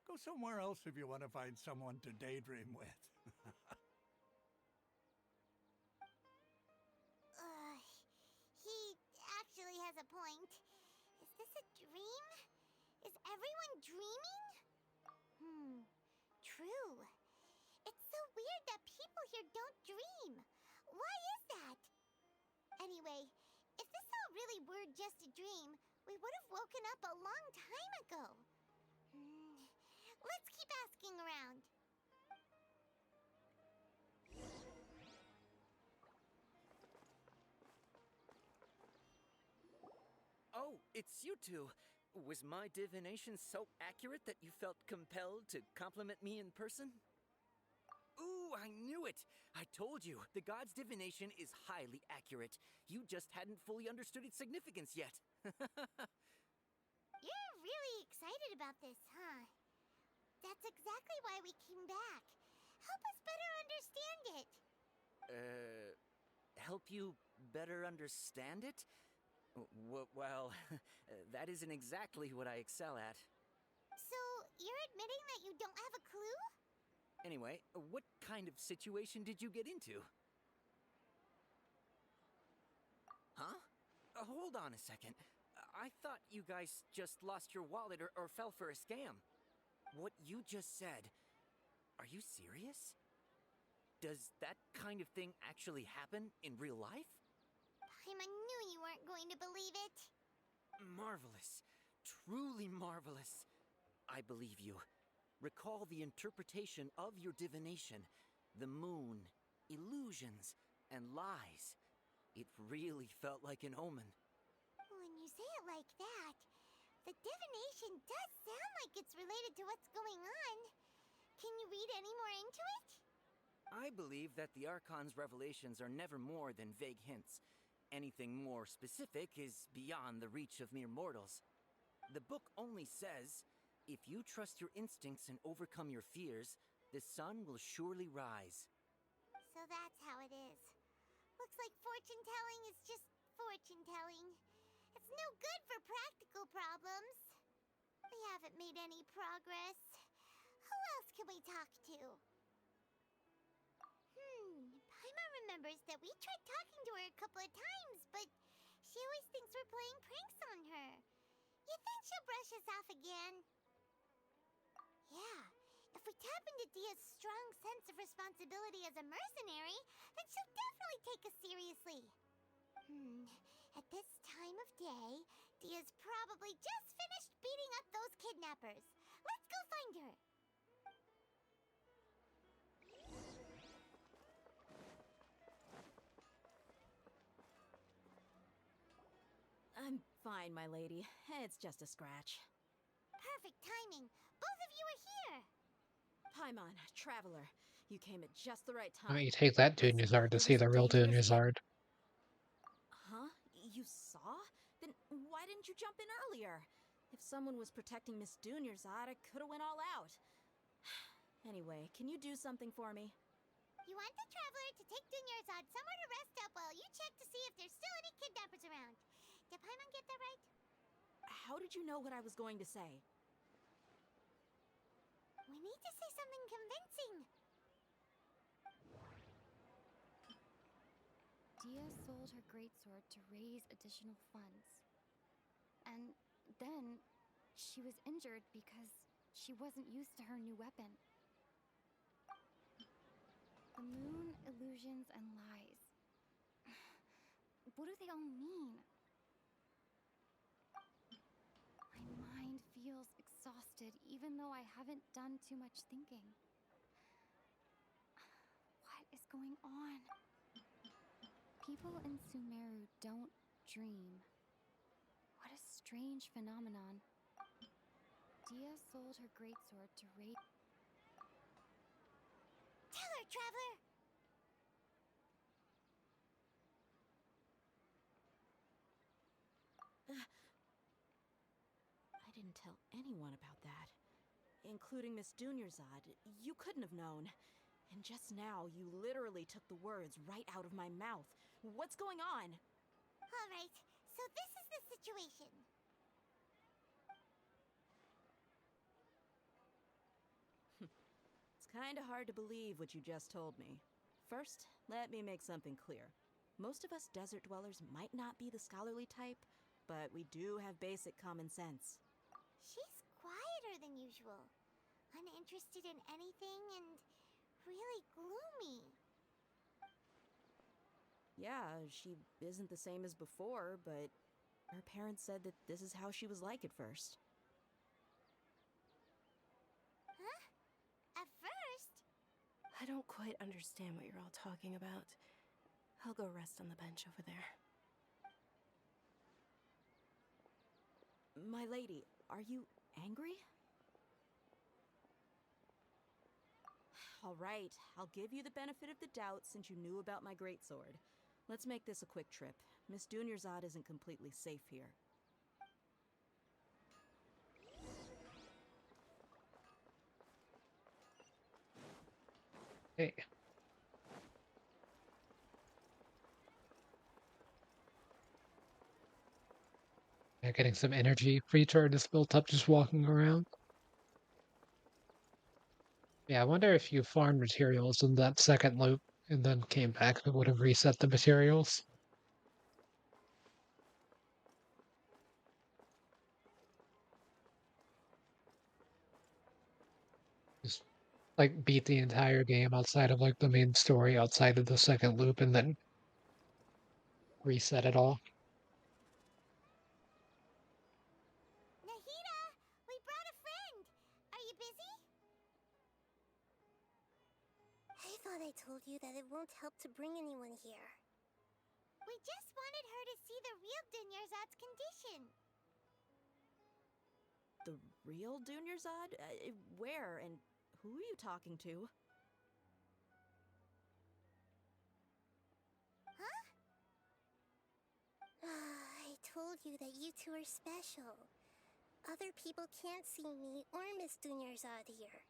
Go somewhere else if you want to find someone to daydream with. He actually has a point. Is this a dream? Is everyone dreaming? True. It's so weird that people here don't dream. Why is that? Anyway, if this all really were just a dream, we would have woken up a long time ago. Let's keep asking around. Oh, it's you two. Was my divination so accurate that you felt compelled to compliment me in person? Ooh, I knew it! I told you, the god's divination is highly accurate. You just hadn't fully understood its significance yet. You're really excited about this, huh? That's exactly why we came back. Help us better understand it. Help you better understand it? Well, that isn't exactly what I excel at. So, you're admitting that you don't have a clue? Anyway, what kind of situation did you get into? Huh? Hold on a second. I thought you guys just lost your wallet or fell for a scam. What you just said, are you serious? Does that kind of thing actually happen in real life? Paimon knew you weren't going to believe it. Marvelous. Truly marvelous. I believe you. Recall the interpretation of your divination. The moon, illusions, and lies. It really felt like an omen. When you say it like that, the divination does sound like it's related to what's going on. Can you read any more into it? I believe that the Archon's revelations are never more than vague hints. Anything more specific is beyond the reach of mere mortals. The book only says, if you trust your instincts and overcome your fears, the sun will surely rise. So that's how it is. Looks like fortune-telling is just fortune-telling. It's no good for practical problems. We haven't made any progress. Who else can we talk to? Paimon remembers that we tried talking to her a couple of times, but She always thinks we're playing pranks on her. You think she'll brush us off again? Yeah, if we tap into Dia's strong sense of responsibility as a mercenary, then she'll definitely take us seriously. At this time of day, Dia's probably just finished beating up those kidnappers. Let's go find her. I'm fine, my lady. It's just a scratch. Perfect timing. Both of you are here. Paimon, Traveler, you came at just the right Why don't time. you take that Listen, Dunyarzad to there see was a the real dangerous Dunyarzad? Huh? You saw? Then why didn't you jump in earlier? If someone was protecting Miss Dunyarzad, I could have went all out. Anyway, can you do something for me? You want the Traveler to take Dunyarzad somewhere to rest up while you check to see if there's still any kidnappers around. Did Paimon get that right? How did you know what I was going to say? We need to say something convincing. Dia sold her greatsword to raise additional funds. And then she was injured because she wasn't used to her new weapon. The moon, illusions, and lies. What do they all mean? My mind feels exhausted even though I haven't done too much thinking. What is going on? People in Sumeru don't dream. What a strange phenomenon. Dia sold her greatsword to raid. Tell her, Traveler! I didn't tell anyone about that. Including Miss Dunyarzad. You couldn't have known. And just now, you literally took the words right out of my mouth. What's going on? Alright, so this is the situation. It's kinda hard to believe what you just told me. First, let me make something clear. Most of us desert dwellers might not be the scholarly type, but we do have basic common sense. She's quieter than usual. Uninterested in anything and really gloomy. Yeah, she isn't the same as before, but her parents said that this is how she was like at first. Huh? At first? I don't quite understand what you're all talking about. I'll go rest on the bench over there. My lady, are you angry? All right, I'll give you the benefit of the doubt since you knew about my greatsword. Let's make this a quick trip. Miss Dunyarzad isn't completely safe here. Hey. Yeah, getting some energy recharges built up just walking around. Yeah, I wonder if you farmed materials in that second loop and then came back, if it would have reset the materials. Just like beat the entire game outside of like the main story, outside of the second loop, and then reset it all. Nahida! We brought a friend! Are you busy? I thought I told you that it won't help to bring anyone here. We just wanted her to see the real Dunyarzad's condition. The real Dunyarzad? Where and who are you talking to? Huh? I told you that you two are special. Other people can't see me or Miss Dunyarzad here.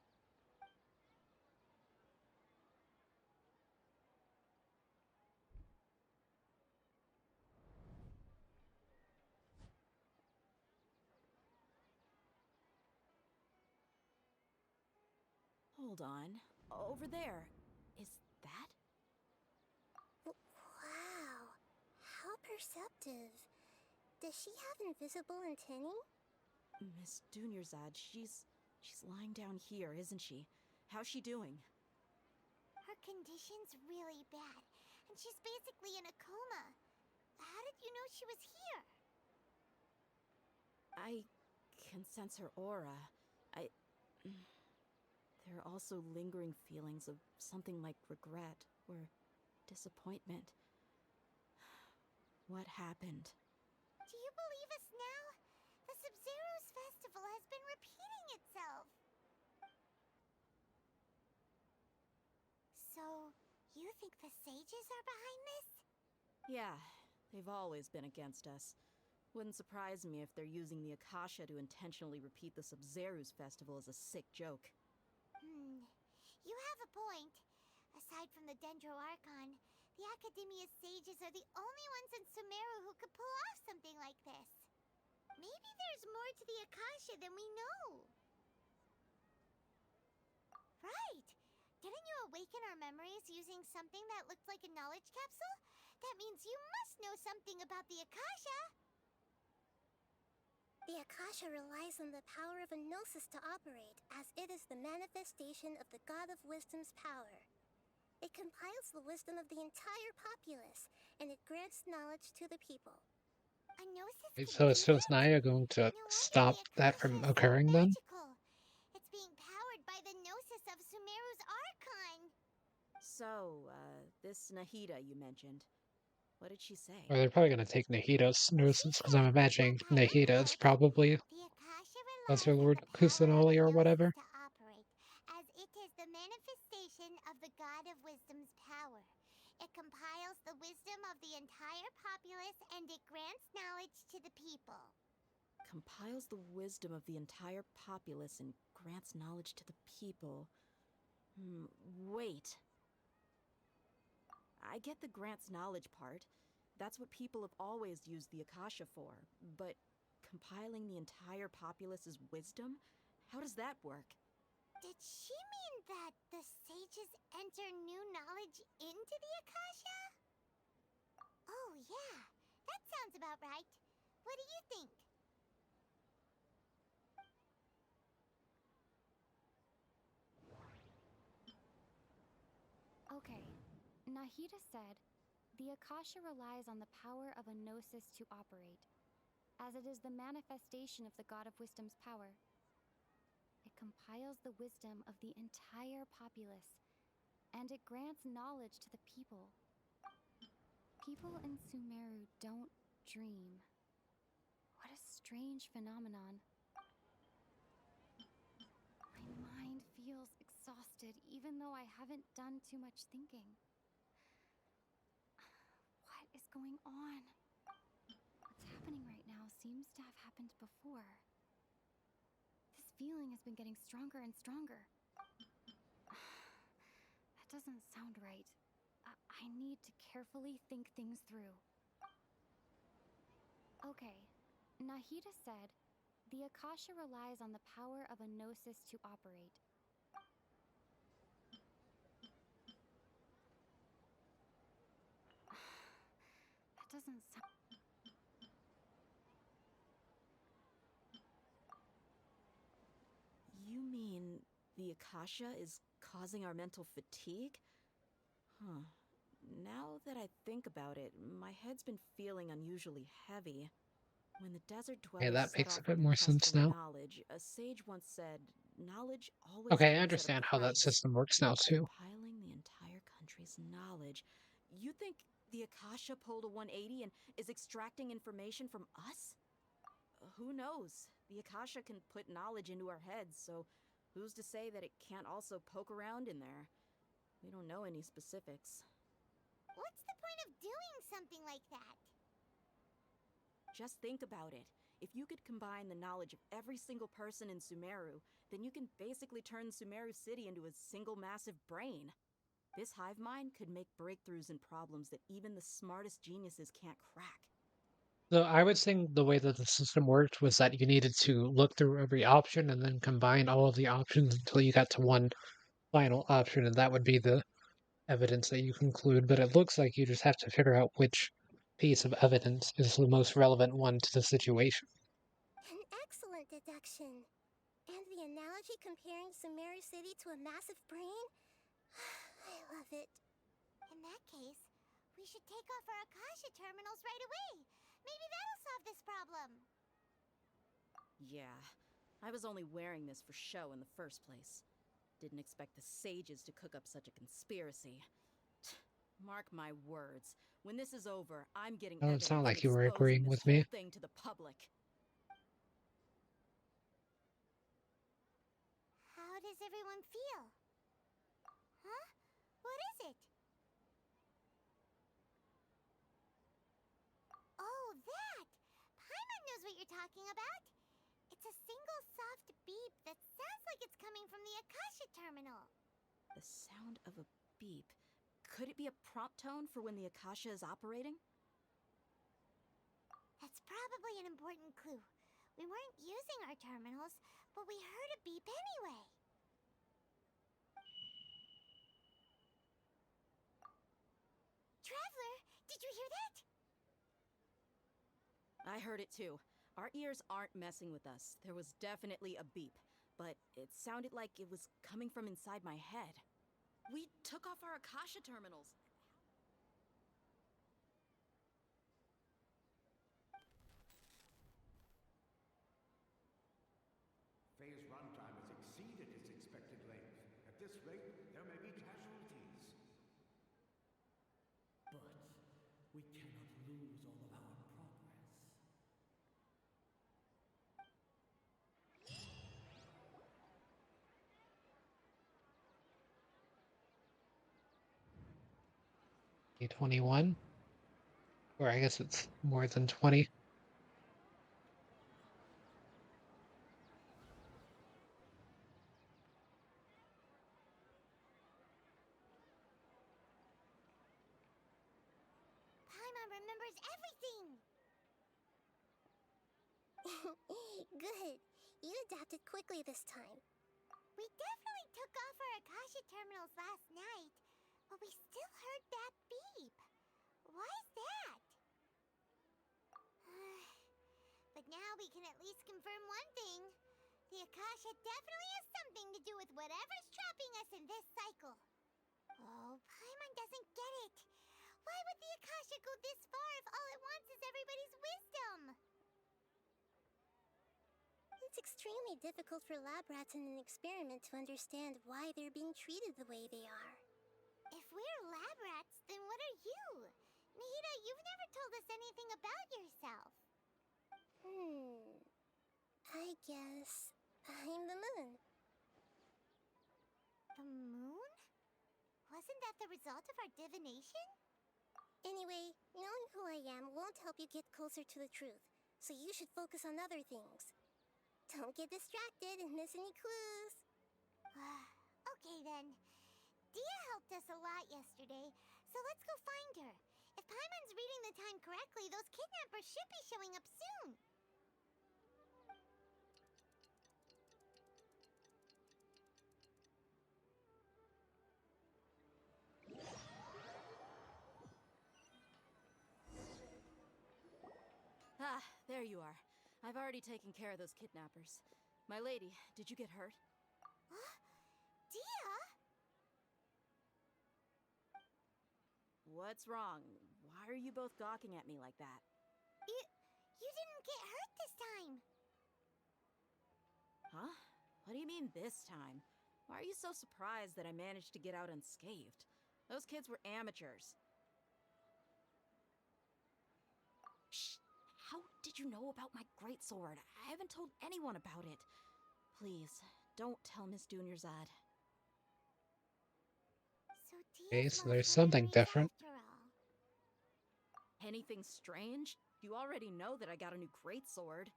Hold on. Over there. Is that? Wow, how perceptive. Does she have invisible antennae? Miss Dunyarzad, she's lying down here, isn't she? How's she doing? Her condition's really bad, and she's basically in a coma. How did you know she was here? I can sense her aura. There are also lingering feelings of something like regret or disappointment. What happened? Do you believe us now? The Sub-Zero's festival has been repeating itself. So, you think the sages are behind this? Yeah, they've always been against us. Wouldn't surprise me if they're using the Akasha to intentionally repeat the Sub-Zero's festival as a sick joke. You have a point. Aside from the Dendro Archon, the Academia's sages are the only ones in Sumeru who could pull off something like this. Maybe there's more to the Akasha than we know. Right! Didn't you awaken our memories using something that looked like a knowledge capsule? That means you must know something about the Akasha! The Akasha relies on the power of a gnosis to operate, as it is the manifestation of the God of Wisdom's power. It compiles the wisdom of the entire populace, and it grants knowledge to the people. A gnosis Wait, can so do is that? Naya going to No wonder stop the that Akasha from is so occurring then? magical. It's being powered by the gnosis of Sumeru's Archon. So, this Nahida you mentioned, what did she say? Or they're probably going to take Nahida's nuisance, because I'm imagining I looked Nahida her is up. probably The Akasha Lesser relies on Lord the power of Kusanali a or gnosis whatever. to operate, as it is the manifestation of the God of Wisdom's power. It compiles the wisdom of the entire populace, and it grants knowledge to the people. Compiles the wisdom of the entire populace and grants knowledge to the people. Wait. I get the grants knowledge part. That's what people have always used the Akasha for. But compiling the entire populace's wisdom? How does that work? Did she mean that the sages enter new knowledge into the Akasha? Oh, yeah. That sounds about right. What do you think? Okay, Nahida said, the Akasha relies on the power of a gnosis to operate, as it is the manifestation of the God of Wisdom's power. It compiles the wisdom of the entire populace, and it grants knowledge to the people. People in Sumeru don't dream. What a strange phenomenon. My mind feels exhausted, even though I haven't done too much thinking. What is going on? What's happening right now seems to have happened before. This feeling has been getting stronger and stronger. That doesn't sound right. I need to carefully think things through. Okay, Nahida said, the Akasha relies on the power of a gnosis to operate. That doesn't sound... You mean the Akasha is causing our mental fatigue? Huh. Now that I think about it, my head's been feeling unusually heavy. When the desert Yeah, dwellers that set makes a off on bit their more quest sense for now. knowledge, a sage once said, knowledge always Okay, I comes at a understand how that price. system works now too. Compiling the entire country's knowledge. You think the Akasha pulled a 180 and is extracting information from us? Who knows? The Akasha can put knowledge into our heads, so who's to say that it can't also poke around in there? We don't know any specifics. What's the point of doing something like that? Just think about it. If you could combine the knowledge of every single person in Sumeru, then you can basically turn Sumeru City into a single massive brain. This hive mind could make breakthroughs in problems that even the smartest geniuses can't crack. So I would think the way that the system worked was that you needed to look through every option and then combine all of the options until you got to one final option, and that would be the evidence that you conclude. But it looks like you just have to figure out which piece of evidence is the most relevant one to the situation. An excellent deduction. And the analogy comparing Sumeru City to a massive brain? I love it. In that case, we should take off our Akasha terminals right away. Maybe that'll solve this problem. Yeah, I was only wearing this for show in the first place. Didn't expect the sages to cook up such a conspiracy. Mark my words, when this is over, I'm getting Doesn't evidence sound and like you were exposing agreeing this with whole me. thing to the public. How does everyone feel? Huh? What is it? Oh, that! Paimon knows what you're talking about. It's a single soft beep that sounds like it's coming from the Akasha terminal. The sound of a beep. Could it be a prompt tone for when the Akasha is operating? That's probably an important clue. We weren't using our terminals, but we heard a beep anyway. Traveler, did you hear that? I heard it too. Our ears aren't messing with us. There was definitely a beep, but it sounded like it was coming from inside my head. We took off our Akasha terminals. Phase runtime has exceeded its expected length. At this rate, there may be casualties. But we cannot lose all of our progress. 21? Or I guess it's more than 20. Paimon remembers everything! Good. You adapted quickly this time. We definitely took off our Akasha terminals last night, but we still heard that beep. Why is that? But now we can at least confirm one thing. The Akasha definitely has something to do with whatever's trapping us in this cycle. Oh, Paimon doesn't get it. Why would the Akasha go this far if all it wants is everybody's wisdom? It's extremely difficult for lab rats in an experiment to understand why they're being treated the way they are. If we're lab rats, then what are you? Nahida, you've never told us anything about yourself. I guess I'm the moon. The moon? Wasn't that the result of our divination? Anyway, knowing who I am won't help you get closer to the truth, so you should focus on other things. Don't get distracted and miss any clues. Okay then. Dia helped us a lot yesterday, so let's go find her. If Paimon's reading the time correctly, those kidnappers should be showing up soon. Ah, there you are. I've already taken care of those kidnappers. My lady, did you get hurt? Dia? What's wrong? Why are you both gawking at me like that? You didn't get hurt this time. Huh? What do you mean this time? Why are you so surprised that I managed to get out unscathed? Those kids were amateurs. Shh! How did you know about my greatsword? I haven't told anyone about it. Please, don't tell Miss Dunyarzad. So Okay, Dia's so lost there's something memories different. after all. Anything strange? You already know that I got a new greatsword.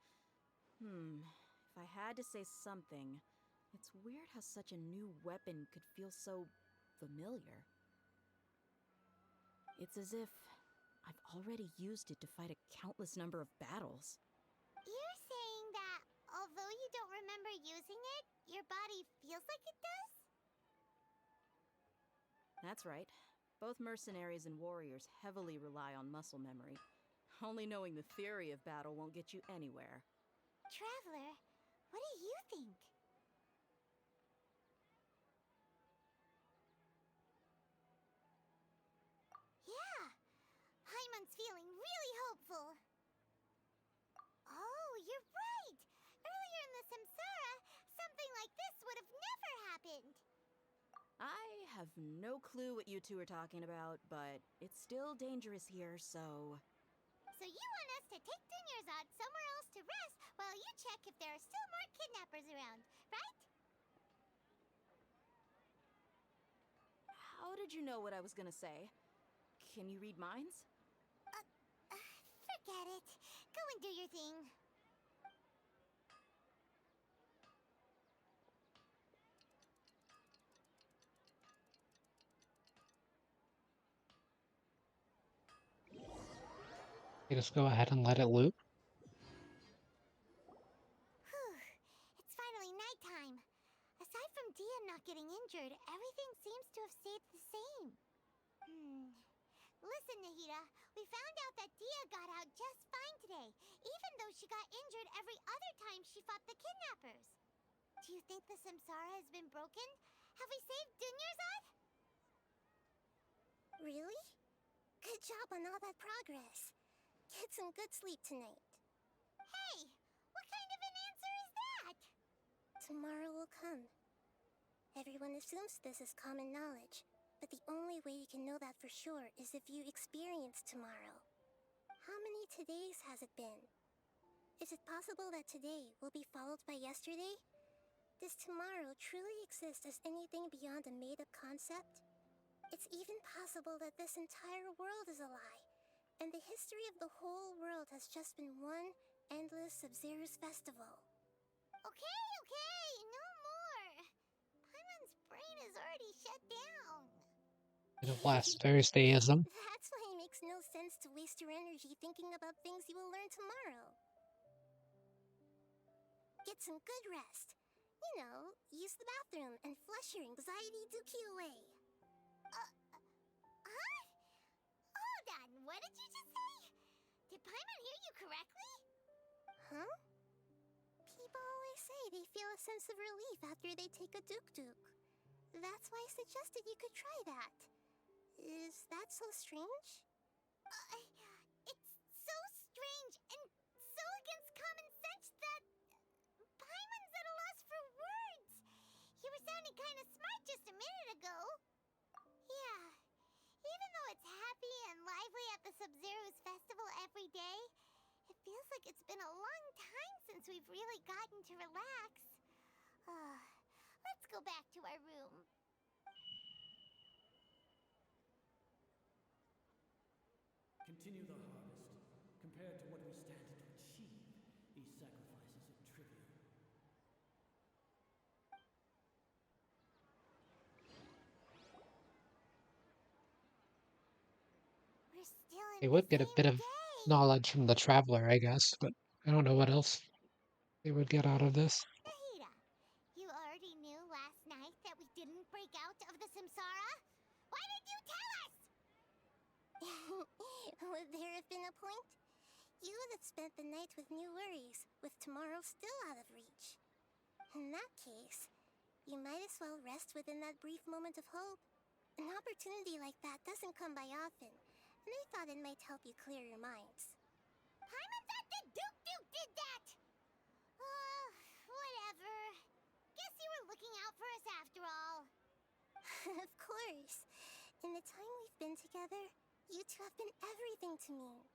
If I had to say something, it's weird how such a new weapon could feel so familiar. It's as if I've already used it to fight a countless number of battles. You're saying that although you don't remember using it, your body feels like it does? That's right. Both mercenaries and warriors heavily rely on muscle memory. Only knowing the theory of battle won't get you anywhere. Traveler, what do you think? Yeah, Paimon's feeling really hopeful. Oh, you're right! Earlier in the Samsara, something like this would have never happened. I have no clue what you two are talking about, but it's still dangerous here, so... So you want us to take Dunyarzad somewhere else to rest while you check if there are still more kidnappers around, right? How did you know what I was gonna say? Can you read minds? Forget it. Go and do your thing. You just go ahead and let it loop. Whew. It's finally nighttime. Aside from Dia not getting injured, everything seems to have stayed the same. Listen, Nahida, we found out that Dia got out just fine today, even though she got injured every other time she fought the kidnappers. Do you think the Samsara has been broken? Have we saved Dunyarzad? Really? Good job on all that progress. Get some good sleep tonight. Hey, what kind of an answer is that? Tomorrow will come. Everyone assumes this is common knowledge, but the only way you can know that for sure is if you experience tomorrow. How many todays has it been? Is it possible that today will be followed by yesterday? Does tomorrow truly exist as anything beyond a made-up concept? It's even possible that this entire world is a lie, and the history of the whole world has just been one endless Sub-Zero's festival. Okay, no more. Paimon's brain is already shut down. Bit of last Thursdayism. That's why it makes no sense to waste your energy thinking about things you will learn tomorrow. Get some good rest. You know, use the bathroom and flush your anxiety dookie away. Huh? Hold on, what did you just say? Did Paimon hear you correctly? Huh? People always say they feel a sense of relief after they take a duk-duk. That's why I suggested you could try that. Is that so strange? It's so strange and so against common sense that Paimon's at a loss for words. You were sounding kind of smart just a minute ago. Yeah, even though it's happy and lively at the Sub-Zero's festival every day, it feels like it's been a long time since we've really gotten to relax. Let's go back to our room. Continue the harvest. Compared to what we stand to achieve, these sacrifices are trivial. We're still in They the would get a same bit of day. knowledge from the traveler, I guess, but I don't know what else they would get out of this. Nahida, you already knew last night that we didn't break out of the Samsara? Why did you tell us? Would there have been a point? You would have spent the night with new worries, with tomorrow still out of reach. In that case, you might as well rest within that brief moment of hope. An opportunity like that doesn't come by often, and I thought it might help you clear your minds. Paimon thought the Duke did that! Whatever. Guess you were looking out for us after all. Of course. In the time we've been together, you two have been everything to me.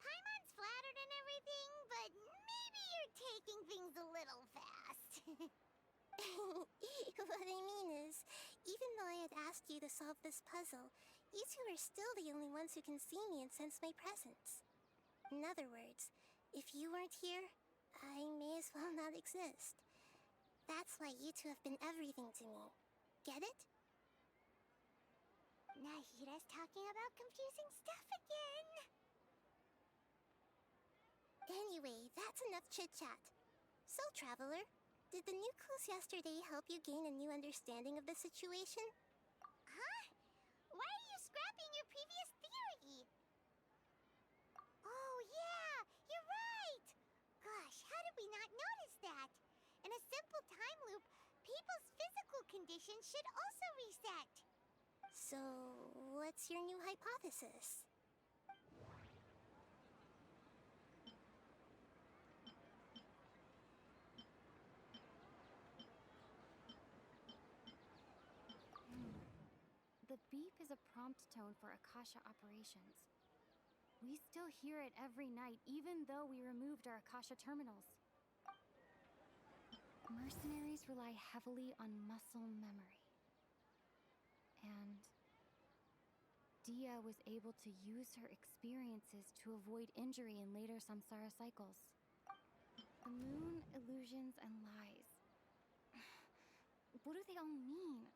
Paimon's flattered and everything, but maybe you're taking things a little fast. What I mean is, even though I had asked you to solve this puzzle, you two are still the only ones who can see me and sense my presence. In other words, if you weren't here, I may as well not exist. That's why you two have been everything to me. Get it? Nahida's talking about confusing stuff again. Anyway, that's enough chit-chat. So, Traveler, did the new clues yesterday help you gain a new understanding of the situation? Huh? Why are you scrapping your previous theory? people's physical conditions should also reset. So, what's your new hypothesis? The beep is a prompt tone for Akasha operations. We still hear it every night, even though we removed our Akasha terminals. Mercenaries rely heavily on muscle memory. And Dia was able to use her experiences to avoid injury in later samsara cycles. The moon, illusions, and lies. What do they all mean?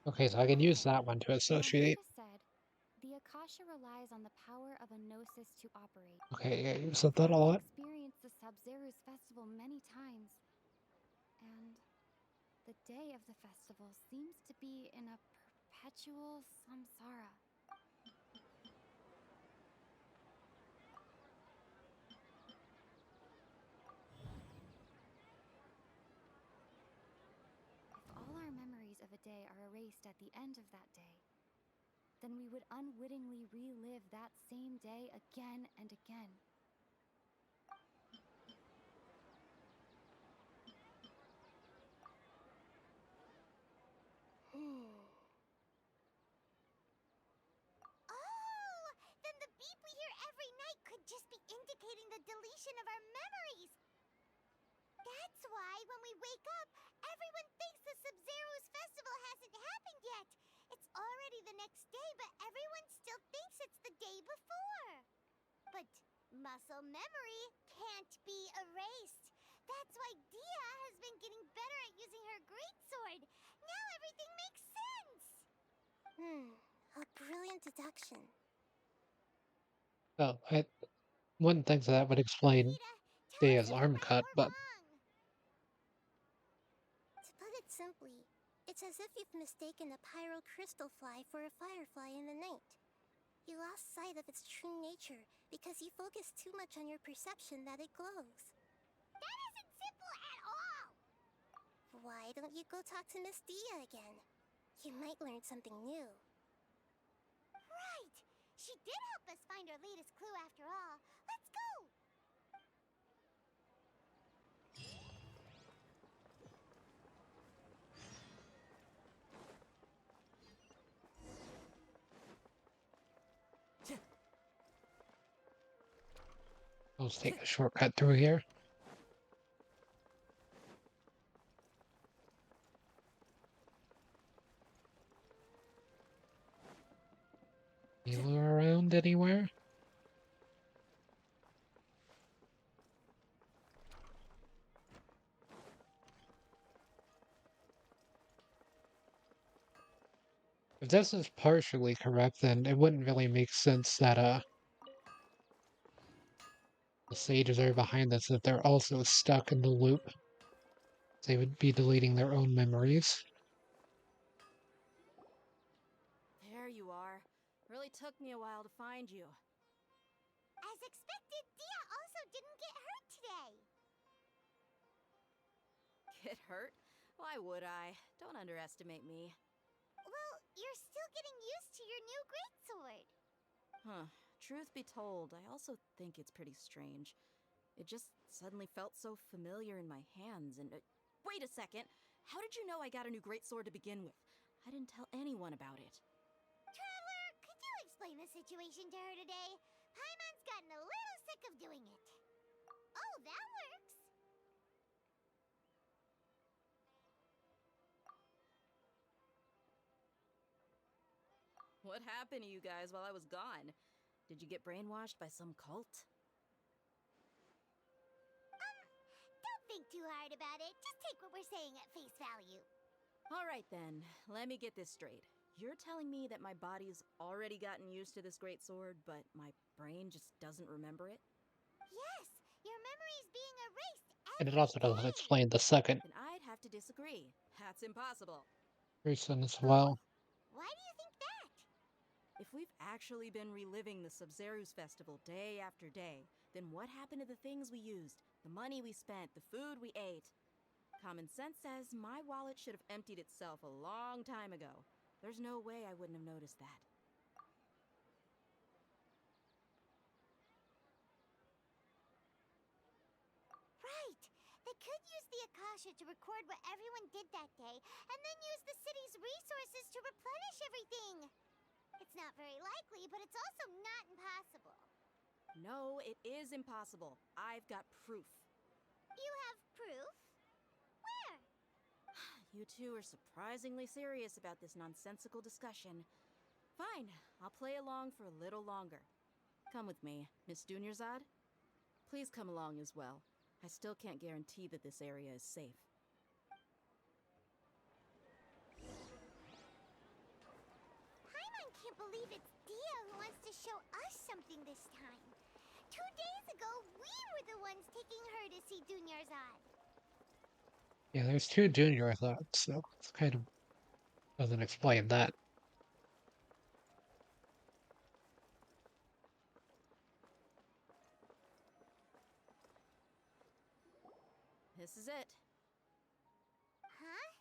Okay, so I can use that one to associate. Like said, the Akasha relies on the power of a gnosis to operate. Okay, yeah, you said that a lot. Experienced the Sub-Zero's festival many times, and the day of the festival seems to be in a perpetual samsara. If all our memories of a day are erased at the end of that day, then we would unwittingly relive that same day again and again. Oh, then the beep we hear every night could just be indicating the deletion of our memories. That's why when we wake up, everyone thinks the Sub-Zero's festival hasn't happened yet. It's already the next day, but everyone still thinks it's the day before. But muscle memory can't be erased. That's why Dia has been getting better at using her greatsword. Now everything makes sense. A brilliant deduction. Well, I wouldn't think that would explain Dia's arm cut, but To put it simply, it's as if you've mistaken a pyro crystal fly for a firefly in the night. You lost sight of its true nature because you focused too much on your perception that it glows. That isn't simple at all! Why don't you go talk to Miss Dia again? You might learn something new. Right! She did help us find our latest clue after all. Let's go! let's take a shortcut through here. You around anywhere? If this is partially correct, then it wouldn't really make sense that the sages are behind this, that they're also stuck in the loop. They would be deleting their own memories. There you are. Really took me a while to find you. As expected, Dia also didn't get hurt today. Get hurt? Why would I? Don't underestimate me. Well, you're still getting used to your new greatsword. Huh. Truth be told, I also think it's pretty strange. It just suddenly felt so familiar in my hands and... wait a second! How did you know I got a new greatsword to begin with? I didn't tell anyone about it. Traveler, could you explain the situation to her today? Paimon's gotten a little sick of doing it. Oh, that works. What happened to you guys while I was gone? Did you get brainwashed by some cult? Don't think too hard about it. Just take what we're saying at face value. Alright then, let me get this straight. You're telling me that my body's already gotten used to this greatsword, but my brain just doesn't remember it? Yes, your memory's being erased And it also doesn't explain the second Then I'd have to disagree. That's impossible. reason as well. Why do you think that? If we've actually been reliving the Sub-Zero's festival day after day, then what happened to the things we used, the money we spent, the food we ate? Common sense says my wallet should have emptied itself a long time ago. There's no way I wouldn't have noticed that. Right! They could use the Akasha to record what everyone did that day, and then use the city's resources to replenish everything! It's not very likely, but it's also not impossible. No, it is impossible. I've got proof. You have proof? Where? You two are surprisingly serious about this nonsensical discussion. Fine, I'll play along for a little longer. Come with me, Miss Dunyarzad. Please come along as well. I still can't guarantee that this area is safe. Paimon can't believe it's Dia who wants to show us something this time. 2 days ago, we were the ones taking her to see Dunyarzad. Yeah, there's two junior thoughts, so it's kind of doesn't explain that. This is it. Huh?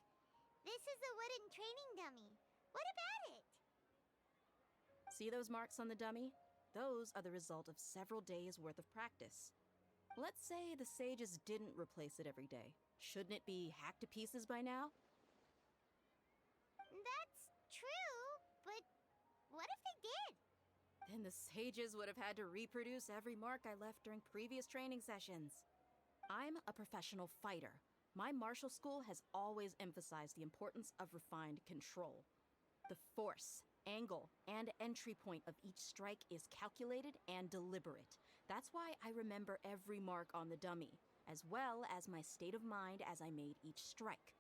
This is a wooden training dummy. What about it? See those marks on the dummy? Those are the result of several days' worth of practice. Let's say the sages didn't replace it every day. Shouldn't it be hacked to pieces by now? That's true, but what if they did? Then the sages would have had to reproduce every mark I left during previous training sessions. I'm a professional fighter. My martial school has always emphasized the importance of refined control. The force, angle, and entry point of each strike is calculated and deliberate. That's why I remember every mark on the dummy, as well as my state of mind as I made each strike.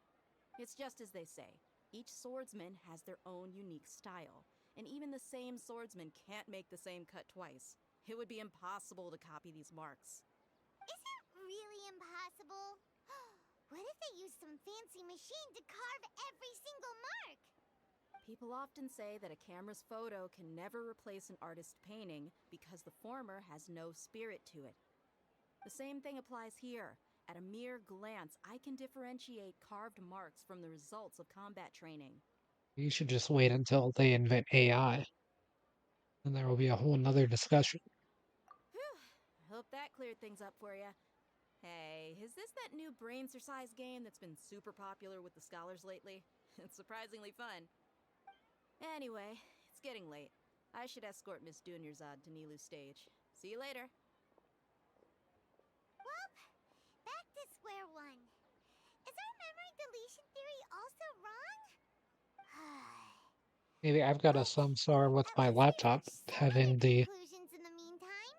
It's just as they say, each swordsman has their own unique style, and even the same swordsman can't make the same cut twice. It would be impossible to copy these marks. Is it really impossible? What if they use some fancy machine to carve every single mark? People often say that a camera's photo can never replace an artist's painting because the former has no spirit to it. The same thing applies here. At a mere glance, I can differentiate carved marks from the results of combat training. You should just wait until they invent AI, and there will be a whole nother discussion. Whew, I hope that cleared things up for you. Hey, is this that new brain-exercise game that's been super popular with the scholars lately? It's surprisingly fun. Anyway, it's getting late. I should escort Miss Dunyarzad to Nilu's stage. See you later. Well, back to square one. Is our memory deletion theory also wrong? Maybe I've got a samsara with my laptop, having the Conclusions in the meantime?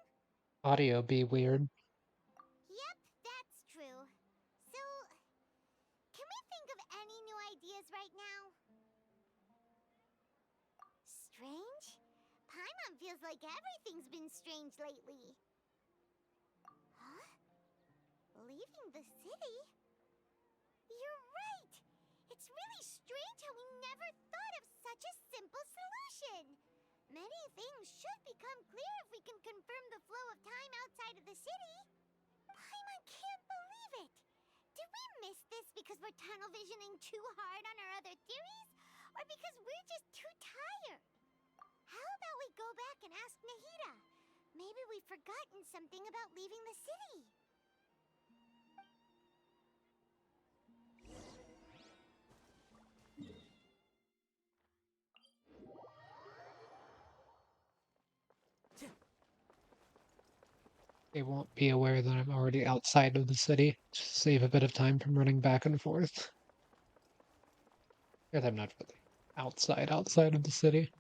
audio be weird. Yep, that's true. So, can we think of any new ideas right now? Strange? Paimon feels like everything's been strange lately. Huh? Leaving the city? You're right! It's really strange how we never thought of such a simple solution! Many things should become clear if we can confirm the flow of time outside of the city. Paimon can't believe it! Did we miss this because we're tunnel visioning too hard on our other theories? Or because we're just too tired? How about we go back and ask Nahida? Maybe we've forgotten something about leaving the city. They won't be aware that I'm already outside of the city, to save a bit of time from running back and forth. Because I'm not really outside of the city.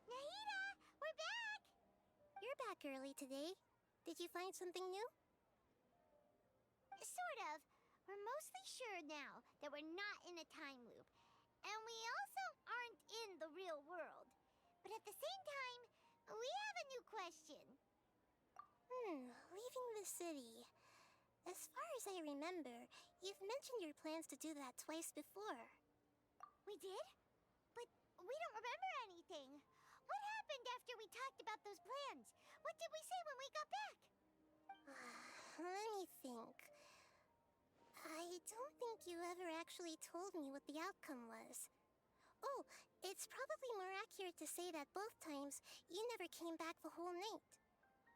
Nahida, we're back! You're back early today. Did you find something new? Sort of. We're mostly sure now that we're not in a time loop. And we also aren't in the real world. But at the same time, we have a new question. Leaving the city. As far as I remember, you've mentioned your plans to do that twice before. We did? But we don't remember anything. What happened after we talked about those plans? What did we say when we got back? Let me think. I don't think you ever actually told me what the outcome was. Oh, it's probably more accurate to say that both times you never came back the whole night.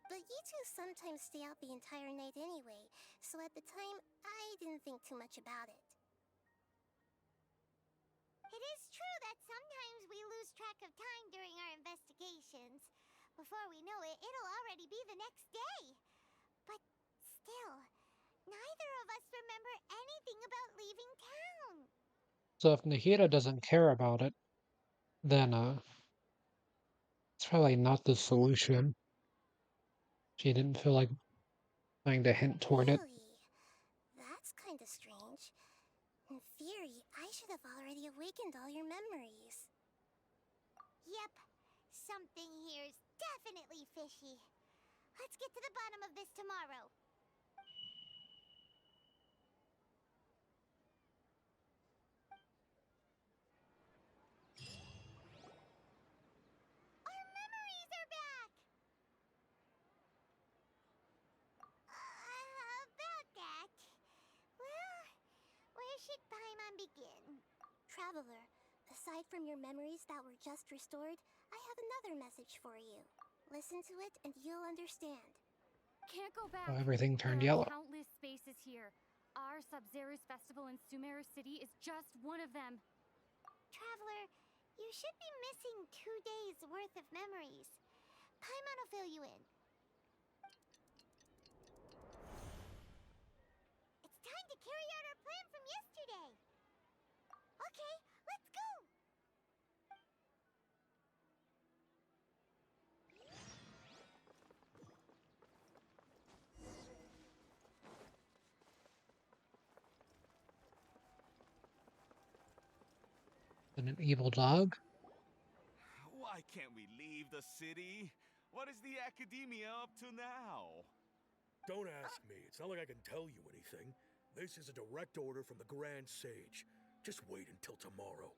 But you two sometimes stay out the entire night anyway, so at the time, I didn't think too much about it. It is true that sometimes we lose track of time during our investigations. Before we know it, it'll already be the next day. But still, neither of us remember anything about leaving town. So if Nahida doesn't care about it, then it's probably not the solution. She didn't feel like trying to hint toward it. Really? That's kinda strange. In theory, I should have already awakened all your memories. Yep, something here's definitely fishy. Let's get to the bottom of this tomorrow. Our memories are back! About that. Well, where should Paimon begin? Traveler, aside from your memories that were just restored, I have another message for you. Listen to it and you'll understand. Can't go back. Oh, everything turned There are yellow. countless spaces here. Our Sub-Zero's festival in Sumeru City is just one of them. Traveler, you should be missing 2 days worth of memories. Paimon will fill you in. It's time to carry out our plan from yesterday. Okay, let's go. And an evil dog? Why can't we leave the city? What is the Academia up to now? Don't ask me. It's not like I can tell you anything. This is a direct order from the Grand Sage. Just wait until tomorrow.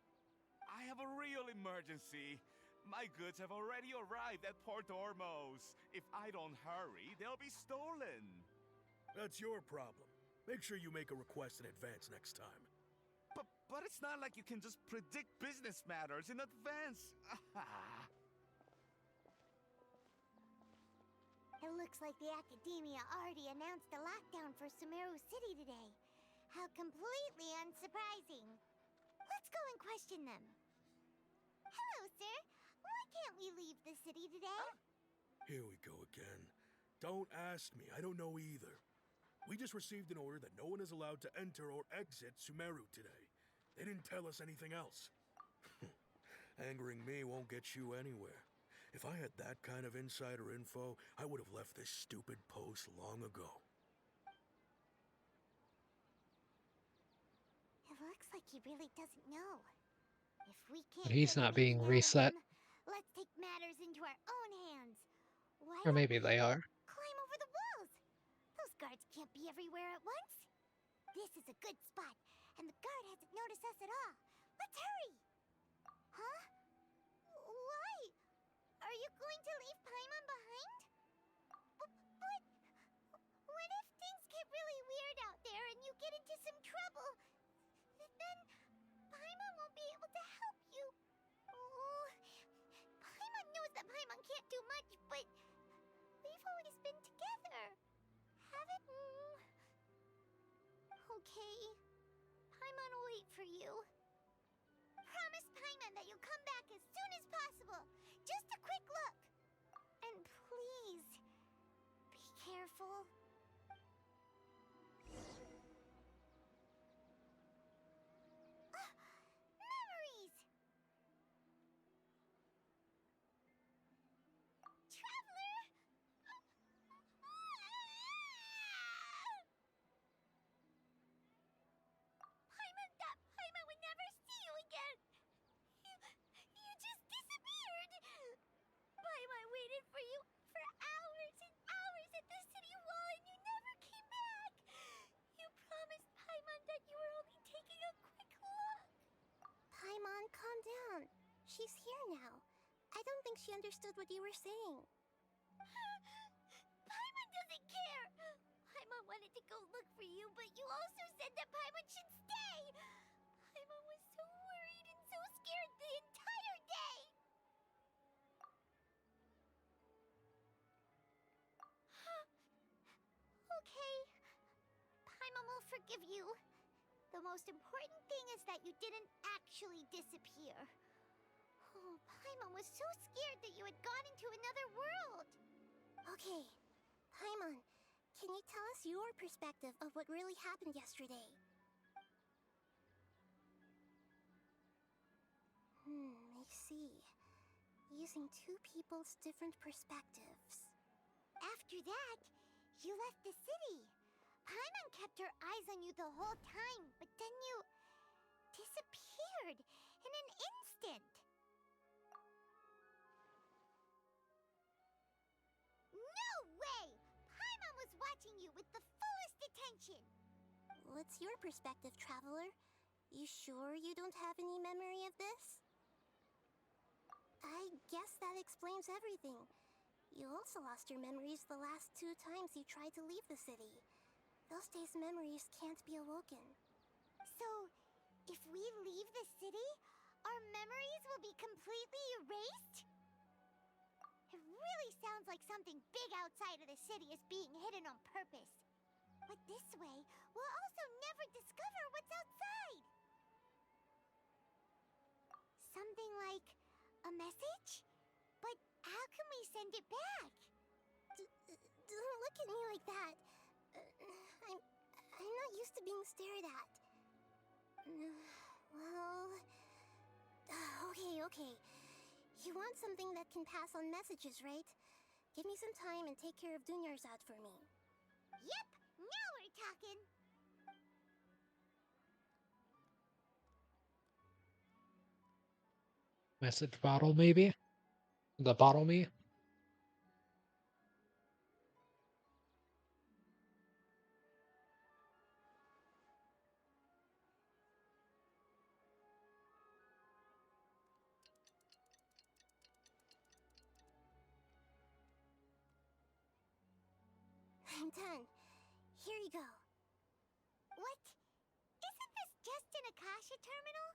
I have a real emergency. My goods have already arrived at Port Ormos. If I don't hurry, they'll be stolen. That's your problem. Make sure you make a request in advance next time. But it's not like you can just predict business matters in advance. It looks like the Academia already announced a lockdown for Sumeru City today. How completely unsurprising. Let's go and question them. Hello, sir. Why can't we leave the city today? Here we go again. Don't ask me. I don't know either. We just received an order that no one is allowed to enter or exit Sumeru today. They didn't tell us anything else. Angering me won't get you anywhere. If I had that kind of insider info, I would have left this stupid post long ago. It looks like he really doesn't know. If we can't But he's get not anything being out of reset. him, let's take matters into our own hands. Why Or don't maybe we they are. climb over the walls? Those guards can't be everywhere at once. This is a good spot, and the guard hasn't noticed us at all. Let's hurry! Huh? Why? Are you going to leave Paimon behind? But what if things get really weird out there and you get into some trouble? Then Paimon won't be able to help you. Oh, Paimon knows that Paimon can't do much, but we've always been together, haven't we? Okay, Paimon will wait for you. Promise Paimon that you'll come back as soon as possible. Just a quick look. And please, be careful. Memories! Traveler! Paimon thought Paimon would never see you again. You just disappeared. Paimon waited for you for hours and hours at the city wall and you never came back. You promised Paimon that you were only taking a quick look. Paimon, calm down. She's here now. I don't think she understood what you were saying. Paimon doesn't care. Paimon wanted to go look for you, but you also said that Paimon should stay! Paimon was so worried and so scared the entire day! Okay. Paimon will forgive you. The most important thing is that you didn't actually disappear. Oh, Paimon was so scared that you had gone into another world! Okay, Paimon, can you tell us your perspective of what really happened yesterday? I see. Using two people's different perspectives. After that, you left the city. Paimon kept her eyes on you the whole time, but then you disappeared in an instant. No way! Paimon was watching you with the fullest attention. What's your perspective, Traveler? You sure you don't have any memory of this? I guess that explains everything. You also lost your memories the last 2 times you tried to leave the city. Those days' memories can't be awoken. So, if we leave the city, our memories will be completely erased? It really sounds like something big outside of the city is being hidden on purpose. But this way, we'll also never discover what's outside. Something like a message? But how can we send it back? Don't look at me like that. I'm not used to being stared at. Well... Okay. You want something that can pass on messages, right? Give me some time and take care of Dunyarzad for me. Yep, now we're talking. Message bottle, maybe? The bottle me? I'm done. Here you go. What? Isn't this just an Akasha terminal?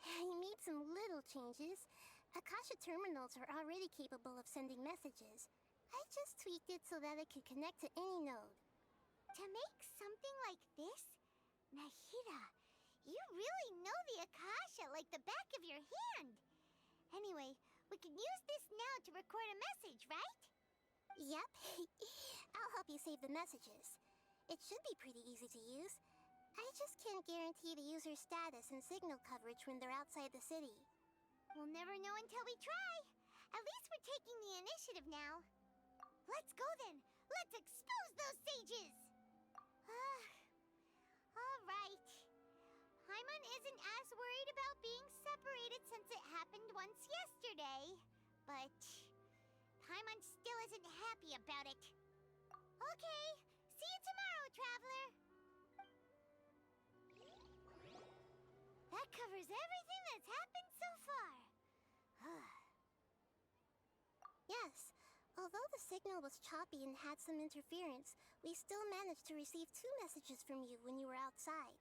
I made some little changes. Akasha terminals are already capable of sending messages. I just tweaked it so that it could connect to any node. To make something like this? Nahida, you really know the Akasha like the back of your hand. Anyway, we can use this now to record a message, right? Yep. I'll help you save the messages. It should be pretty easy to use. I just can't guarantee the user's status and signal coverage when they're outside the city. We'll never know until we try. At least we're taking the initiative now. Let's go then. Let's expose those sages. All right. Paimon isn't as worried about being separated since it happened once yesterday. But Paimon still isn't happy about it. Okay. See you tomorrow, Traveler. That covers everything that's happened so far. Yes, although the signal was choppy and had some interference, we still managed to receive 2 messages from you when you were outside.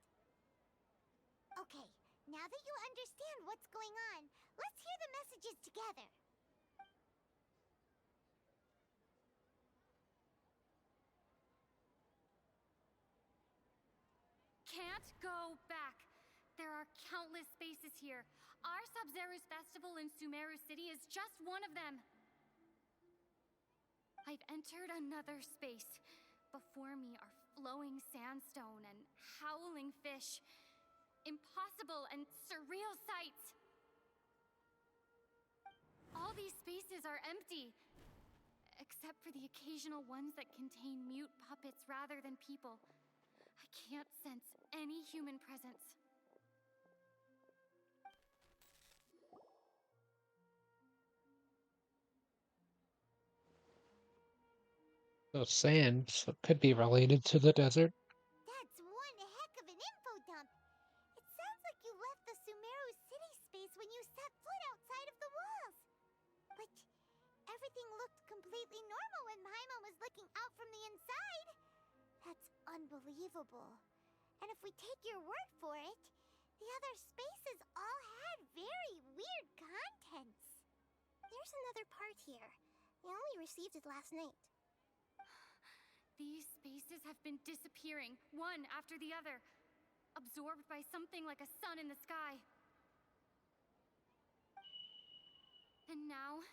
Okay, now that you understand what's going on, let's hear the messages together. Can't go back. There are countless spaces here. Our Sub-Zero's festival in Sumeru City is just one of them. I've entered another space. Before me are flowing sandstone and howling fish. Impossible and surreal sights. All these spaces are empty, except for the occasional ones that contain mute puppets rather than people. I can't sense any human presence. Those sands could be related to the desert. That's one heck of an info dump. It sounds like you left the Sumeru city space when you set foot outside of the walls. But everything looked completely normal when Paimon was looking out from the inside. That's unbelievable. And if we take your word for it, the other spaces all had very weird contents. There's another part here. We only received it last night. These spaces have been disappearing, one after the other, absorbed by something like a sun in the sky. And now,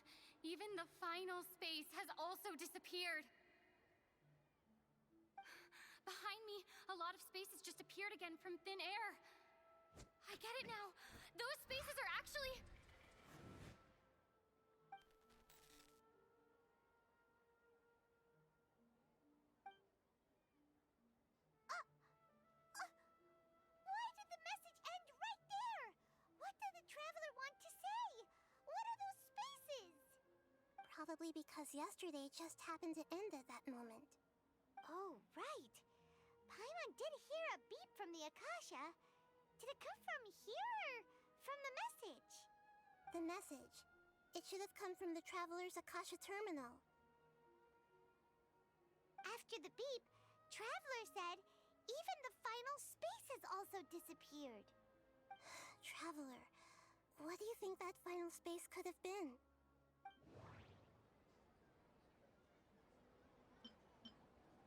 even the final space has also disappeared. Behind me, a lot of spaces just appeared again from thin air. I get it now. Those spaces are actually... Why did the message end right there? What did the traveler want to say? What are those spaces? Probably because yesterday just happened to end at that moment. Oh, right. Paimon did hear a beep from the Akasha. Did it come from here or from the message? The message. It should have come from the Traveler's Akasha terminal. After the beep, Traveler said even the final spaces also disappeared. Traveler, what do you think that final space could have been?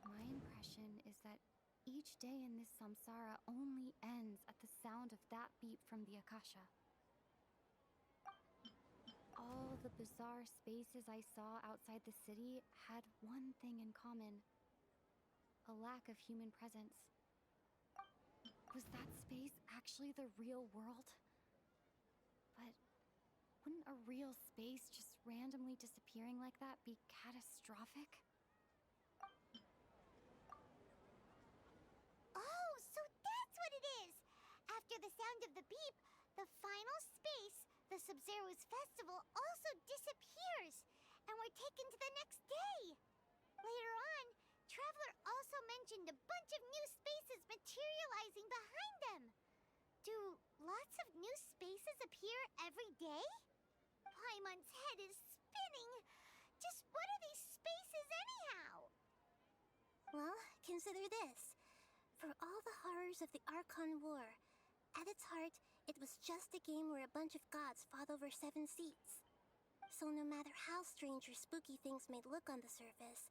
My impression is that each day in this samsara only ends at the sound of that beep from the Akasha. All the bizarre spaces I saw outside the city had one thing in common: a lack of human presence. Was that space actually the real world? But wouldn't a real space just randomly disappearing like that be catastrophic? Oh, so that's what it is! After the sound of the beep, the final space, the Sub-Zero's festival, also disappears, and we're taken to the next day. Later on, Traveler also mentioned a bunch of new spaces materializing behind them. Do lots of new spaces appear every day? Paimon's head is spinning. Just what are these spaces anyhow? Well, consider this. For all the horrors of the Archon War, at its heart, it was just a game where a bunch of gods fought over 7 seats. So no matter how strange or spooky things may look on the surface,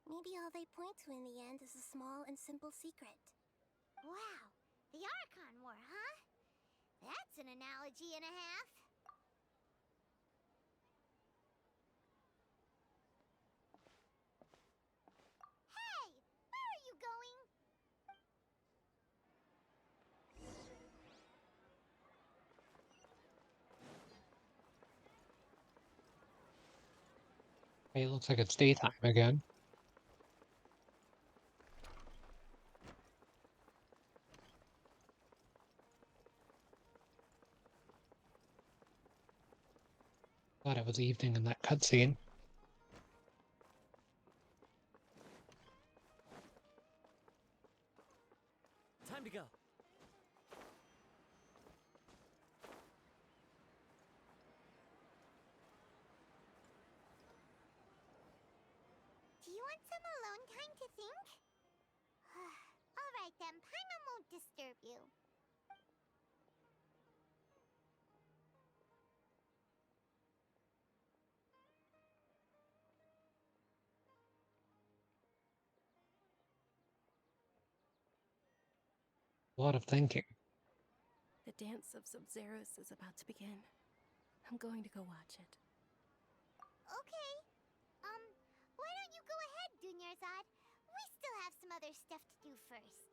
maybe all they point to in the end is a small and simple secret. Wow, the Archon War, huh? That's an analogy and a half. Hey, where are you going? Hey, it looks like it's daytime again. Thought it was evening in that cutscene. Time to go. Do you want some alone time to think? Alright then, Paimon won't disturb you. A lot of thinking. The dance of Sub-Zeros is about to begin. I'm going to go watch it. Okay. Why don't you go ahead, Dunyarzad? We still have some other stuff to do first.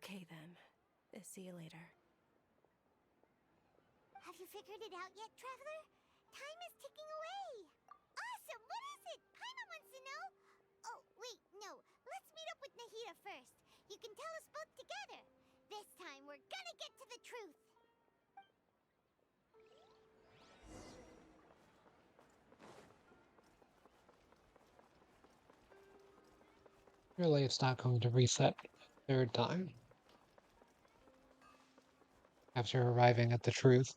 Okay then. See you later. Have you figured it out yet, Traveler? Time is ticking away. Awesome! What is it? Paimon wants to know. Oh, wait, no. Let's meet up with Nahida first. You can tell us both together. This time, we're gonna get to the truth. Really, it's not going to reset third time. After arriving at the truth.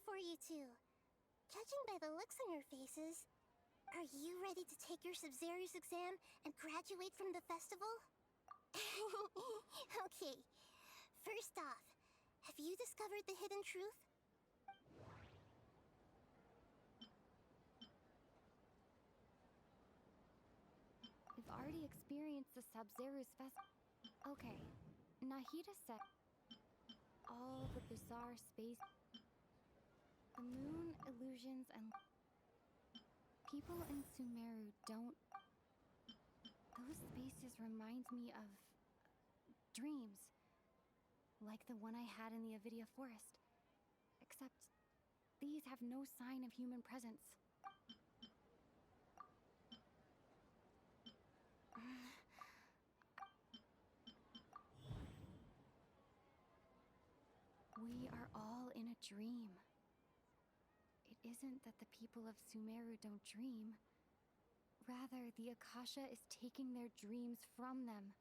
for you two. Judging by the looks on your faces, are you ready to take your Sub-Zero's exam and graduate from the festival? Okay, first off, have you discovered the hidden truth? We've already experienced the Sub-Zero's Okay, Nahida said all the bizarre space, the moon illusions, and people in Sumeru don't. Those spaces remind me of dreams, like the one I had in the Avidia forest. Except these have no sign of human presence. We are all in a dream. It isn't that the people of Sumeru don't dream. Rather, the Akasha is taking their dreams from them.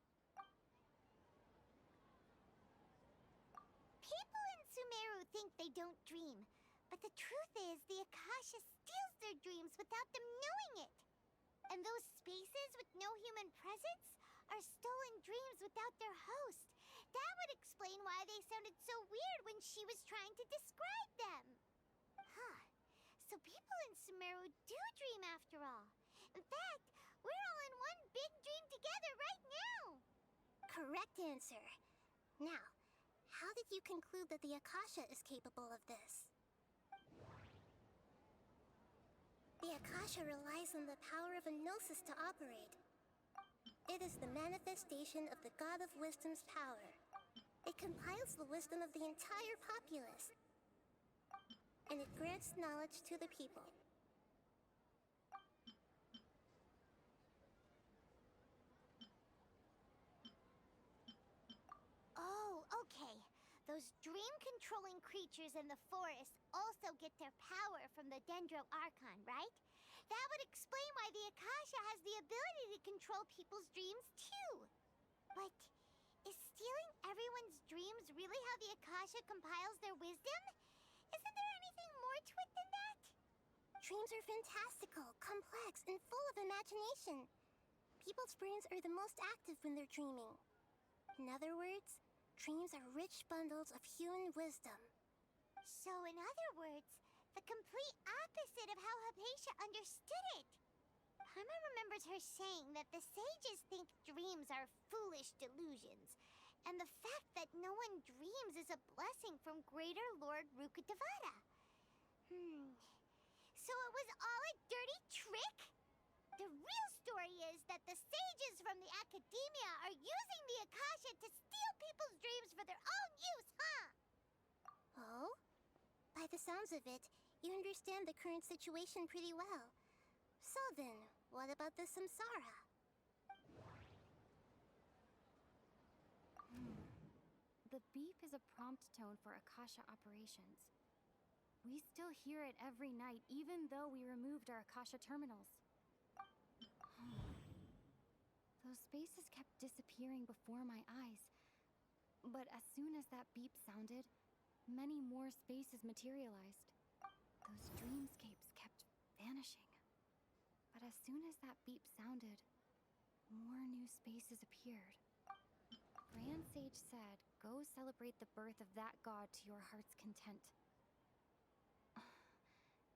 People in Sumeru think they don't dream, but the truth is the Akasha steals their dreams without them knowing it. And those spaces with no human presence are stolen dreams without their host. That would explain why they sounded so weird when she was trying to describe them. Huh. So people in Sumeru do dream after all. In fact, we're all in one big dream together right now. Correct answer. Now, how did you conclude that the Akasha is capable of this? The Akasha relies on the power of a gnosis to operate. It is the manifestation of the God of Wisdom's power. It compiles the wisdom of the entire populace, and it grants knowledge to the people. Oh, okay. Those dream-controlling creatures in the forest also get their power from the dendro archon, right? That would explain why the Akasha has the ability to control people's dreams too. But is stealing everyone's dreams really how the Akasha compiles their wisdom? Isn't there anything more to it than that? Dreams are fantastical, complex, and full of imagination. People's brains are the most active when they're dreaming. In other words, dreams are rich bundles of human wisdom. So in other words, the complete opposite of how Hypatia understood it. Paimon remembers her saying that the sages think dreams are foolish delusions, and the fact that no one dreams is a blessing from Greater Lord Rukkhadevata. So it was all a dirty trick? The real story is that the sages from the Academia are using the Akasha to steal people's dreams for their own use, huh? Oh? By the sounds of it, you understand the current situation pretty well. So then, what about the samsara? The beep is a prompt tone for Akasha operations. We still hear it every night, even though we removed our Akasha terminals. Those spaces kept disappearing before my eyes. But as soon as that beep sounded, many more spaces materialized. Those dreamscapes kept vanishing. But as soon as that beep sounded, more new spaces appeared. Grand Sage said, "Go celebrate the birth of that god to your heart's content."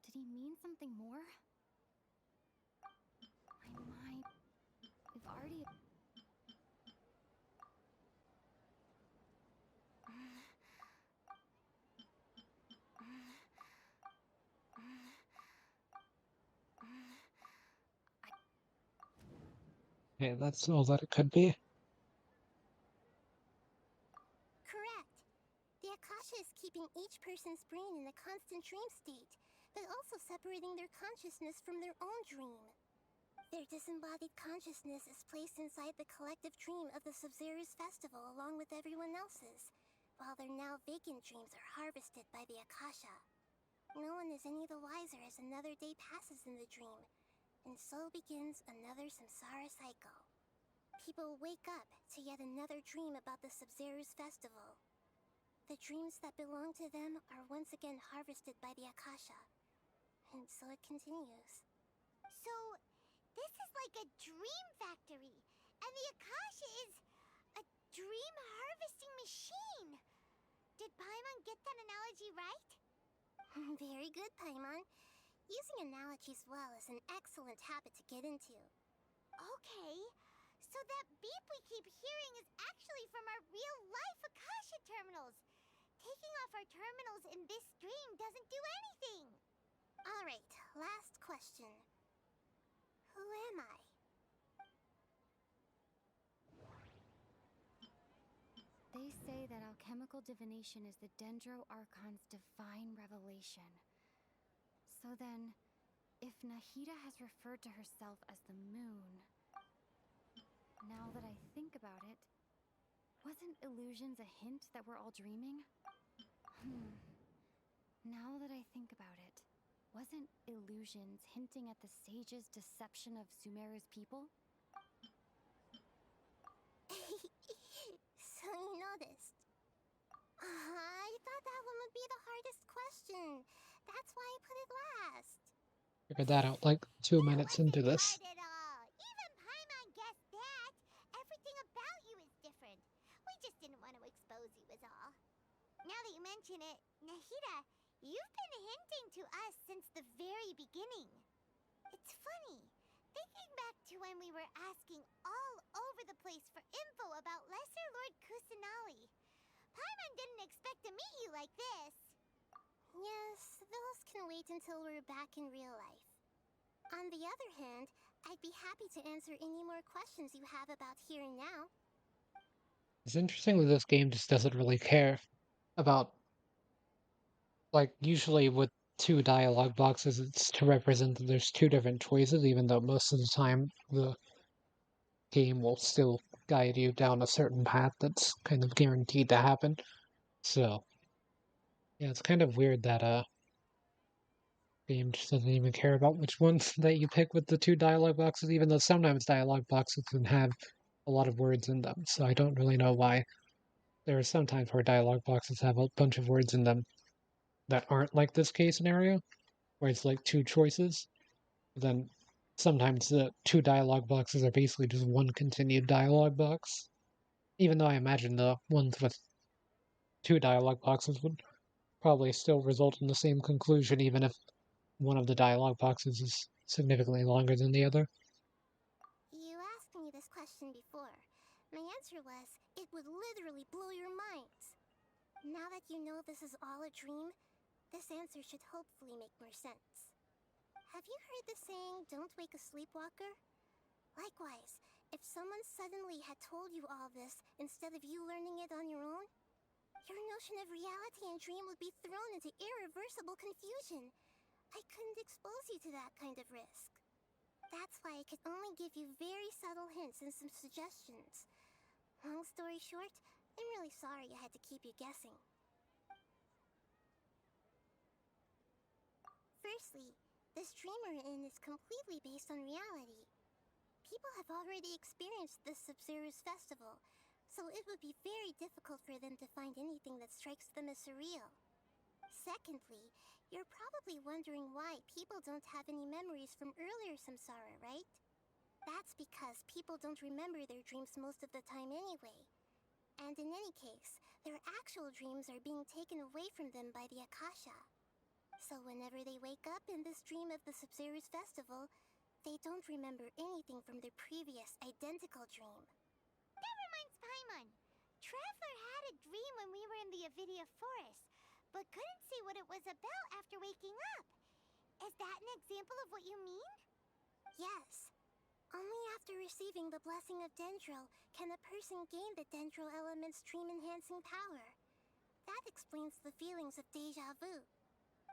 Did he mean something more? My mind... We've already... Okay, that's all that it could be. Correct. The Akasha is keeping each person's brain in a constant dream state, but also separating their consciousness from their own dream. Their disembodied consciousness is placed inside the collective dream of the Sub-Zero's festival along with everyone else's, while their now vacant dreams are harvested by the Akasha. No one is any the wiser as another day passes in the dream, and so begins another samsara cycle. People wake up to yet another dream about the Sub-Zero's festival. The dreams that belong to them are once again harvested by the Akasha. And so it continues. So, this is like a dream factory, and the Akasha is a dream harvesting machine. Did Paimon get that analogy right? Very good, Paimon. Using analogies well is an excellent habit to get into. Okay, so that beep we keep hearing is actually from our real-life Akasha terminals. Taking off our terminals in this dream doesn't do anything. Alright, last question. Who am I? They say that alchemical divination is the Dendro Archon's divine revelation. So then, if Nahida has referred to herself as the moon, now that I think about it, wasn't illusions a hint that we're all dreaming? Now that I think about it, wasn't illusions hinting at the sage's deception of Sumeru's people? So you noticed. I thought that one would be the hardest question. That's why I put it last. Figured that out like 2 minutes into this. Hard at all. Even Paimon guessed that. Everything about you is different. We just didn't want to expose you is all. Now that you mention it, Nahida, you've been hinting to us since the very beginning. It's funny. Thinking back to when we were asking all over the place for info about Lesser Lord Kusanali. Paimon didn't expect to meet you like this. Yes, those can wait until we're back in real life. On the other hand, I'd be happy to answer any more questions you have about here and now. It's interesting that this game just doesn't really care about, like, usually with 2 dialogue boxes, it's to represent that there's 2 different choices, even though most of the time the game will still guide you down a certain path that's kind of guaranteed to happen. So, yeah, it's kind of weird that game just doesn't even care about which ones that you pick with the 2 dialogue boxes, even though sometimes dialogue boxes can have a lot of words in them. So I don't really know why. There are some times where dialogue boxes have a bunch of words in them that aren't like this case scenario, where it's like 2 choices. Then sometimes the 2 dialogue boxes are basically just one continued dialogue box. Even though I imagine the ones with 2 dialogue boxes would probably still result in the same conclusion, even if one of the dialogue boxes is significantly longer than the other. You asked me this question before. My answer was, it would literally blow your minds. Now that you know this is all a dream, this answer should hopefully make more sense. Have you heard the saying, don't wake a sleepwalker? Likewise, if someone suddenly had told you all this instead of you learning it on your own, your notion of reality and dream would be thrown into irreversible confusion. I couldn't expose you to that kind of risk. That's why I could only give you very subtle hints and some suggestions. Long story short, I'm really sorry I had to keep you guessing. Firstly, this dream we're in is completely based on reality. People have already experienced this Sub-Zero's festival, so it would be very difficult for them to find anything that strikes them as surreal. Secondly, you're probably wondering why people don't have any memories from earlier samsara, right? That's because people don't remember their dreams most of the time anyway. And in any case, their actual dreams are being taken away from them by the Akasha. So whenever they wake up in this dream of the Sub-Zero's festival, they don't remember anything from their previous identical dream. That reminds Paimon. Traveler had a dream when we were in the Avidia forest, but couldn't see what it was about after waking up. Is that an example of what you mean? Yes. Only after receiving the blessing of Dendro can a person gain the Dendro element's dream-enhancing power. That explains the feelings of deja vu.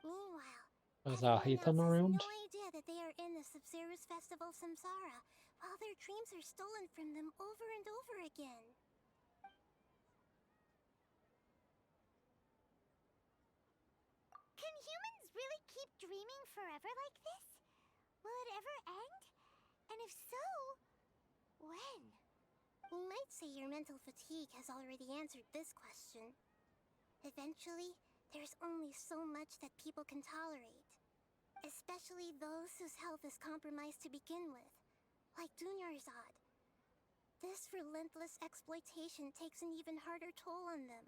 Meanwhile, Was everyone Hitam else has around? no idea that they are in the Sub-Zero's festival samsara, while their dreams are stolen from them over and over again. Can humans really keep dreaming forever like this? Will it ever end? And if so, when? We might say your mental fatigue has already answered this question. Eventually, there's only so much that people can tolerate. Especially those whose health is compromised to begin with, like Dunyarzad. This relentless exploitation takes an even harder toll on them.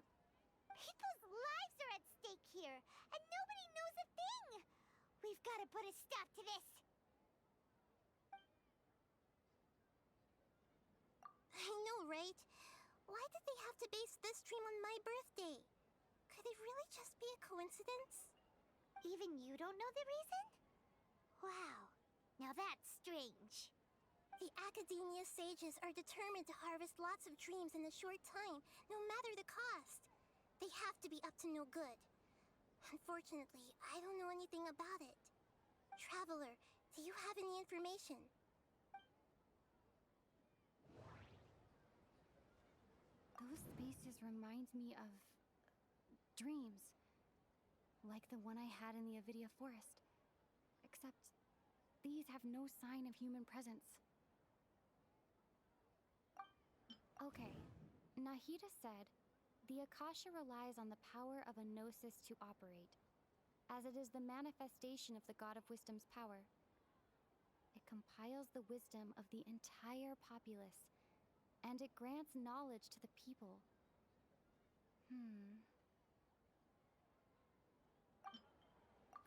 People's lives are at stake here, and nobody knows a thing! We've got to put a stop to this! I know, right? Why did they have to base this dream on my birthday? Could it really just be a coincidence? Even you don't know the reason? Wow, now that's strange. The Academia sages are determined to harvest lots of dreams in a short time, no matter the cost. They have to be up to no good. Unfortunately, I don't know anything about it. Traveler, do you have any information? Those spaces remind me of dreams. Like the one I had in the Avidia forest. Except these have no sign of human presence. Okay, Nahida said, the Akasha relies on the power of a gnosis to operate, as it is the manifestation of the God of Wisdom's power. It compiles the wisdom of the entire populace, and it grants knowledge to the people.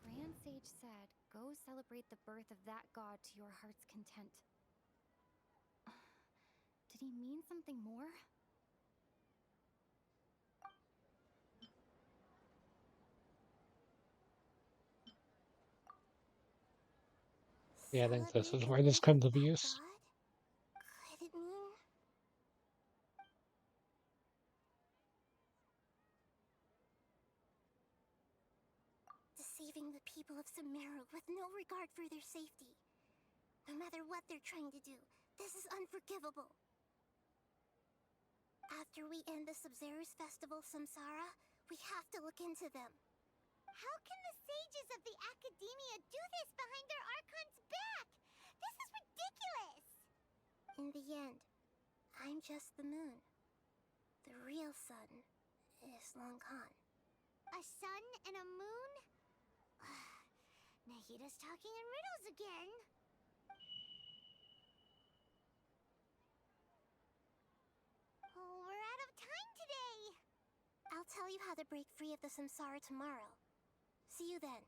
Grand Sage said, go celebrate the birth of that god to your heart's content. Did he mean something more? Yeah, I think this is where this comes of use. Could it mean... deceiving the people of Sumeru with no regard for their safety. No matter what they're trying to do, this is unforgivable. After we end the Sub-Zero's festival, Samsara, we have to look into them. How can the sages of the Academia do this behind their archon's back? This is ridiculous! In the end, I'm just the moon. The real sun is long gone. A sun and a moon? Nahida's talking in riddles again. Oh, we're out of time today! I'll tell you how to break free of the Samsara tomorrow. See you then.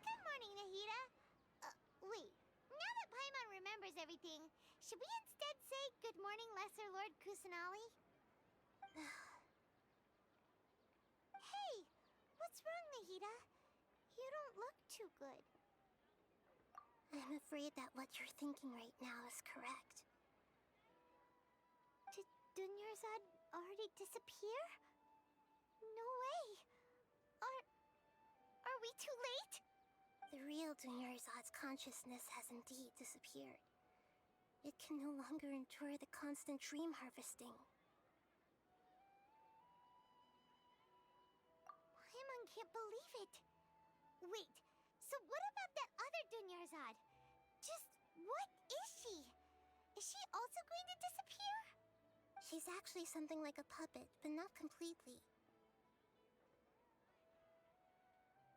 Good morning, Nahida. Wait. Now that Paimon remembers everything, should we instead say good morning, Lesser Lord Kusanali? Hey! What's wrong, Nahida? You don't look too good. I'm afraid that what you're thinking right now is correct. Did Dunyarzad already disappear? No way! Are we too late? The real Dunyarzad's consciousness has indeed disappeared. It can no longer endure the constant dream harvesting. Paimon can't believe it. Wait, so what about that other Dunyarzad? Just what is she? Is she also going to disappear? She's actually something like a puppet, but not completely.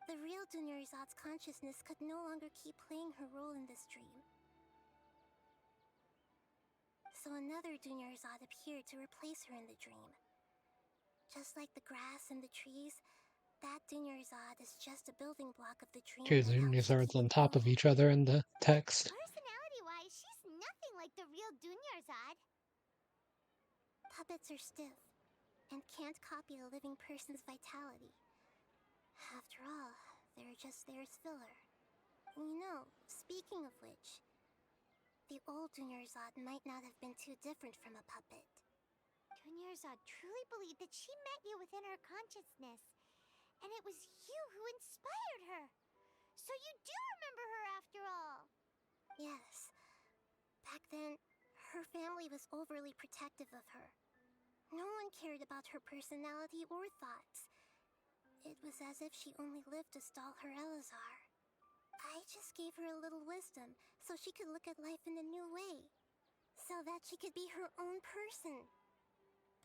The real Dunyarzad's consciousness could no longer keep playing her role in this dream. So another Dunyarzad appeared to replace her in the dream. Just like the grass and the trees, that Dunyarzad is just a building block of the dream. Two Dunyarzards on top of each other in the text. Personality-wise, she's nothing like the real Dunyarzad. Puppets are stiff, and can't copy a living person's vitality. After all, they're just there as filler. You know, speaking of which, the old Dunyarzad might not have been too different from a puppet. Dunyarzad truly believed that she met you within her consciousness, and it was you who inspired her. So you do remember her after all. Yes. Back then, her family was overly protective of her. No one cared about her personality or thoughts. It was as if she only lived to stall her Elazar. I just gave her a little wisdom so she could look at life in a new way. So that she could be her own person.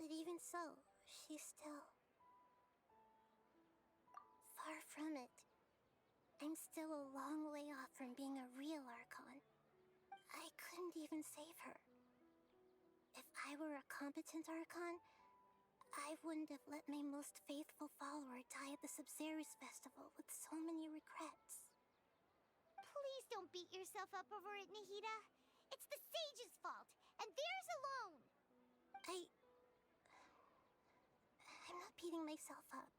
But even so, she's still far from it. I'm still a long way off from being a real archon. I couldn't even save her. If I were a competent archon, I wouldn't have let my most faithful follower die at the Sub-Zero's festival with so many regrets. Please don't beat yourself up over it, Nahida. It's the sage's fault, and theirs alone. I'm not beating myself up.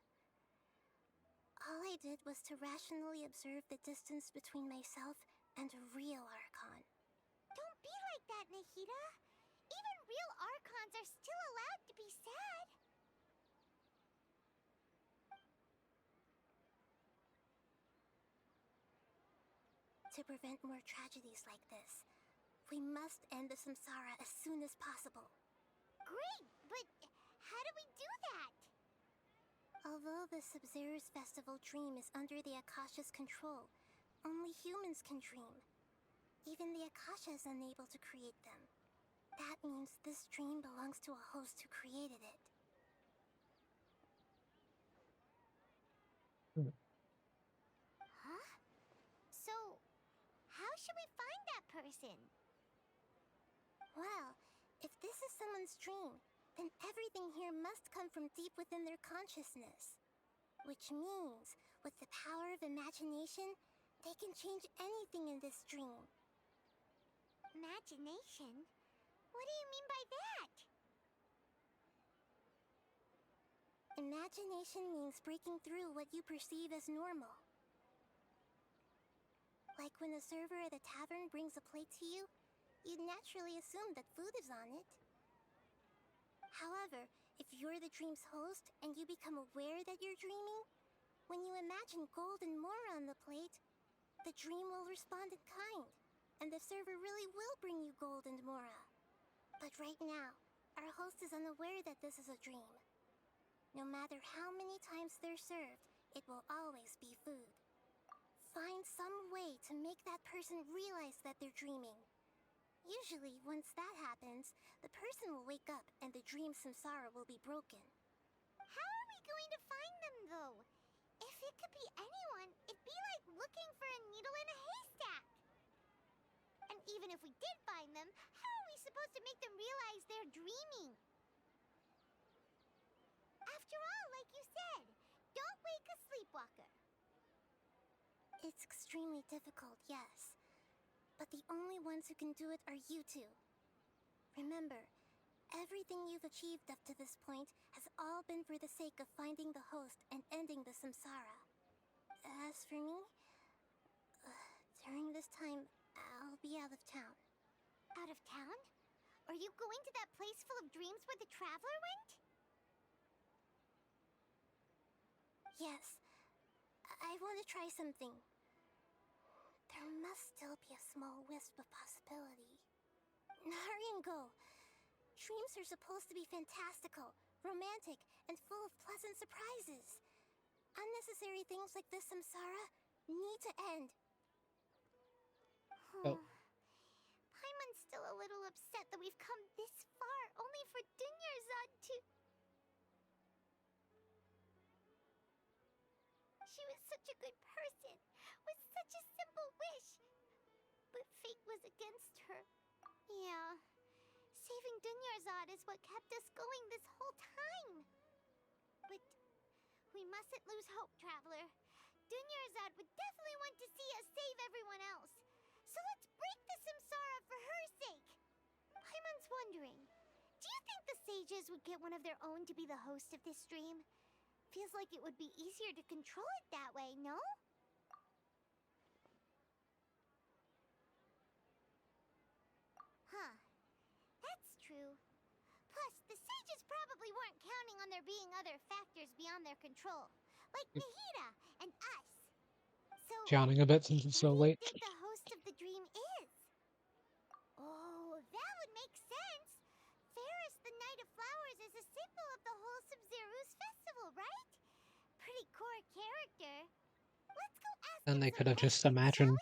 All I did was to rationally observe the distance between myself and a real archon. Don't be like that, Nahida. Even real archons are still allowed to be sad. To prevent more tragedies like this, we must end the samsara as soon as possible. Great, but how do we do that? Although the Sub-Zero's festival dream is under the Akasha's control, only humans can dream. Even the Akasha is unable to create them. That means this dream belongs to a host who created it. Huh? So, how should we find that person? Well, if this is someone's dream, then everything here must come from deep within their consciousness. Which means, with the power of imagination, they can change anything in this dream. Imagination? What do you mean by that? Imagination means breaking through what you perceive as normal. Like when a server at a tavern brings a plate to you, you'd naturally assume that food is on it. However, if you're the dream's host and you become aware that you're dreaming, when you imagine gold and more on the plate, the dream will respond in kind, and the server really will bring you gold and mora. But right now, our host is unaware that this is a dream. No matter how many times they're served, it will always be food. Find some way to make that person realize that they're dreaming. Usually, once that happens, the person will wake up and the dream samsara will be broken. How are we going to find them, though? If it could be anyone, it'd be like looking for a needle in a haystack. And even if we did find them, how are we supposed to make them realize they're dreaming? After all, like you said, don't wake a sleepwalker. It's extremely difficult, yes. But the only ones who can do it are you two. Remember, everything you've achieved up to this point has all been for the sake of finding the host and ending the samsara. As for me, during this time, I'll be out of town. Out of town? Are you going to that place full of dreams where the traveler went? Yes, I want to try something. There must still be a small wisp of possibility. Hurry and go. Dreams are supposed to be fantastical, romantic, and full of pleasant surprises. Unnecessary things like this samsara need to end. Oh. Paimon's still a little upset that we've come this far only for Dunyarzad to... She was such a good person, with such a simple wish. But fate was against her. Yeah. Saving Dunyarzad is what kept us going this whole time. But we mustn't lose hope, Traveler. Dunyarzad would definitely want to see us save everyone else. So let's break the samsara for her sake. Paimon's wondering, do you think the sages would get one of their own to be the host of this stream? Feels like it would be easier to control it that way, no? Huh. That's true. Plus, the sages probably weren't counting on there being other factors beyond their control, like Nahida and us. So, Counting a bit since it's so who do you late. think the host of the dream is? Oh, that would make sense. Ferris, the Knight of Flowers, is a symbol of the whole Sub-Zero's festival, right? Pretty core character. Then they could have just imagined.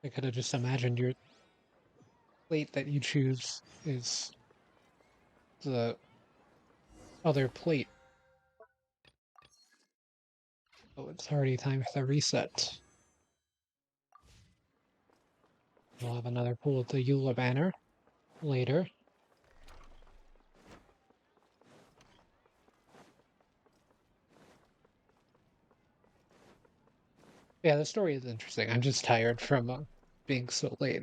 They could have just imagined your plate that you choose is the other plate. Oh, it's already time for the reset. We'll have another pull of the Eula banner later. Yeah, the story is interesting. I'm just tired from being so late.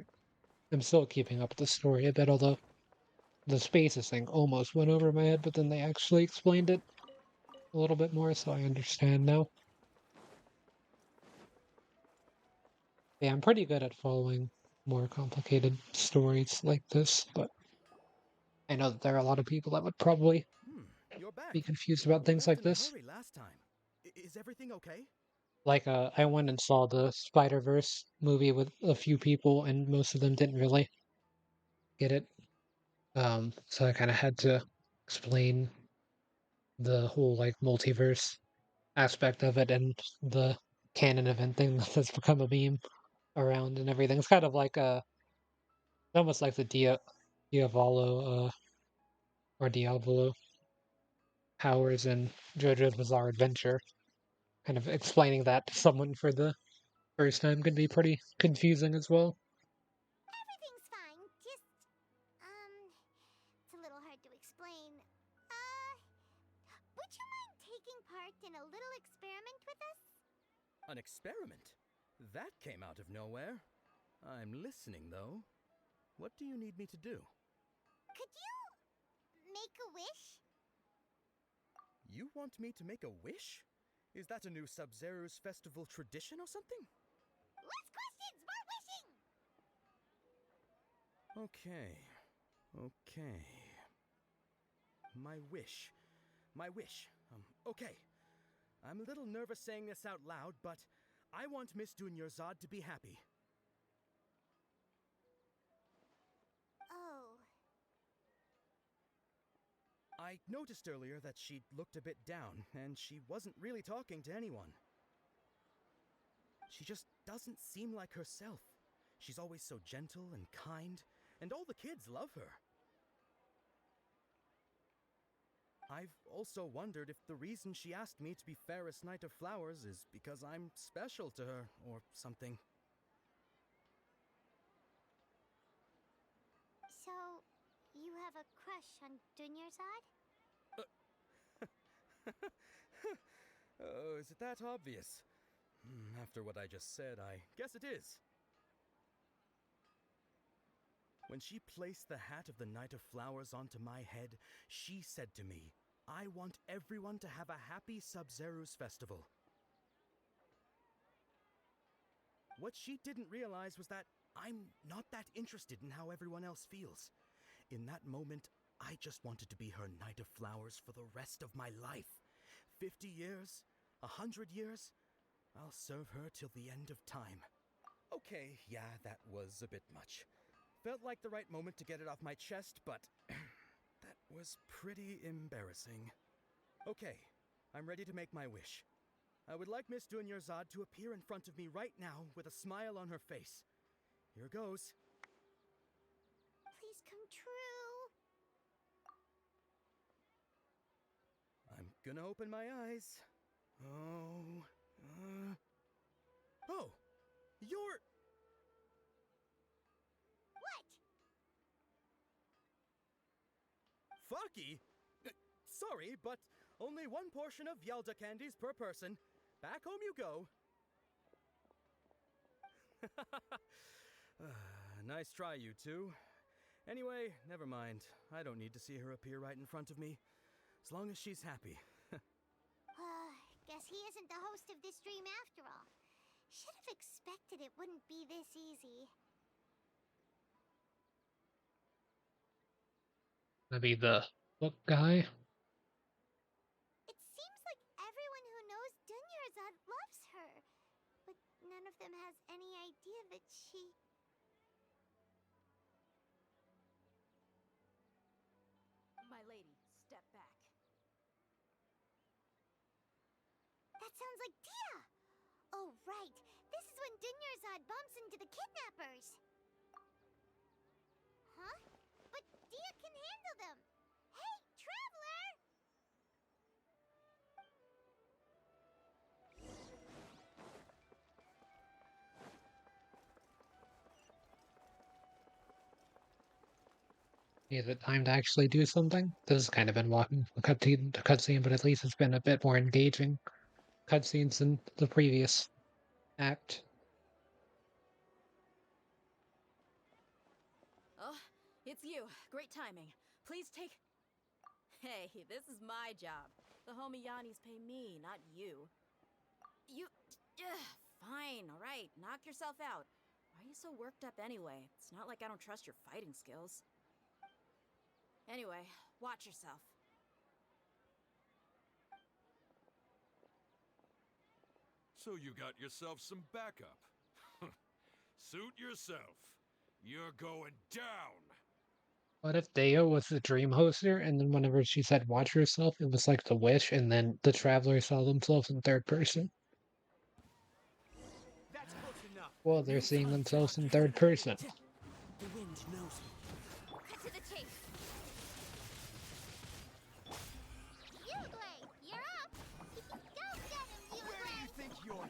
I'm still keeping up with the story a bit, although the spaces thing almost went over my head, but then they actually explained it a little bit more, so I understand now. Yeah, I'm pretty good at following more complicated stories like this, but I know that there are a lot of people that would probably You're back. be confused about You things left like in a this. hurry last time. Is everything okay? Like, I went and saw the Spider-Verse movie with a few people, and most of them didn't really get it. So I kind of had to explain the whole, like, multiverse aspect of it and the canon event thing that's become a meme around and everything. It's kind of like almost like the Diavolo, or Diavolo powers in JoJo's Bizarre Adventure. Kind of explaining that to someone for the first time can be pretty confusing as well. Everything's fine. Just, it's a little hard to explain. Would you mind taking part in a little experiment with us? An experiment? That came out of nowhere. I'm listening, though. What do you need me to do? Could you make a wish? You want me to make a wish? Is that a new Sub-Zero's festival tradition or something? Less questions, more wishing! Okay. My wish. Okay. I'm a little nervous saying this out loud, but I want Miss Dunyarzad to be happy. Oh. I noticed earlier that she looked a bit down, and she wasn't really talking to anyone. She just doesn't seem like herself. She's always so gentle and kind, and all the kids love her. I've also wondered if the reason she asked me to be Fairest Knight of Flowers is because I'm special to her, or something. So, you have a crush on Dunyarzad? Oh, is it that obvious? After what I just said, I guess it is. When she placed the hat of the Knight of Flowers onto my head, she said to me, "I want everyone to have a happy Sub-Zero's festival." What she didn't realize was that I'm not that interested in how everyone else feels. In that moment, I just wanted to be her Knight of Flowers for the rest of my life. 50 years? 100 years? I'll serve her till the end of time. Okay, yeah, that was a bit much. Felt like the right moment to get it off my chest, but that was pretty embarrassing. Okay, I'm ready to make my wish. I would like Miss Dunyarzad to appear in front of me right now with a smile on her face. Here goes. Please come true. I'm gonna open my eyes. Oh, you're... What? Faki? Sorry, but only one portion of Yalda candies per person. Back home you go. Nice try, you two. Anyway, never mind. I don't need to see her appear right in front of me. As long as she's happy. Guess he isn't the host of this stream after all. Should have expected it wouldn't be this easy. Maybe the book guy. It seems like everyone who knows Dunyarzad loves her, but none of them has any idea that she... My lady, step back. That sounds like Dia! Oh, right. This is when Dunyarzad bumps into the kidnappers. Huh? But Dia can handle them! Hey, Traveler! Is it time to actually do something? This has kind of been walking from cutscene to cutscene, but at least it's been a bit more engaging cutscenes than the previous act. Oh, it's you. Great timing. Please take... Hey, this is my job. The homie Yannis pay me, not you. You... Fine, alright. Knock yourself out. Why are you so worked up anyway? It's not like I don't trust your fighting skills. Anyway, watch yourself. So you got yourself some backup. Suit yourself. You're going down. What if Deo was the dream hoster, and then whenever she said watch yourself, it was like the wish, and then the travelers saw themselves in third person? That's close enough. Well, they're seeing themselves in third person. The wind knows me. Cut to the chase. Yugway, you're up! Go get him, Yugway! Where do you think you're going?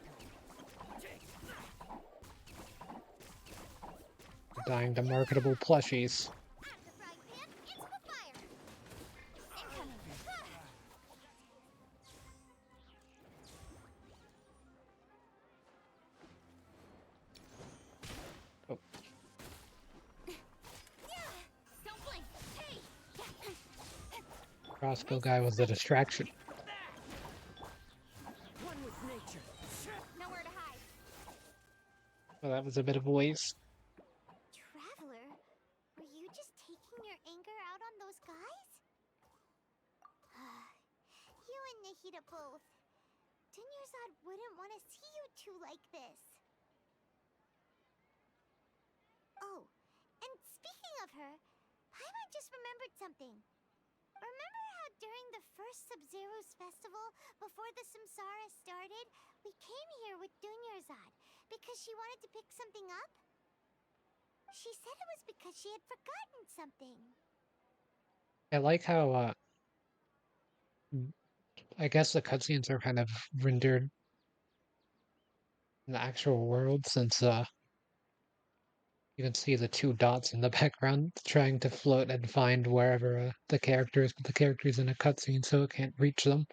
Dying to marketable plushies. Oh. Crossbow guy was a distraction. One with nature. Nowhere to hide. Well, that was a bit of a waste. Traveler, were you just taking your anger out on those guys? You and Nahida both. Dunyarzad wouldn't want to see you two like this. Oh, and speaking of her, Paimon just remembered something. Remember how during the first Sub-Zero's festival, before the Samsara started, we came here with Dunyarzad because she wanted to pick something up? She said it was because she had forgotten something. I like how, I guess the cutscenes are kind of rendered in the actual world, since, you can see the two dots in the background trying to float and find wherever the character is, but the character is in a cutscene, so it can't reach them.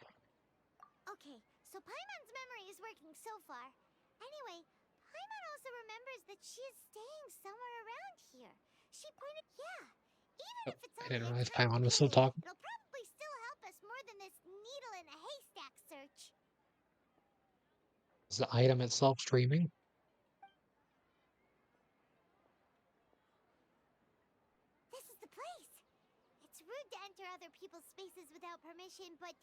Okay, so Paimon's memory is working so far. Anyway, Paimon also remembers that she is staying somewhere around here. She pointed, even if it's I only didn't a realize tiny Paimon was still cave, talking. it'll probably still help us more than this needle in a haystack search. Is the item itself streaming? This is the place. It's rude to enter other people's spaces without permission, but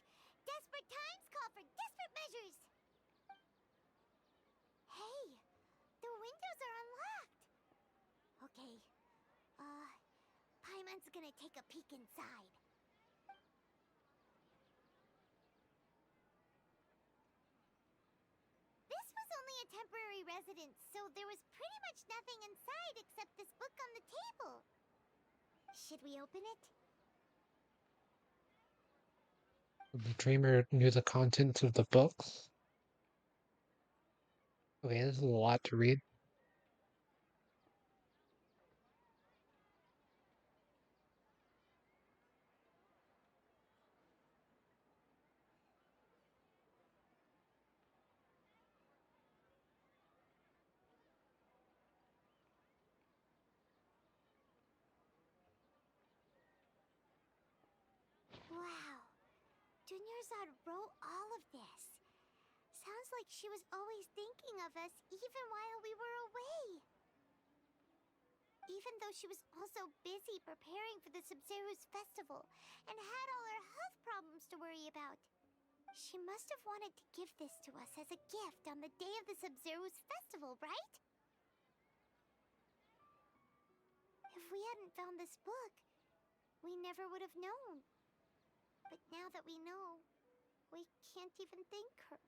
desperate times call for desperate measures. Hey, the windows are unlocked. Okay, Paimon's gonna take a peek inside. This was only a temporary residence, so there was pretty much nothing inside except this book on the table. Should we open it? The dreamer knew the contents of the books. Okay, this is a lot to read. Wow. Dunyarzad wrote all of this. Sounds like she was always thinking of us even while we were away. Even though she was also busy preparing for the Sub-Zero's festival and had all her health problems to worry about. She must have wanted to give this to us as a gift on the day of the Sub-Zero's festival, right? If we hadn't found this book, we never would have known. But now that we know, we can't even thank her.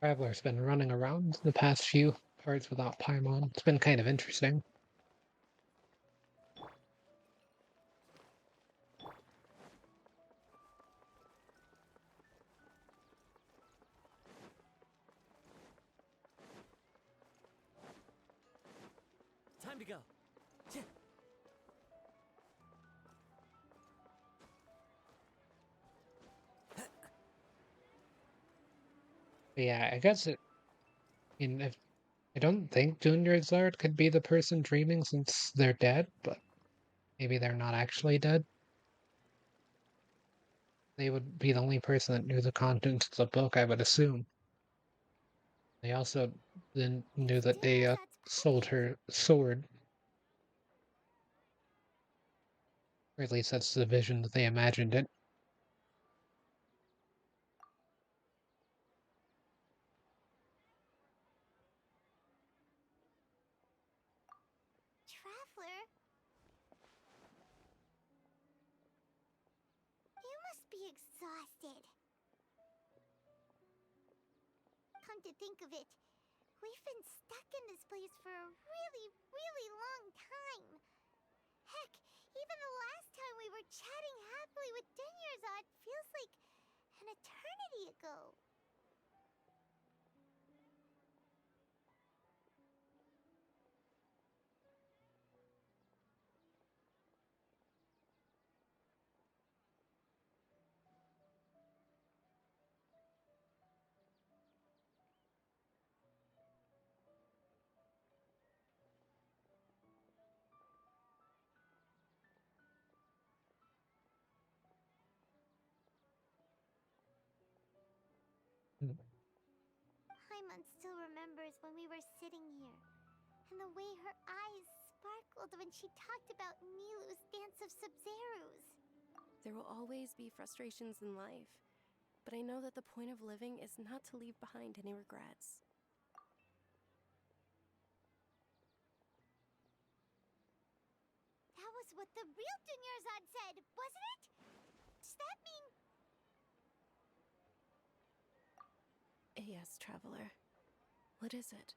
Traveler's been running around the past few parts without Paimon. It's been kind of interesting. Time to go. But yeah, I guess if I don't think Junior Zard could be the person dreaming since they're dead, but maybe they're not actually dead. They would be the only person that knew the contents of the book, I would assume. They also then knew that they sold her sword. Or at least that's the vision that they imagined it. Traveler? You must be exhausted. Come to think of it, we've been stuck in this place for a really, really long time. Heck, even the last time we were chatting happily with Denyerzad feels like an eternity ago. Paimon still remembers when we were sitting here, and the way her eyes sparkled when she talked about Nilu's Dance of Sub-Zerus. There will always be frustrations in life, but I know that the point of living is not to leave behind any regrets. That was what the real Dunyarzad said, wasn't it? Does that mean... Yes, Traveler. What is it?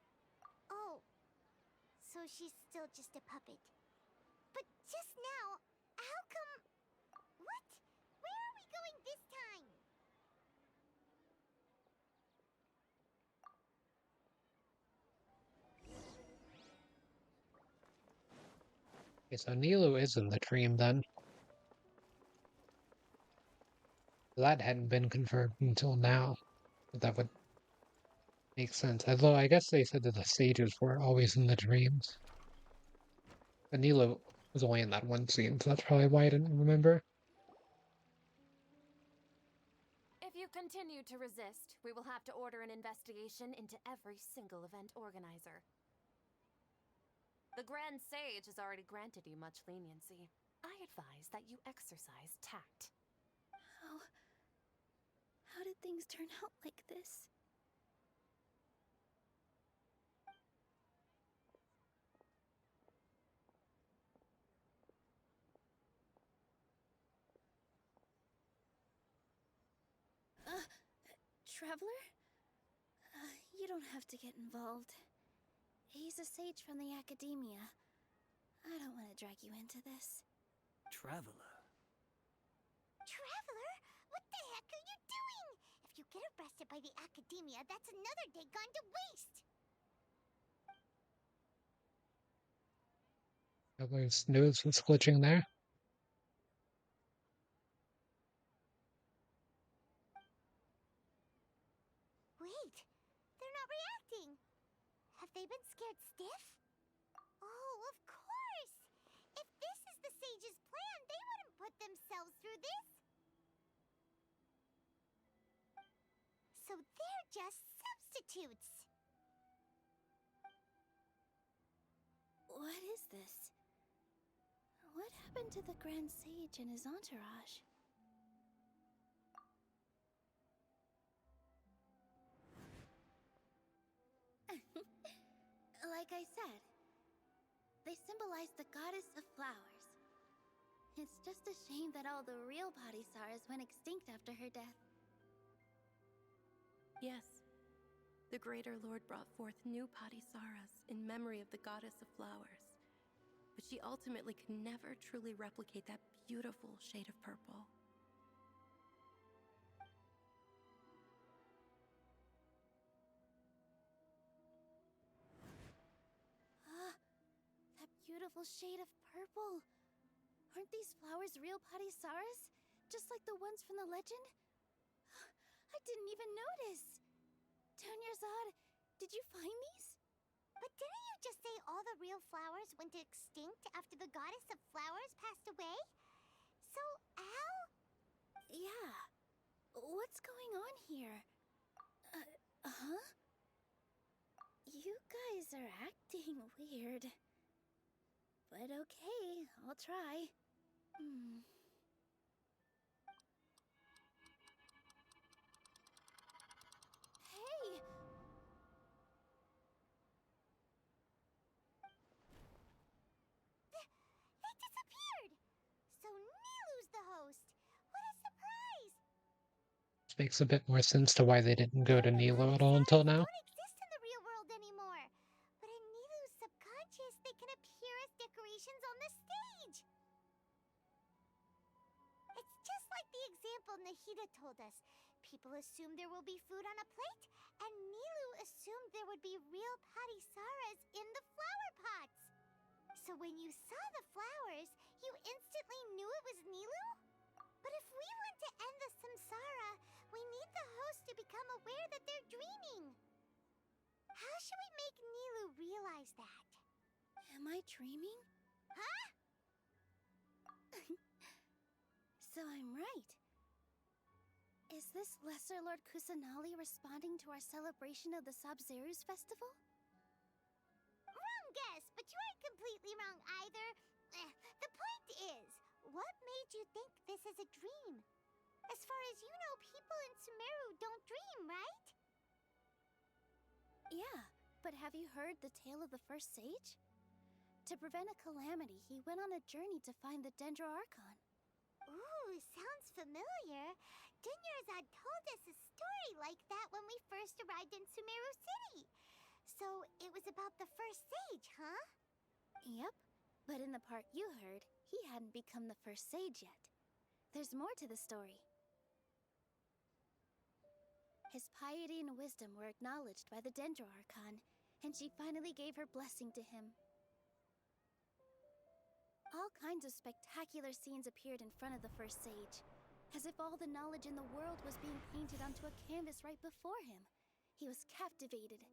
Oh, so she's still just a puppet. But just now, how come... What? Where are we going this time? Okay, so Nilu is in the dream then. That hadn't been confirmed until now. But that would make sense. Although I guess they said that the sages were always in the dreams. But Nilu was only in that one scene, so that's probably why I didn't remember. If you continue to resist, we will have to order an investigation into every single event organizer. The Grand Sage has already granted you much leniency. I advise that you exercise tact. How did things turn out like this? Traveler? You don't have to get involved. He's a sage from the academia. I don't want to drag you into this. Traveler? Traveler? What the heck are you doing? If you get arrested by the academia, that's another day gone to waste! Traveler's nose was glitching there. Wait, they're not reacting. Have they been scared stiff? Oh, of course! If this is the sage's plan, they wouldn't put themselves through this. So they're just substitutes. What is this? What happened to the Grand Sage and his entourage? Like I said, they symbolize the goddess of flowers. It's just a shame that all the real Bodhisattvas went extinct after her death. Yes. the Greater Lord brought forth new Padisaras in memory of the goddess of flowers. But she ultimately could never truly replicate that beautiful shade of purple. That beautiful shade of purple. Aren't these flowers real Padisaras? Just like the ones from the legend? I didn't even notice. Dunyarzad, did you find these? But didn't you just say all the real flowers went extinct after the goddess of flowers passed away? So, how? Yeah. What's going on here? Huh? You guys are acting weird. But okay, I'll try. Hey! They disappeared! So Nilu's the host! What a surprise! This makes a bit more sense to why they didn't go to Nilo at all until now. Don't exist in the real world anymore. But in Nilu's subconscious, they can appear as decorations on the stage. It's just like the example Nahida told us. People assume there will be food on a plate, and Nilu assumed there would be real Padisaras in the flower pots. So when you saw the flowers, you instantly knew it was Nilu? But if we want to end the samsara, we need the host to become aware that they're dreaming. How should we make Nilu realize that? Am I dreaming? Huh? So I'm right. Is this Lesser Lord Kusanali responding to our celebration of the Sabzeruz festival? Wrong guess, but you aren't completely wrong either. The point is, what made you think this is a dream? As far as you know, people in Sumeru don't dream, right? Yeah, but have you heard the tale of the first sage? To prevent a calamity, he went on a journey to find the dendro archon. Ooh, sounds familiar. Dunyarzad told us a story like that when we first arrived in Sumeru City. So it was about the first sage, huh? Yep, but in the part you heard, he hadn't become the first sage yet. There's more to the story. His piety and wisdom were acknowledged by the dendro archon, and she finally gave her blessing to him. All kinds of spectacular scenes appeared in front of the first sage, as if all the knowledge in the world was being painted onto a canvas right before him. He was captivated.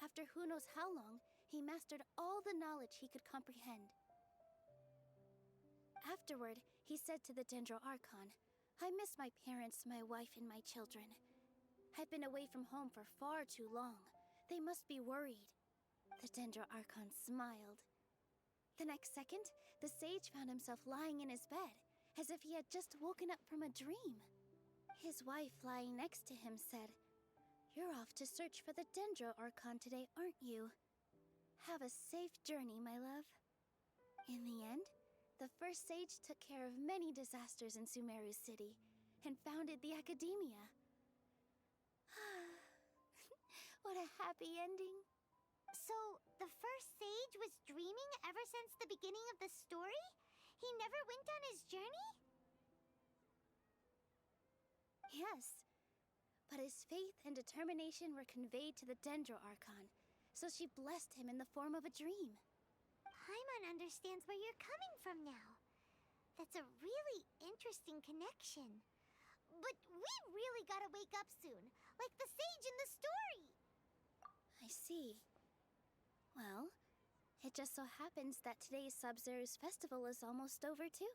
After who knows how long, he mastered all the knowledge he could comprehend. Afterward, he said to the dendro archon, "I miss my parents, my wife, and my children. I've been away from home for far too long. They must be worried." The dendro archon smiled. The next second, the sage found himself lying in his bed, as if he had just woken up from a dream. His wife, lying next to him, said, "You're off to search for the dendro archon today, aren't you? Have a safe journey, my love." In the end, the first sage took care of many disasters in Sumeru City and founded the Academia. What a happy ending. So, the first sage was dreaming ever since the beginning of the story? He never went on his journey? Yes, but his faith and determination were conveyed to the dendro archon, so she blessed him in the form of a dream. Paimon understands where you're coming from now. That's a really interesting connection. But we really gotta wake up soon, like the sage in the story. I see. Well, it just so happens that today's Sabzeruz festival is almost over too.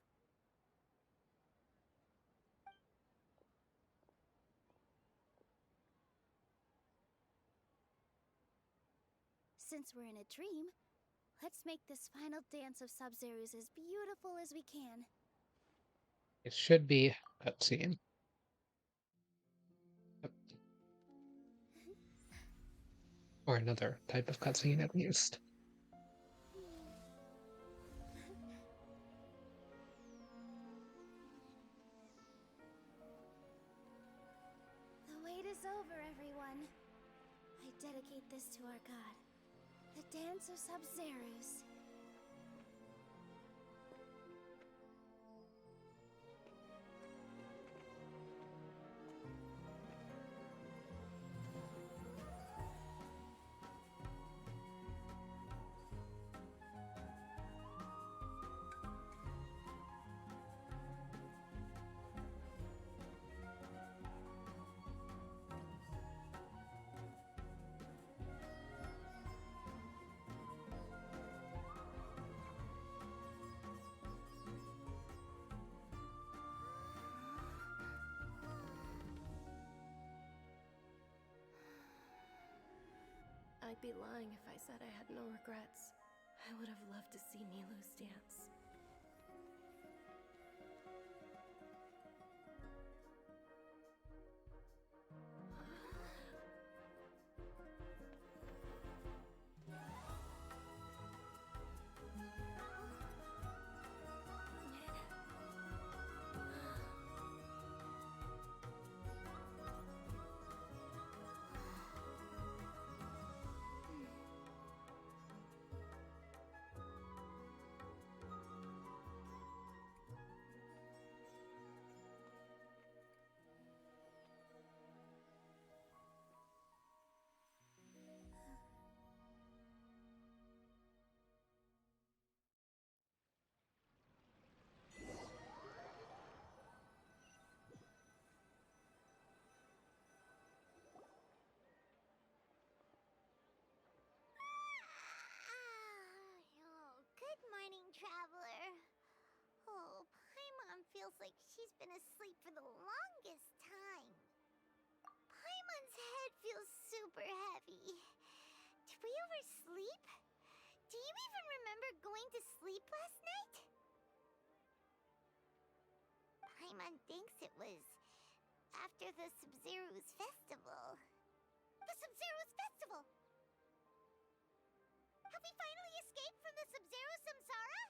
Since we're in a dream, let's make this final dance of Sabzeruz as beautiful as we can. It should be a cutscene. Yep. Or another type of cutscene at least. It's over, everyone. I dedicate this to our god, the Dance of Sub-Zerus. I'd be lying if I said I had no regrets. I would have loved to see Nilou's dance. Good morning, traveler. Oh, Paimon feels like she's been asleep for the longest time. Paimon's head feels super heavy. Did we oversleep? Do you even remember going to sleep last night? Paimon thinks it was after the Sub-Zero's festival. The Sub-Zero's festival! Have we finally escaped from the Sub-Zero Samsara?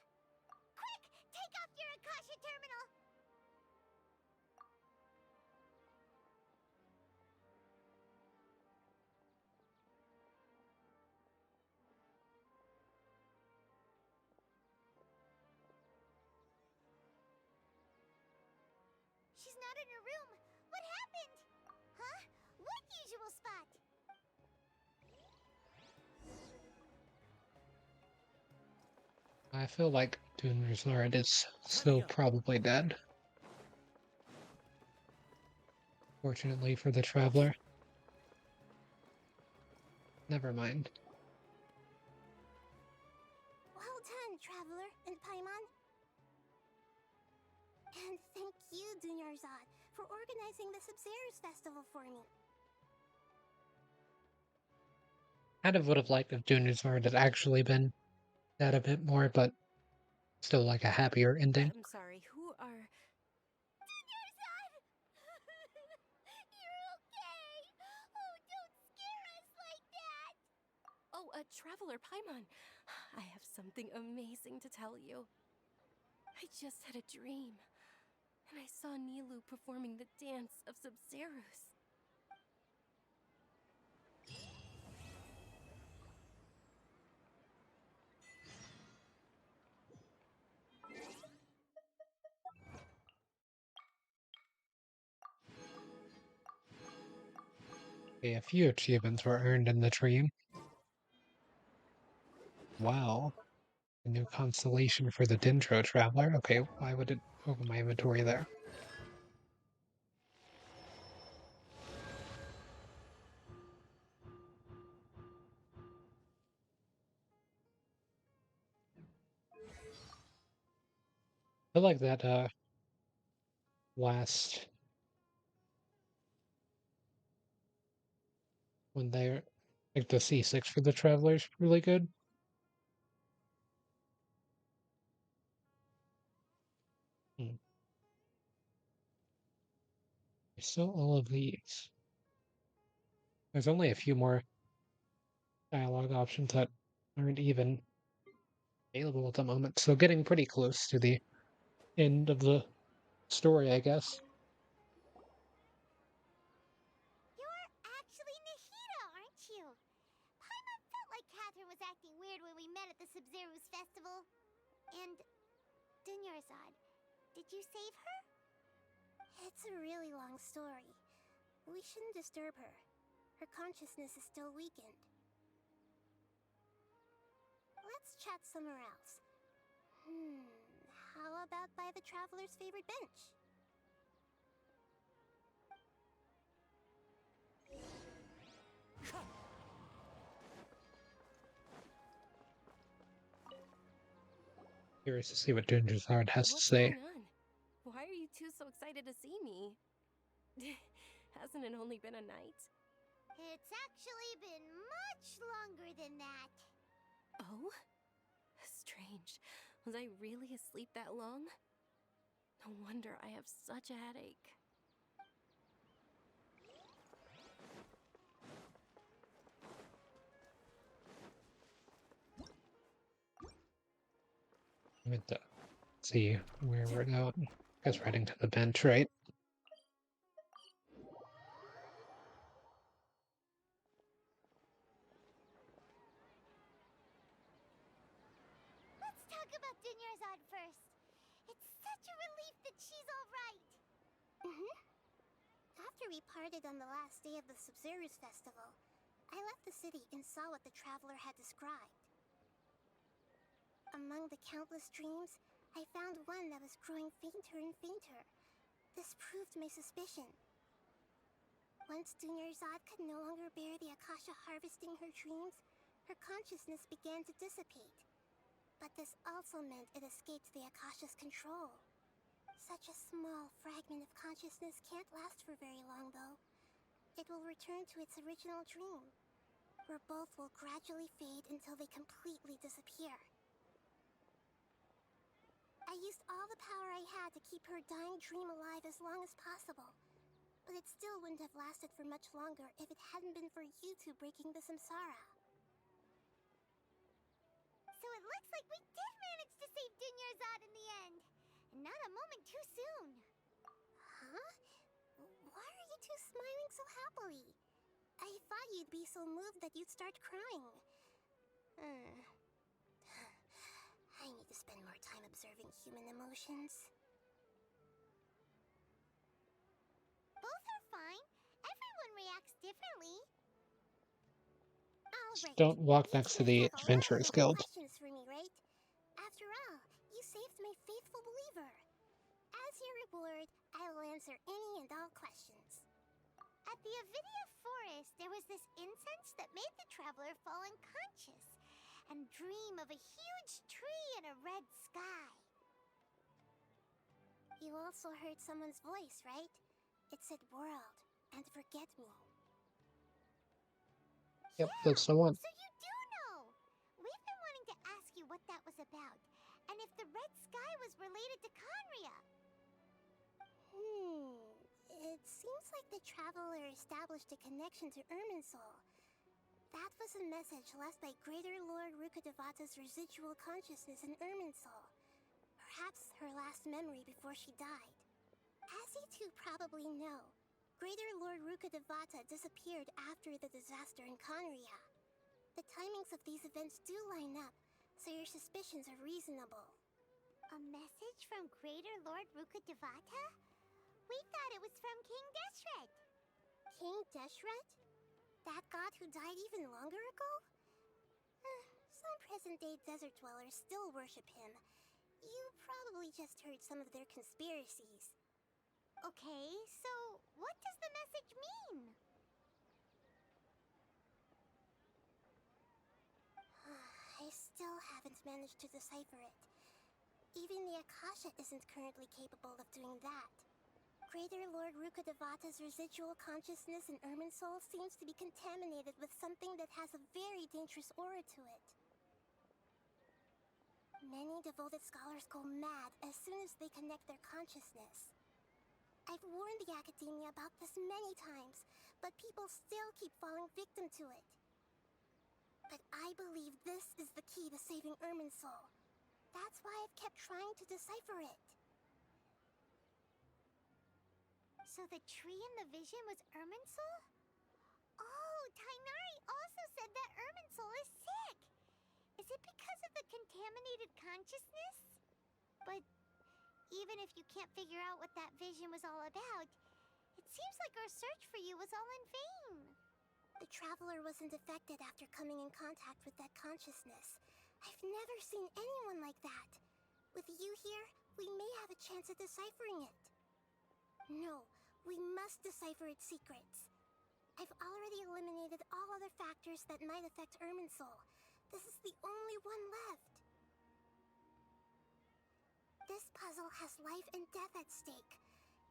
Quick! Take off your Akasha terminal! She's not in her room. What happened? Huh? What usual spot? I feel like Dunrazard is still probably dead. Fortunately for the traveler. Never mind. Well done, Traveler and Paimon. And thank you, Dunyarzad, for organizing the Sub-Zero's festival for me. Kind of would have liked if Dunrazard had actually been dead a bit more, but still like a happier ending. I'm sorry, who are... Dunyarzad! You're okay! Oh, don't scare us like that! Oh, Traveler Paimon. I have something amazing to tell you. I just had a dream, and I saw Nilou performing the dance of Sub-Zerus. Okay, a few achievements were earned in the dream. Wow. A new constellation for the Dendro Traveler. Okay, why would it open my inventory there? I like that last when they're like the C6 for the Travelers really good. Hmm. Still all of these. There's only a few more dialogue options that aren't even available at the moment, so getting pretty close to the end of the story, I guess. You're you? Paimon felt like Catherine was acting weird when we met at the Sub-Zero's festival. And Dunyarzad, did you save her? It's a really long story. We shouldn't disturb her. Her consciousness is still weakened. Let's chat somewhere else. How about by the Traveler's favorite bench? Curious to see what Dunyarzad has to What's say. going on? Why are you two so excited to see me? Hasn't it only been a night? It's actually been much longer than that. Oh? Strange. Was I really asleep that long? No wonder I have such a headache. I'm going to see where we're going. I guess we're heading to the bench, right? Let's talk about Dunyarzad first. It's such a relief that she's all right. After we parted on the last day of the Sub-Zero's festival, I left the city and saw what the Traveler had described. Among the countless dreams, I found one that was growing fainter and fainter. This proved my suspicion. Once Dunyarzad could no longer bear the Akasha harvesting her dreams, her consciousness began to dissipate. But this also meant it escaped the Akasha's control. Such a small fragment of consciousness can't last for very long, though. It will return to its original dream, where both will gradually fade until they completely disappear. I used all the power I had to keep her dying dream alive as long as possible, but it still wouldn't have lasted for much longer if it hadn't been for you two breaking the samsara. So it looks like we did manage to save Dunyarzad in the end. And not a moment too soon. Huh? Why are you two smiling so happily? I thought you'd be so moved that you'd start crying. I need to spend more time observing human emotions. Both are fine. Everyone reacts differently. Just don't walk next to the Adventurers Guild. Questions for me, right? After all, you saved my faithful believer. As your reward, I will answer any and all questions. At the Avidia Forest, there was this incense that made the Traveler fall unconscious and dream of a huge tree and a red sky. You also heard someone's voice, right? It said world and forget me. Yep, that's the one. So you do know! We've been wanting to ask you what that was about, and if the red sky was related to Conria. It seems like the Traveler established a connection to Irminsul. That was a message left by Greater Lord Rukkhadevata's residual consciousness in Irminsul. Perhaps her last memory before she died. As you two probably know, Greater Lord Rukkhadevata disappeared after the disaster in Conria. The timings of these events do line up, so your suspicions are reasonable. A message from Greater Lord Rukkhadevata? We thought it was from King Deshret. King Deshret? That god who died even longer ago? Some present-day desert dwellers still worship him. You probably just heard some of their conspiracies. Okay, so what does the message mean? I still haven't managed to decipher it. Even the Akasha isn't currently capable of doing that. Greater Lord Rukkhadevata's residual consciousness in Irminsul seems to be contaminated with something that has a very dangerous aura to it. Many devoted scholars go mad as soon as they connect their consciousness. I've warned the Academia about this many times, but people still keep falling victim to it. But I believe this is the key to saving Irminsul. That's why I've kept trying to decipher it. So the tree in the vision was Irminsul? Oh, Tainari also said that Irminsul is sick. Is it because of the contaminated consciousness? But even if you can't figure out what that vision was all about, it seems like our search for you was all in vain. The traveler wasn't affected after coming in contact with that consciousness. I've never seen anyone like that. With you here, we may have a chance at deciphering it. No, we must decipher its secrets. I've already eliminated all other factors that might affect Irminsul. This is the only one left. This puzzle has life and death at stake.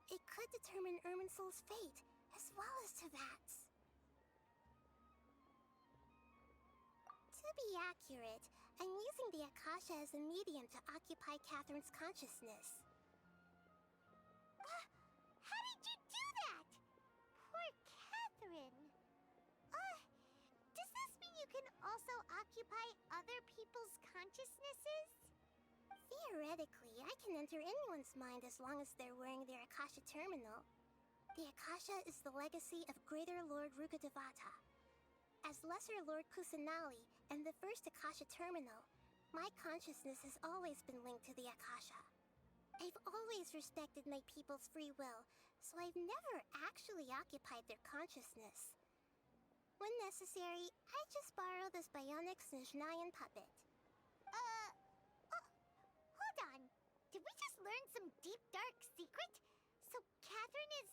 It could determine Irminsul's fate, as well as Tevat's. To be accurate, I'm using the Akasha as a medium to occupy Catherine's consciousness. How did you do that? Poor Catherine. Does this mean you can also occupy other people's consciousnesses? Theoretically, I can enter anyone's mind as long as they're wearing their Akasha terminal. The Akasha is the legacy of Greater Lord Rukkhadevata. As Lesser Lord Kusanali and the first Akasha terminal, my consciousness has always been linked to the Akasha. I've always respected my people's free will, so I've never actually occupied their consciousness. When necessary, I just borrow this bionic Snezhnayan puppet. Hold on. Did we just learn some deep, dark secret? So Catherine is...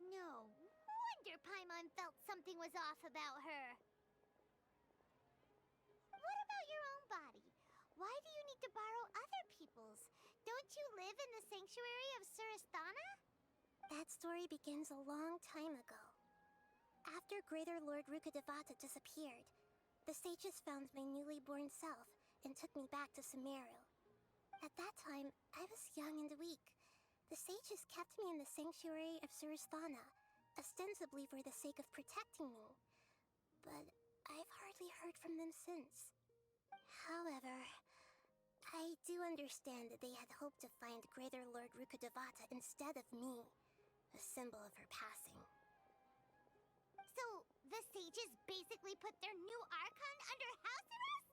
No wonder Paimon felt something was off about her. What about your own body? Why do you need to borrow other people's? Don't you live in the sanctuary of Surasthana? That story begins a long time ago. After Greater Lord Rukkhadevata disappeared, the sages found my newly born self and took me back to Sumeru. At that time, I was young and weak. The sages kept me in the sanctuary of Surasthana, ostensibly for the sake of protecting me. But I've hardly heard from them since. However, I do understand that they had hoped to find Greater Lord Rukkhadevata instead of me, a symbol of her passing. So, the sages basically put their new archon under house arrest?